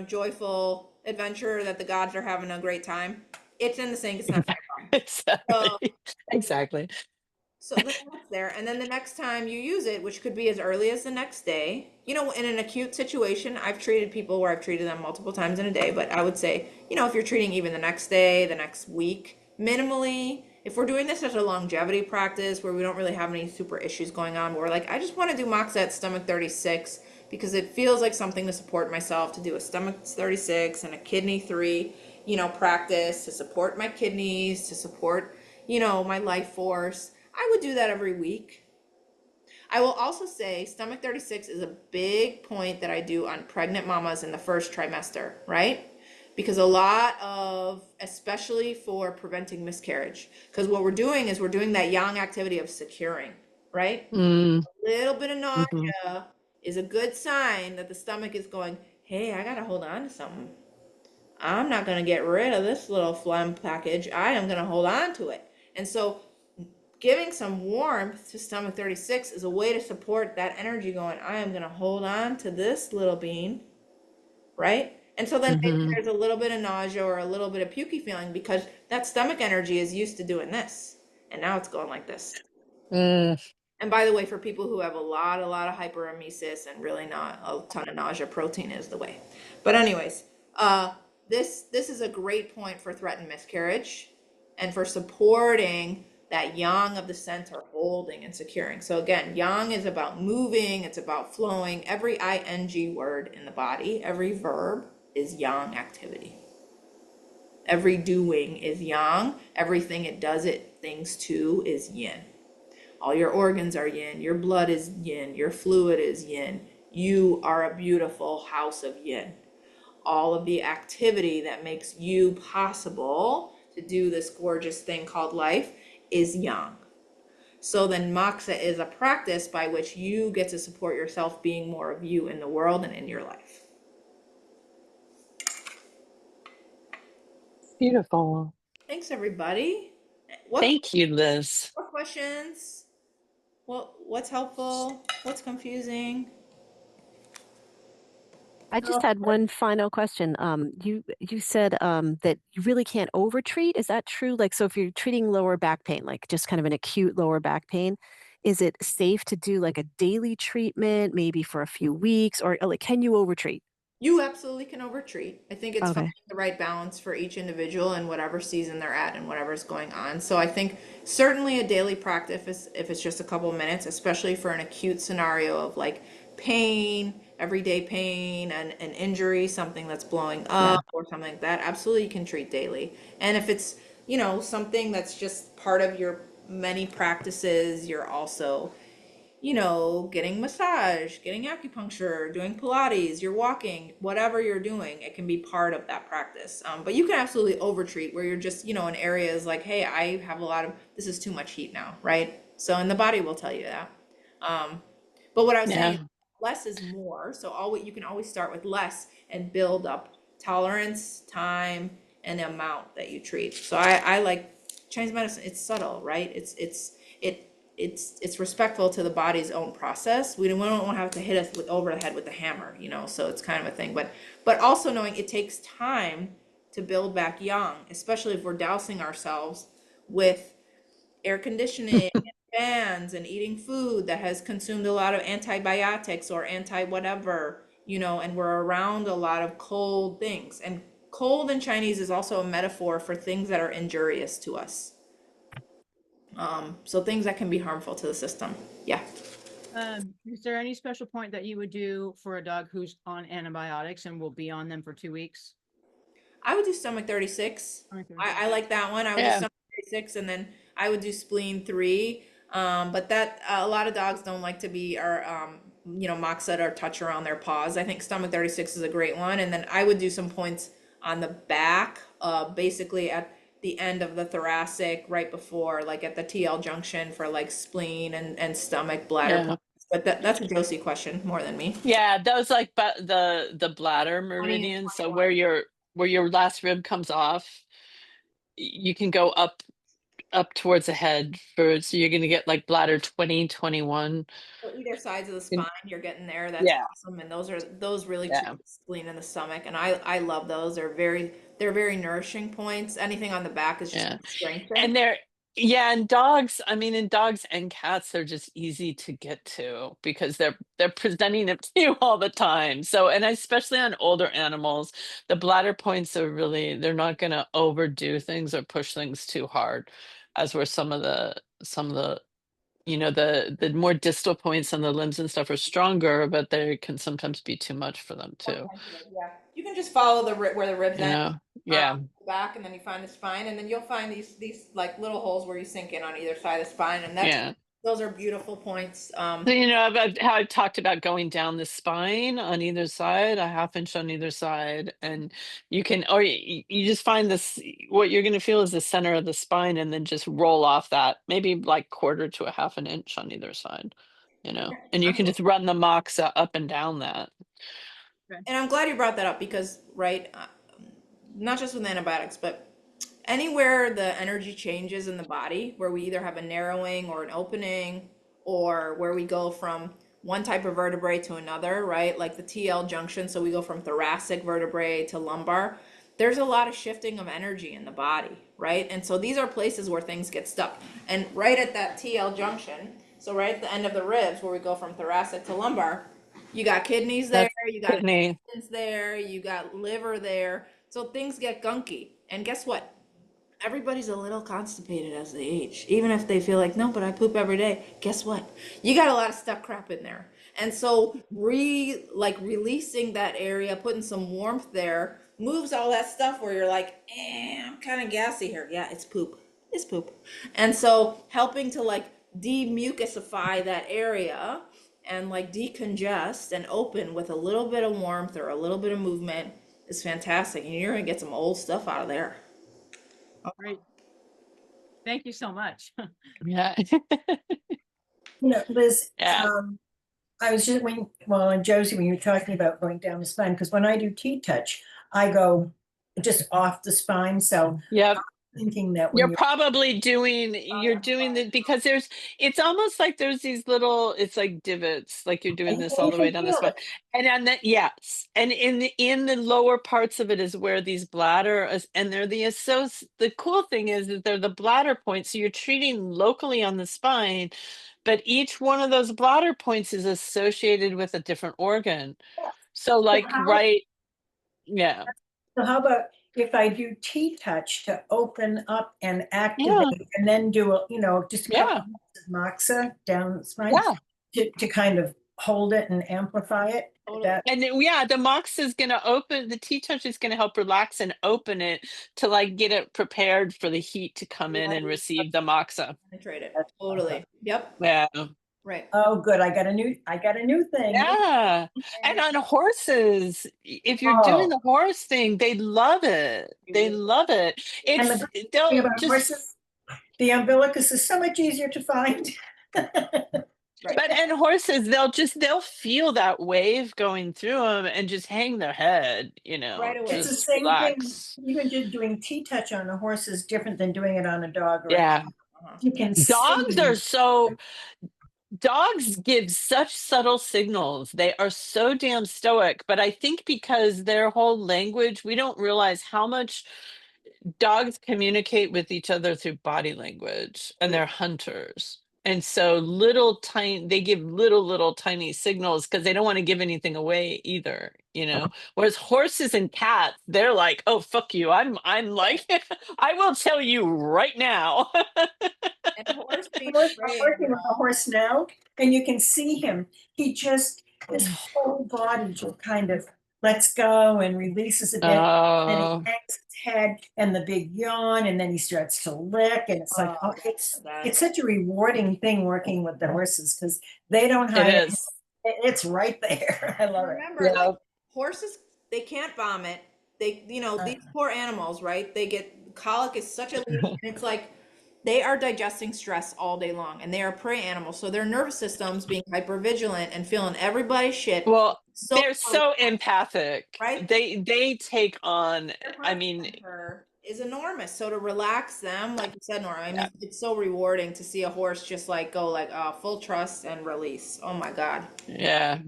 joyful adventure that the gods are having a great time. It's in the sink, it's not Exactly. Exactly. So then that's there. And then the next time you use it, which could be as early as the next day, in an acute situation, I've treated people where I've treated them multiple times in a day, but I would say, if you're treating even the next day, the next week, minimally, if we're doing this as a longevity practice where we don't really have any super issues going on, we're like, I just want to do moxa at stomach 36 because it feels like something to support myself, to do a stomach 36 and a kidney 3, practice to support my kidneys, to support, my life force. I would do that every week. I will also say stomach 36 is a big point that I do on pregnant mamas in the first trimester, right? Because a lot of, especially for preventing miscarriage, because what we're doing is we're doing that yang activity of securing, right? A little bit of nausea is a good sign that the stomach is going, hey, I gotta hold on to something. I'm not gonna get rid of this little phlegm package. I am gonna hold on to it. And so giving some warmth to stomach 36 is a way to support that energy going, I am going to hold on to this little bean, right? And so then maybe there's a little bit of nausea or a little bit of pukey feeling because that stomach energy is used to doing this. And now it's going like this. And And by the way, for people who have a lot of hyperemesis and really not a ton of nausea, protein is the way. But anyways, this is a great point for threatened miscarriage and for supporting that yang of the center, holding and securing. So again, yang is about moving, it's about flowing. Every ing word in the body, every verb is yang activity. Every doing is yang. Everything it does it things to is yin. All your organs are yin. Your blood is yin. Your fluid is yin. You are a beautiful house of yin. All of the activity that makes you possible to do this gorgeous thing called life is yang. So then moxa is a practice by which you get to support yourself being more of you in the world and in your life. Beautiful. Thanks, everybody. Thank you, Liz. What questions? What's helpful? What's confusing? I just had one final question. You said that you really can't overtreat. Is that true? Like, so if you're treating lower back pain, like just kind of an acute lower back pain, is it safe to do like a daily treatment, maybe for a few weeks, or like can you overtreat? You absolutely can overtreat. I think it's Okay. finding the right balance for each individual and whatever season they're at and whatever's going on. So I think certainly a daily practice, if it's just a couple of minutes, especially for an acute scenario of like pain, everyday pain, and an injury, something that's blowing up or something like that, absolutely you can treat daily. And if it's, something that's just part of your many practices, you're also getting massage, getting acupuncture, doing Pilates, you're walking, whatever you're doing, it can be part of that practice. But you can absolutely overtreat where you're just, in areas like, hey, I have this is too much heat now, right? So, and the body will tell you that. But what I was saying, less is more. So you can always start with less and build up tolerance, time, and the amount that you treat. So I like Chinese medicine. It's subtle, right? It's respectful to the body's own process. We don't want to have to hit us over the head with the hammer, so it's kind of a thing. But also knowing it takes time to build back yang, especially if we're dousing ourselves with air conditioning and fans and eating food that has consumed a lot of antibiotics or anti-whatever, and we're around a lot of cold things. And cold in Chinese is also a metaphor for things that are injurious to us. So things that can be harmful to the system. Yeah. Is there any special point that you would do for a dog who's on antibiotics and will be on them for 2 weeks? I would do stomach 36. I like that one. I would do stomach 36, and then I would do spleen 3. But that a lot of dogs don't like to be moxa or touch around their paws. I think stomach 36 is a great one. And then I would do some points on the back, basically at the end of the thoracic, right before, like at the TL junction for like spleen and stomach, bladder. But that's a Josie question more than me. Yeah, that was like the bladder meridian. So where your last rib comes off, you can go up towards the head so you're gonna get like bladder 20, 21. So either sides of the spine, you're getting there. That's awesome. And those really treat the spleen and the stomach. And I love those. They're very nourishing points. Anything on the back is just strength. And and dogs, in dogs and cats, they're just easy to get to because they're presenting it to you all the time. So, and especially on older animals, the bladder points are really, they're not going to overdo things or push things too hard, as were some of the the more distal points on the limbs and stuff are stronger, but they can sometimes be too much for them too. Yeah, you can just follow where the ribs end. Back, and then you find the spine, and then you'll find these like little holes where you sink in on either side of the spine, and those are beautiful points. So, about how I've talked about going down the spine on either side, a half inch on either side, and you can, or you just find this, what you're going to feel is the center of the spine, and then just roll off that, maybe like quarter to a half an inch on either side, and you can just run the moxa up and down that. And I'm glad you brought that up because, not just with antibiotics, but anywhere the energy changes in the body, where we either have a narrowing or an opening, or where we go from one type of vertebrae to another, right? Like the TL junction, so we go from thoracic vertebrae to lumbar. There's a lot of shifting of energy in the body, right? And so these are places where things get stuck. And right at that TL junction, So right at the end of the ribs, where we go from thoracic to lumbar, you got kidneys there, That's you got kidney. intestines there, you got liver there. So things get gunky. And guess what? Everybody's a little constipated as they age, even if they feel like, no, but I poop every day. Guess what? You got a lot of stuck crap in there. And so releasing that area, putting some warmth there, moves all that stuff where you're like, I'm kind of gassy here. Yeah, it's poop. It's poop. And so helping to like demucusify that area and like decongest and open with a little bit of warmth or a little bit of movement is fantastic. And you're gonna get some old stuff out of there. Great. Thank you so much. Yeah. Liz, Yeah. I was just and Josie, when you were talking about going down the spine, because when I do T-touch, I go just off the spine. So Yep. thinking that when You're probably doing the because it's almost like there's these little, it's like divots, like you're doing this all the way down the spine. And on that, yes. And in the lower parts of it is where these bladder and they're the cool thing is that they're the bladder points. So you're treating locally on the spine, but each one of those bladder points is associated with a different organ. So like yeah. So how about if I do T-touch to open up and activate, and then do just a couple of moxa down the spine to kind of hold it and amplify it. And the moxa is going to open, the T-touch is going to help relax and open it to like get it prepared for the heat to come in and receive the moxa. Penetrate it. Totally. Yep. Yeah. Right. Oh, good. I got a new thing. Yeah. And on horses, if you're doing the horse thing, they love it. They love it. Horses, the umbilicus is so much easier to find. Right. But and horses, they'll feel that wave going through them and just hang their head, right away. It's the same thing. Even just doing T-touch on a horse is different than doing it on a dog. You can dogs give such subtle signals. They are so damn stoic, but I think because their whole language, we don't realize how much dogs communicate with each other through body language, and they're hunters. And so they give little tiny signals because they don't want to give anything away either, Whereas horses and cats, they're like, oh, fuck you. I'm like, I will tell you right now. And I'm working with a horse now, and you can see him. His whole body just kind of lets go and releases a bit. And he hangs his head and the big yawn, and then he starts to lick, and it's like, it's such a rewarding thing working with the horses because they don't hide it. It's right there. I love it. Remember, horses, they can't vomit. They, these poor animals, right? They get colic is such a leading, and it's like they are digesting stress all day long, and they are prey animals. So their nervous system's being hypervigilant and feeling everybody's shit. Well, they're so empathic, right? They take on. Is enormous. So to relax them, like you said, Nora, it's so rewarding to see a horse just like go like full trust and release. Oh my God. Yeah.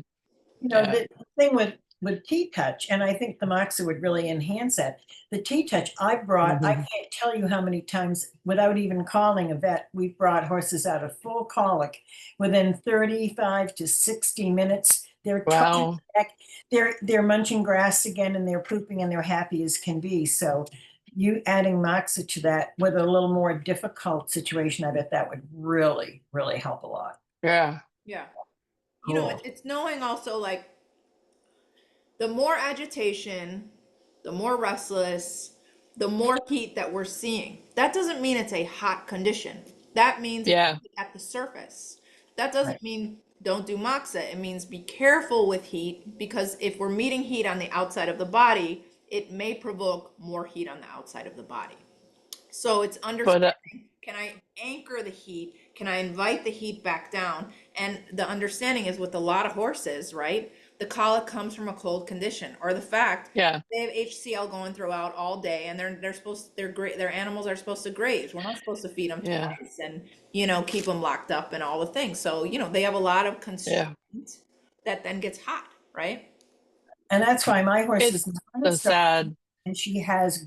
The thing with T-touch, and I think the moxa would really enhance that. The T-touch I brought, I can't tell you how many times without even calling a vet, we've brought horses out of full colic within 35 to 60 minutes. They're back, they're munching grass again, and they're pooping, and they're happy as can be. So you adding moxa to that with a little more difficult situation, I bet that would really, really help a lot. Yeah. Yeah. It's knowing also like the more agitation, the more restless, the more heat that we're seeing. That doesn't mean it's a hot condition. That means it's at the surface. That doesn't mean don't do moxa. It means be careful with heat, because if we're meeting heat on the outside of the body, it may provoke more heat on the outside of the body. So it's understanding, can I anchor the heat? Can I invite the heat back down? And the understanding is with a lot of horses, right? The colic comes from a cold condition, or the fact they have HCl going throughout all day, and their animals are supposed to graze. We're not supposed to feed them twice and keep them locked up and all the things. So they have a lot of constraint that then gets hot, right? And that's why my horse is so sad. And she has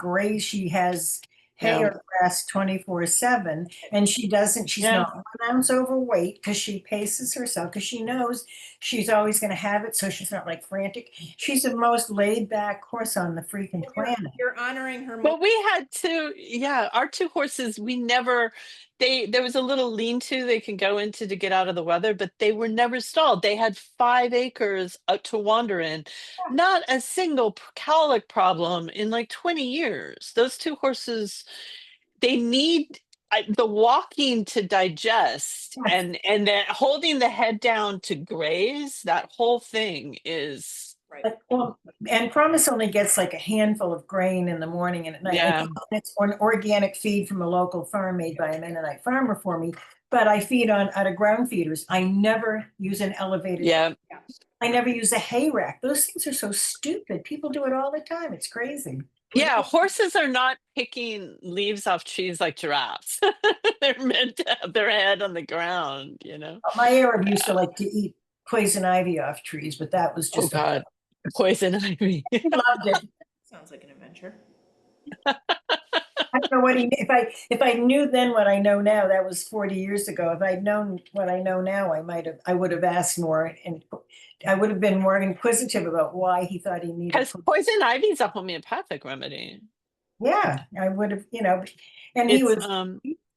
hay or grass 24/7. And she doesn't, she's not 1 ounce overweight because she paces herself because she knows she's always going to have it. So she's not like frantic. She's the most laid back horse on the freaking planet. You're honoring her. Well, we had to, yeah, our 2 horses, we never, there was a little lean-to they can go into to get out of the weather, but they were never stalled. They had 5 acres to wander in. Not a single cowlick problem in like 20 years. Those 2 horses, they need the walking to digest, and then holding the head down to graze. That whole thing is Well, and Promise only gets like a handful of grain in the morning and at night. Yeah. It's an organic feed from a local farm made by a Mennonite farmer for me, but I feed on out of ground feeders. I never use an elevated. Yeah. I never use a hay rack. Those things are so stupid. People do it all the time. It's crazy. Yeah, horses are not picking leaves off trees like giraffes. They're meant to have their head on the ground, you know. My Arab used to like to eat poison ivy off trees, but that was just God. Poison ivy. He loved it. Sounds like an adventure. I don't know what if I knew then what I know now, that was 40 years ago. If I'd known what I know now, I would have asked more, and I would have been more inquisitive about why he thought he needed. Because poison ivy is a homeopathic remedy. Yeah, I would have, and he was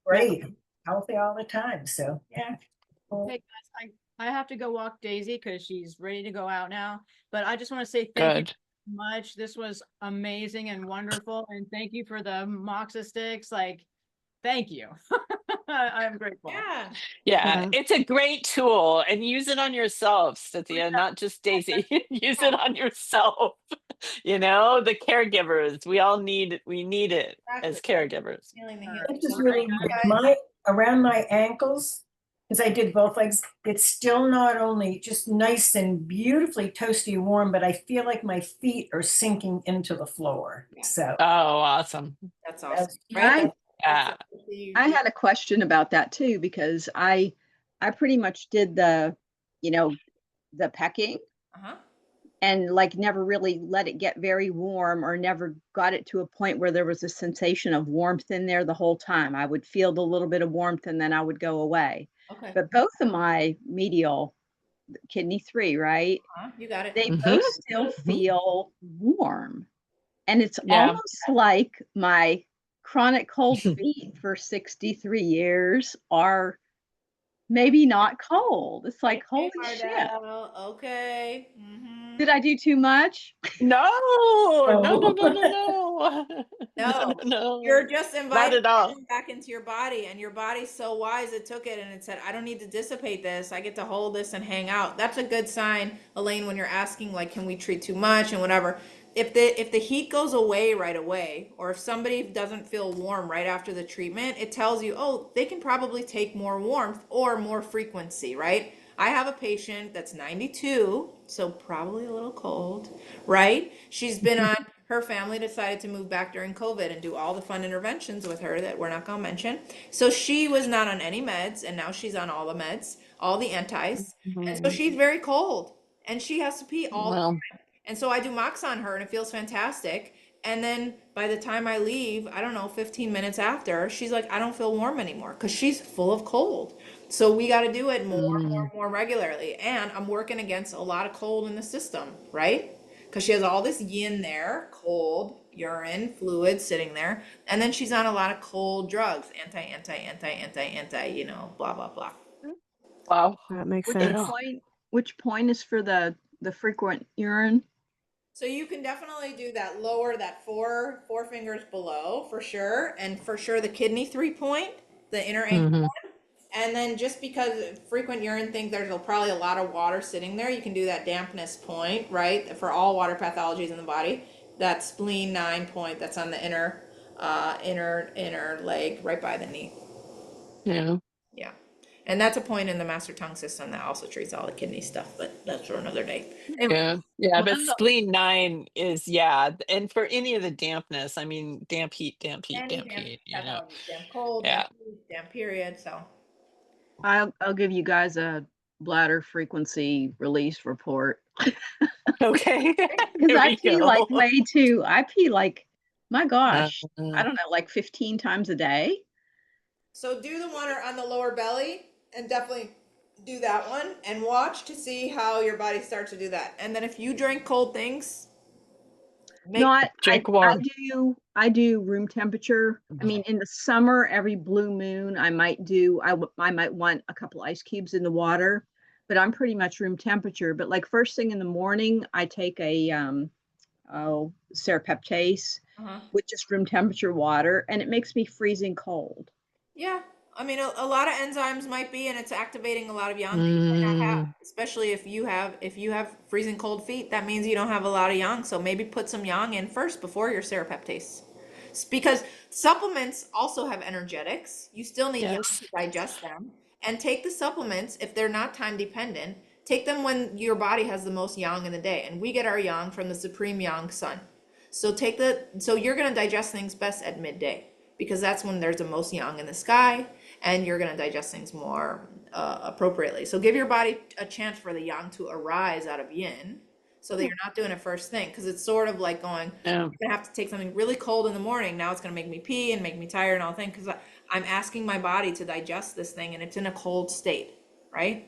great, healthy all the time. So yeah. Cool. Hey guys, I have to go walk Daisy because she's ready to go out now. But I just want to say thank you so much. This was amazing and wonderful, and thank you for the moxa sticks. Like, thank you. I'm grateful. Yeah, it's a great tool, and use it on yourself, Cynthia, not just Daisy. Use it on yourself. You know, the caregivers. We need it as caregivers. It's just really around my ankles, because I did both legs. It's still not only just nice and beautifully toasty warm, but I feel like my feet are sinking into the floor. So awesome. That's awesome. Right? I had a question about that too, because I pretty much did the pecking and like never really let it get very warm, or never got it to a point where there was a sensation of warmth in there the whole time. I would feel the little bit of warmth and then I would go away. Okay. But both of my medial, kidney 3, right? You got it. They both still feel warm. And it's almost like my chronic cold feet for 63 years are maybe not cold. It's like, holy shit. Okay. Did I do too much? No. No. You're just inviting it back into your body, and your body's so wise it took it and it said, I don't need to dissipate this. I get to hold this and hang out. That's a good sign, Elaine, when you're asking, like, can we treat too much and whatever. If the heat goes away right away, or if somebody doesn't feel warm right after the treatment, it tells you, oh, they can probably take more warmth or more frequency, right? I have a patient that's 92, so probably a little cold, right? She's been on, her family decided to move back during COVID and do all the fun interventions with her that we're not going to mention. So she was not on any meds, and now she's on all the meds, all the antis. And so she's very cold, and she has to pee all the time. And so I do moxa on her, and it feels fantastic. And then by the time I leave, I don't know, 15 minutes after, she's like, I don't feel warm anymore, because she's full of cold. So we got to do it more regularly. And I'm working against a lot of cold in the system, right? Because she has all this yin there, cold, urine, fluid sitting there. And then she's on a lot of cold drugs, anti, blah, blah, blah. Wow. That makes sense. Which point is for the frequent urine? So you can definitely do that lower, that four fingers below for sure. And for sure the kidney 3 point, the inner ankle one. And then just because frequent urine thinks there's probably a lot of water sitting there, you can do that dampness point, right? For all water pathologies in the body, that spleen 9 point that's on the inner leg right by the knee. Yeah. Yeah. And that's a point in the master tongue system that also treats all the kidney stuff, but that's for another day. Yeah, but spleen 9 is, and for any of the dampness, I mean, damp heat, you know. Damp cold, damp heat, damp period, so. I'll give you guys a bladder frequency release report. Okay. Because I pee like My gosh, I don't know, like 15 times a day. So do the one on the lower belly and definitely do that one and watch to see how your body starts to do that. And then if you drink cold things, drink warm. I do room temperature. I mean, in the summer, every blue moon, I might want a couple ice cubes in the water, but I'm pretty much room temperature. But like first thing in the morning, I take a serapeptase with just room temperature water, and it makes me freezing cold. Yeah. I mean, a lot of enzymes might be, and it's activating a lot of yang that you might not have, especially if you have freezing cold feet. That means you don't have a lot of yang. So maybe put some yang in first before your serapeptase, because supplements also have energetics. You still need yang to digest them, and take the supplements if they're not time dependent. Take them when your body has the most yang in the day, and we get our yang from the supreme yang sun. So so you're gonna digest things best at midday, because that's when there's the most yang in the sky, and you're going to digest things more appropriately. So give your body a chance for the yang to arise out of yin, so that you're not doing it first thing, because it's sort of like going, I'm going to have to take something really cold in the morning. Now it's going to make me pee and make me tired and all things, because I'm asking my body to digest this thing, and it's in a cold state, right?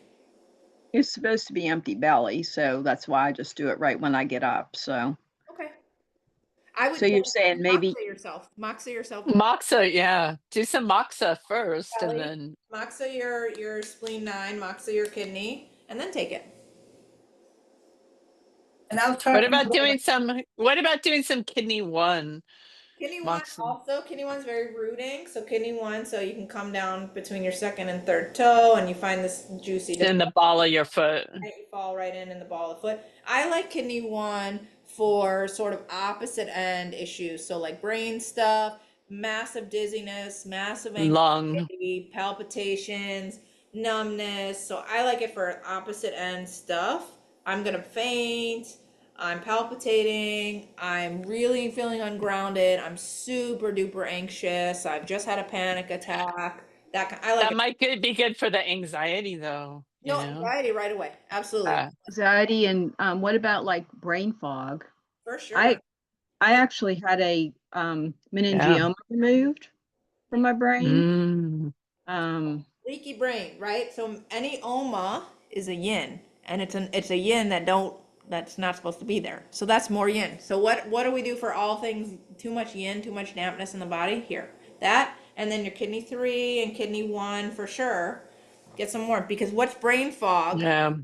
It's supposed to be empty belly, so that's why I just do it right when I get up. So okay. So you're saying maybe moxa yourself. Moxa, yeah. Do some moxa first, belly, and then moxa your spleen 9, moxa your kidney, and then take it. And I'll talk. What about doing some kidney 1? Kidney 1 also, kidney 1's very rooting. So kidney 1, so you can come down between your second and third toe, and you find this juicy in the ball of your foot. You fall right in the ball of the foot. I like kidney 1 for sort of opposite end issues. So like brain stuff, massive dizziness, massive anxiety, palpitations, numbness. So I like it for opposite end stuff. I'm gonna faint. I'm palpitating. I'm really feeling ungrounded. I'm super duper anxious. I've just had a panic attack. That might be good for the anxiety, though. No, anxiety right away. Absolutely. Anxiety, and what about like brain fog? For sure. I actually had a meningioma removed from my brain. Leaky brain, right? So any oma is a yin, and it's a yin that's not supposed to be there. So that's more yin. So what do we do for all things too much yin, too much dampness in the body? Here, that, and then your kidney 3 and kidney 1 for sure. Get some more, because what's brain fog?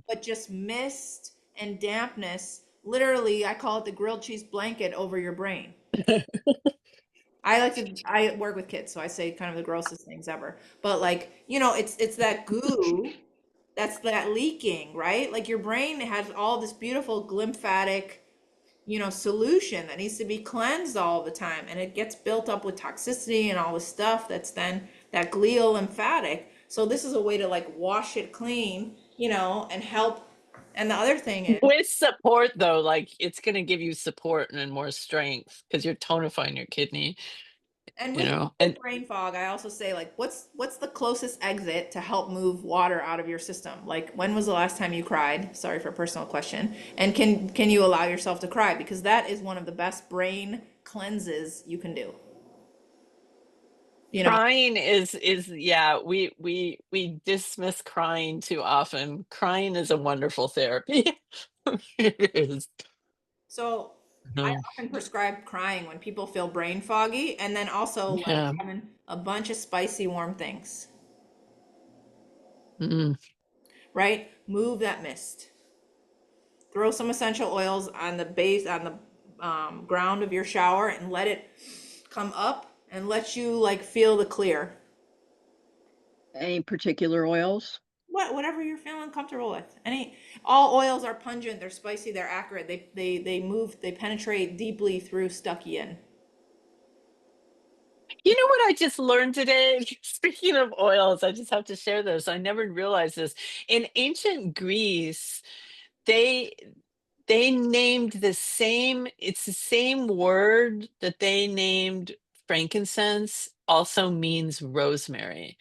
But just mist and dampness. Literally, I call it the grilled cheese blanket over your brain. I work with kids, so I say kind of the grossest things ever. But like, it's that goo that's that leaking, right? Like your brain has all this beautiful lymphatic, solution that needs to be cleansed all the time, and it gets built up with toxicity and all the stuff that's then that glial lymphatic. So this is a way to like wash it clean, and help. And the other thing is with support, though, like it's going to give you support and more strength because you're tonifying your kidney. And with brain fog, I also say, like, what's the closest exit to help move water out of your system? Like, when was the last time you cried? Sorry for a personal question. And can you allow yourself to cry? Because that is one of the best brain cleanses you can do. Crying is we dismiss crying too often. Crying is a wonderful therapy. It is. So I often prescribe crying when people feel brain foggy, and then also like having a bunch of spicy warm things. Right? Move that mist. Throw some essential oils on the base, on the ground of your shower, and let it come up and let you like feel the clear. Any particular oils? Whatever you're feeling comfortable with. All oils are pungent, they're spicy, they're acrid. They penetrate deeply through stuck yin. You know what I just learned today? Speaking of oils, I just have to share this. I never realized this. In ancient Greece, they named it's the same word that they named frankincense also means rosemary.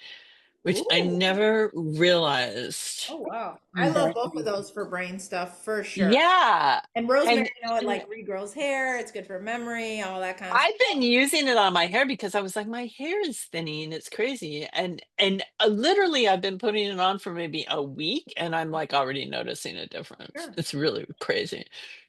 which I Ooh. never realized. Oh wow. I love both of those for brain stuff for sure. Yeah. And rosemary, you know, it And like regrows hair, it's good for memory, all that kind of I've stuff. been using it on my hair because I was like, my hair is thinning. It's crazy. And literally I've been putting it on for maybe a week and I'm like already noticing a difference. Sure. It's really crazy.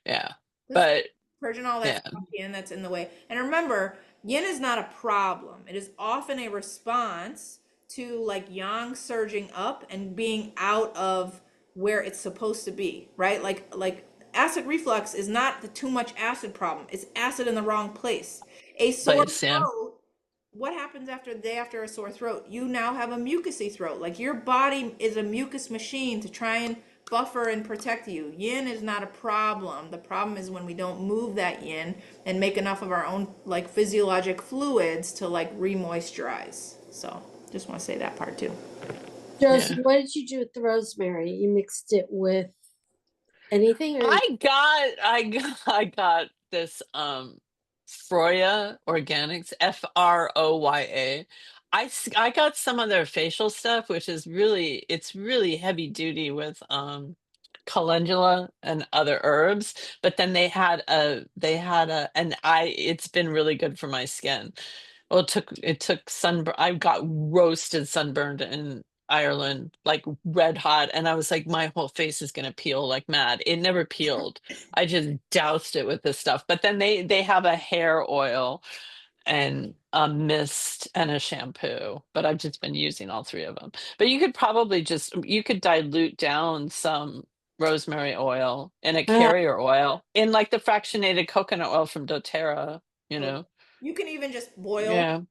Yeah. Just But purging all that yeah. stuff in that's in the way. And remember, yin is not a problem. It is often a response to like yang surging up and being out of where it's supposed to be, right? Like acid reflux is not the too much acid problem. It's acid in the wrong place. A sore Place, yeah. throat, what happens after the day after a sore throat? You now have a mucousy throat. Like your body is a mucus machine to try and buffer and protect you. Yin is not a problem. The problem is when we don't move that yin and make enough of our own like physiologic fluids to like re-moisturize. So just want to say that part too. Josie, what did you do with the rosemary? You mixed it with anything? Or? I got this Froya Organics, Froya. I got some of their facial stuff, which is it's really heavy duty with calendula and other herbs, but then it's been really good for my skin. Well, it took sunburn. I got roasted sunburned in Ireland, like red hot, and I was like, my whole face is gonna peel like mad. It never peeled. I just doused it with this stuff. But then they have a hair oil and a mist and a shampoo, but I've just been using all three of them. But you could dilute down some rosemary oil in a carrier oil in like the fractionated coconut oil from doTERRA, you know. You can even just boil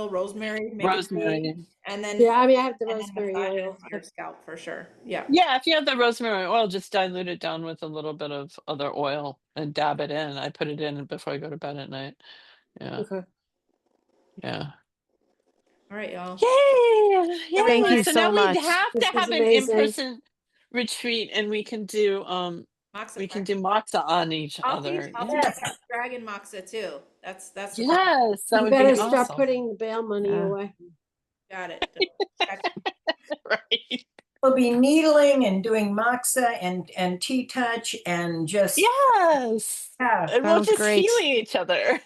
rosemary, make Rosemary. it tea, and then I mean, I have the rosemary oil for your scalp for sure. Yeah. Yeah, if you have the rosemary oil, just dilute it down with a little bit of other oil and dab it in. I put it in before I go to bed at night. Yeah. Okay. Yeah. All right, y'all. Yay! Thank you So so now we much. have to This was have an amazing. in-person retreat and we can do moxa on each other. I'll Yeah. teach dragon moxa too. That's the Yes, that You would better be start awesome. putting the bail money away. Got it. Right. We'll be needling and doing moxa and tea touch and just Yes. yeah. And we'll Sounds just great. heal each other.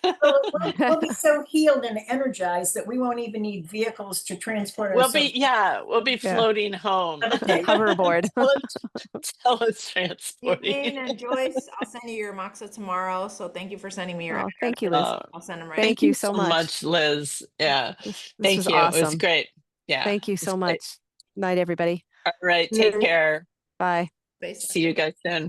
We'll be so healed and energized that we won't even need vehicles to transport We'll ourselves. be floating home. Hoverboard. Teletransporting. Elaine and Joyce, I'll send you your moxa tomorrow. So thank you for sending me your Thank you, Liz. I'll send them right. Thank you so much, Liz. Yeah. This Thank was you. awesome. It was great. Yeah. Thank you so great. much. Night, everybody. All right. Take care. Bye. See you guys soon.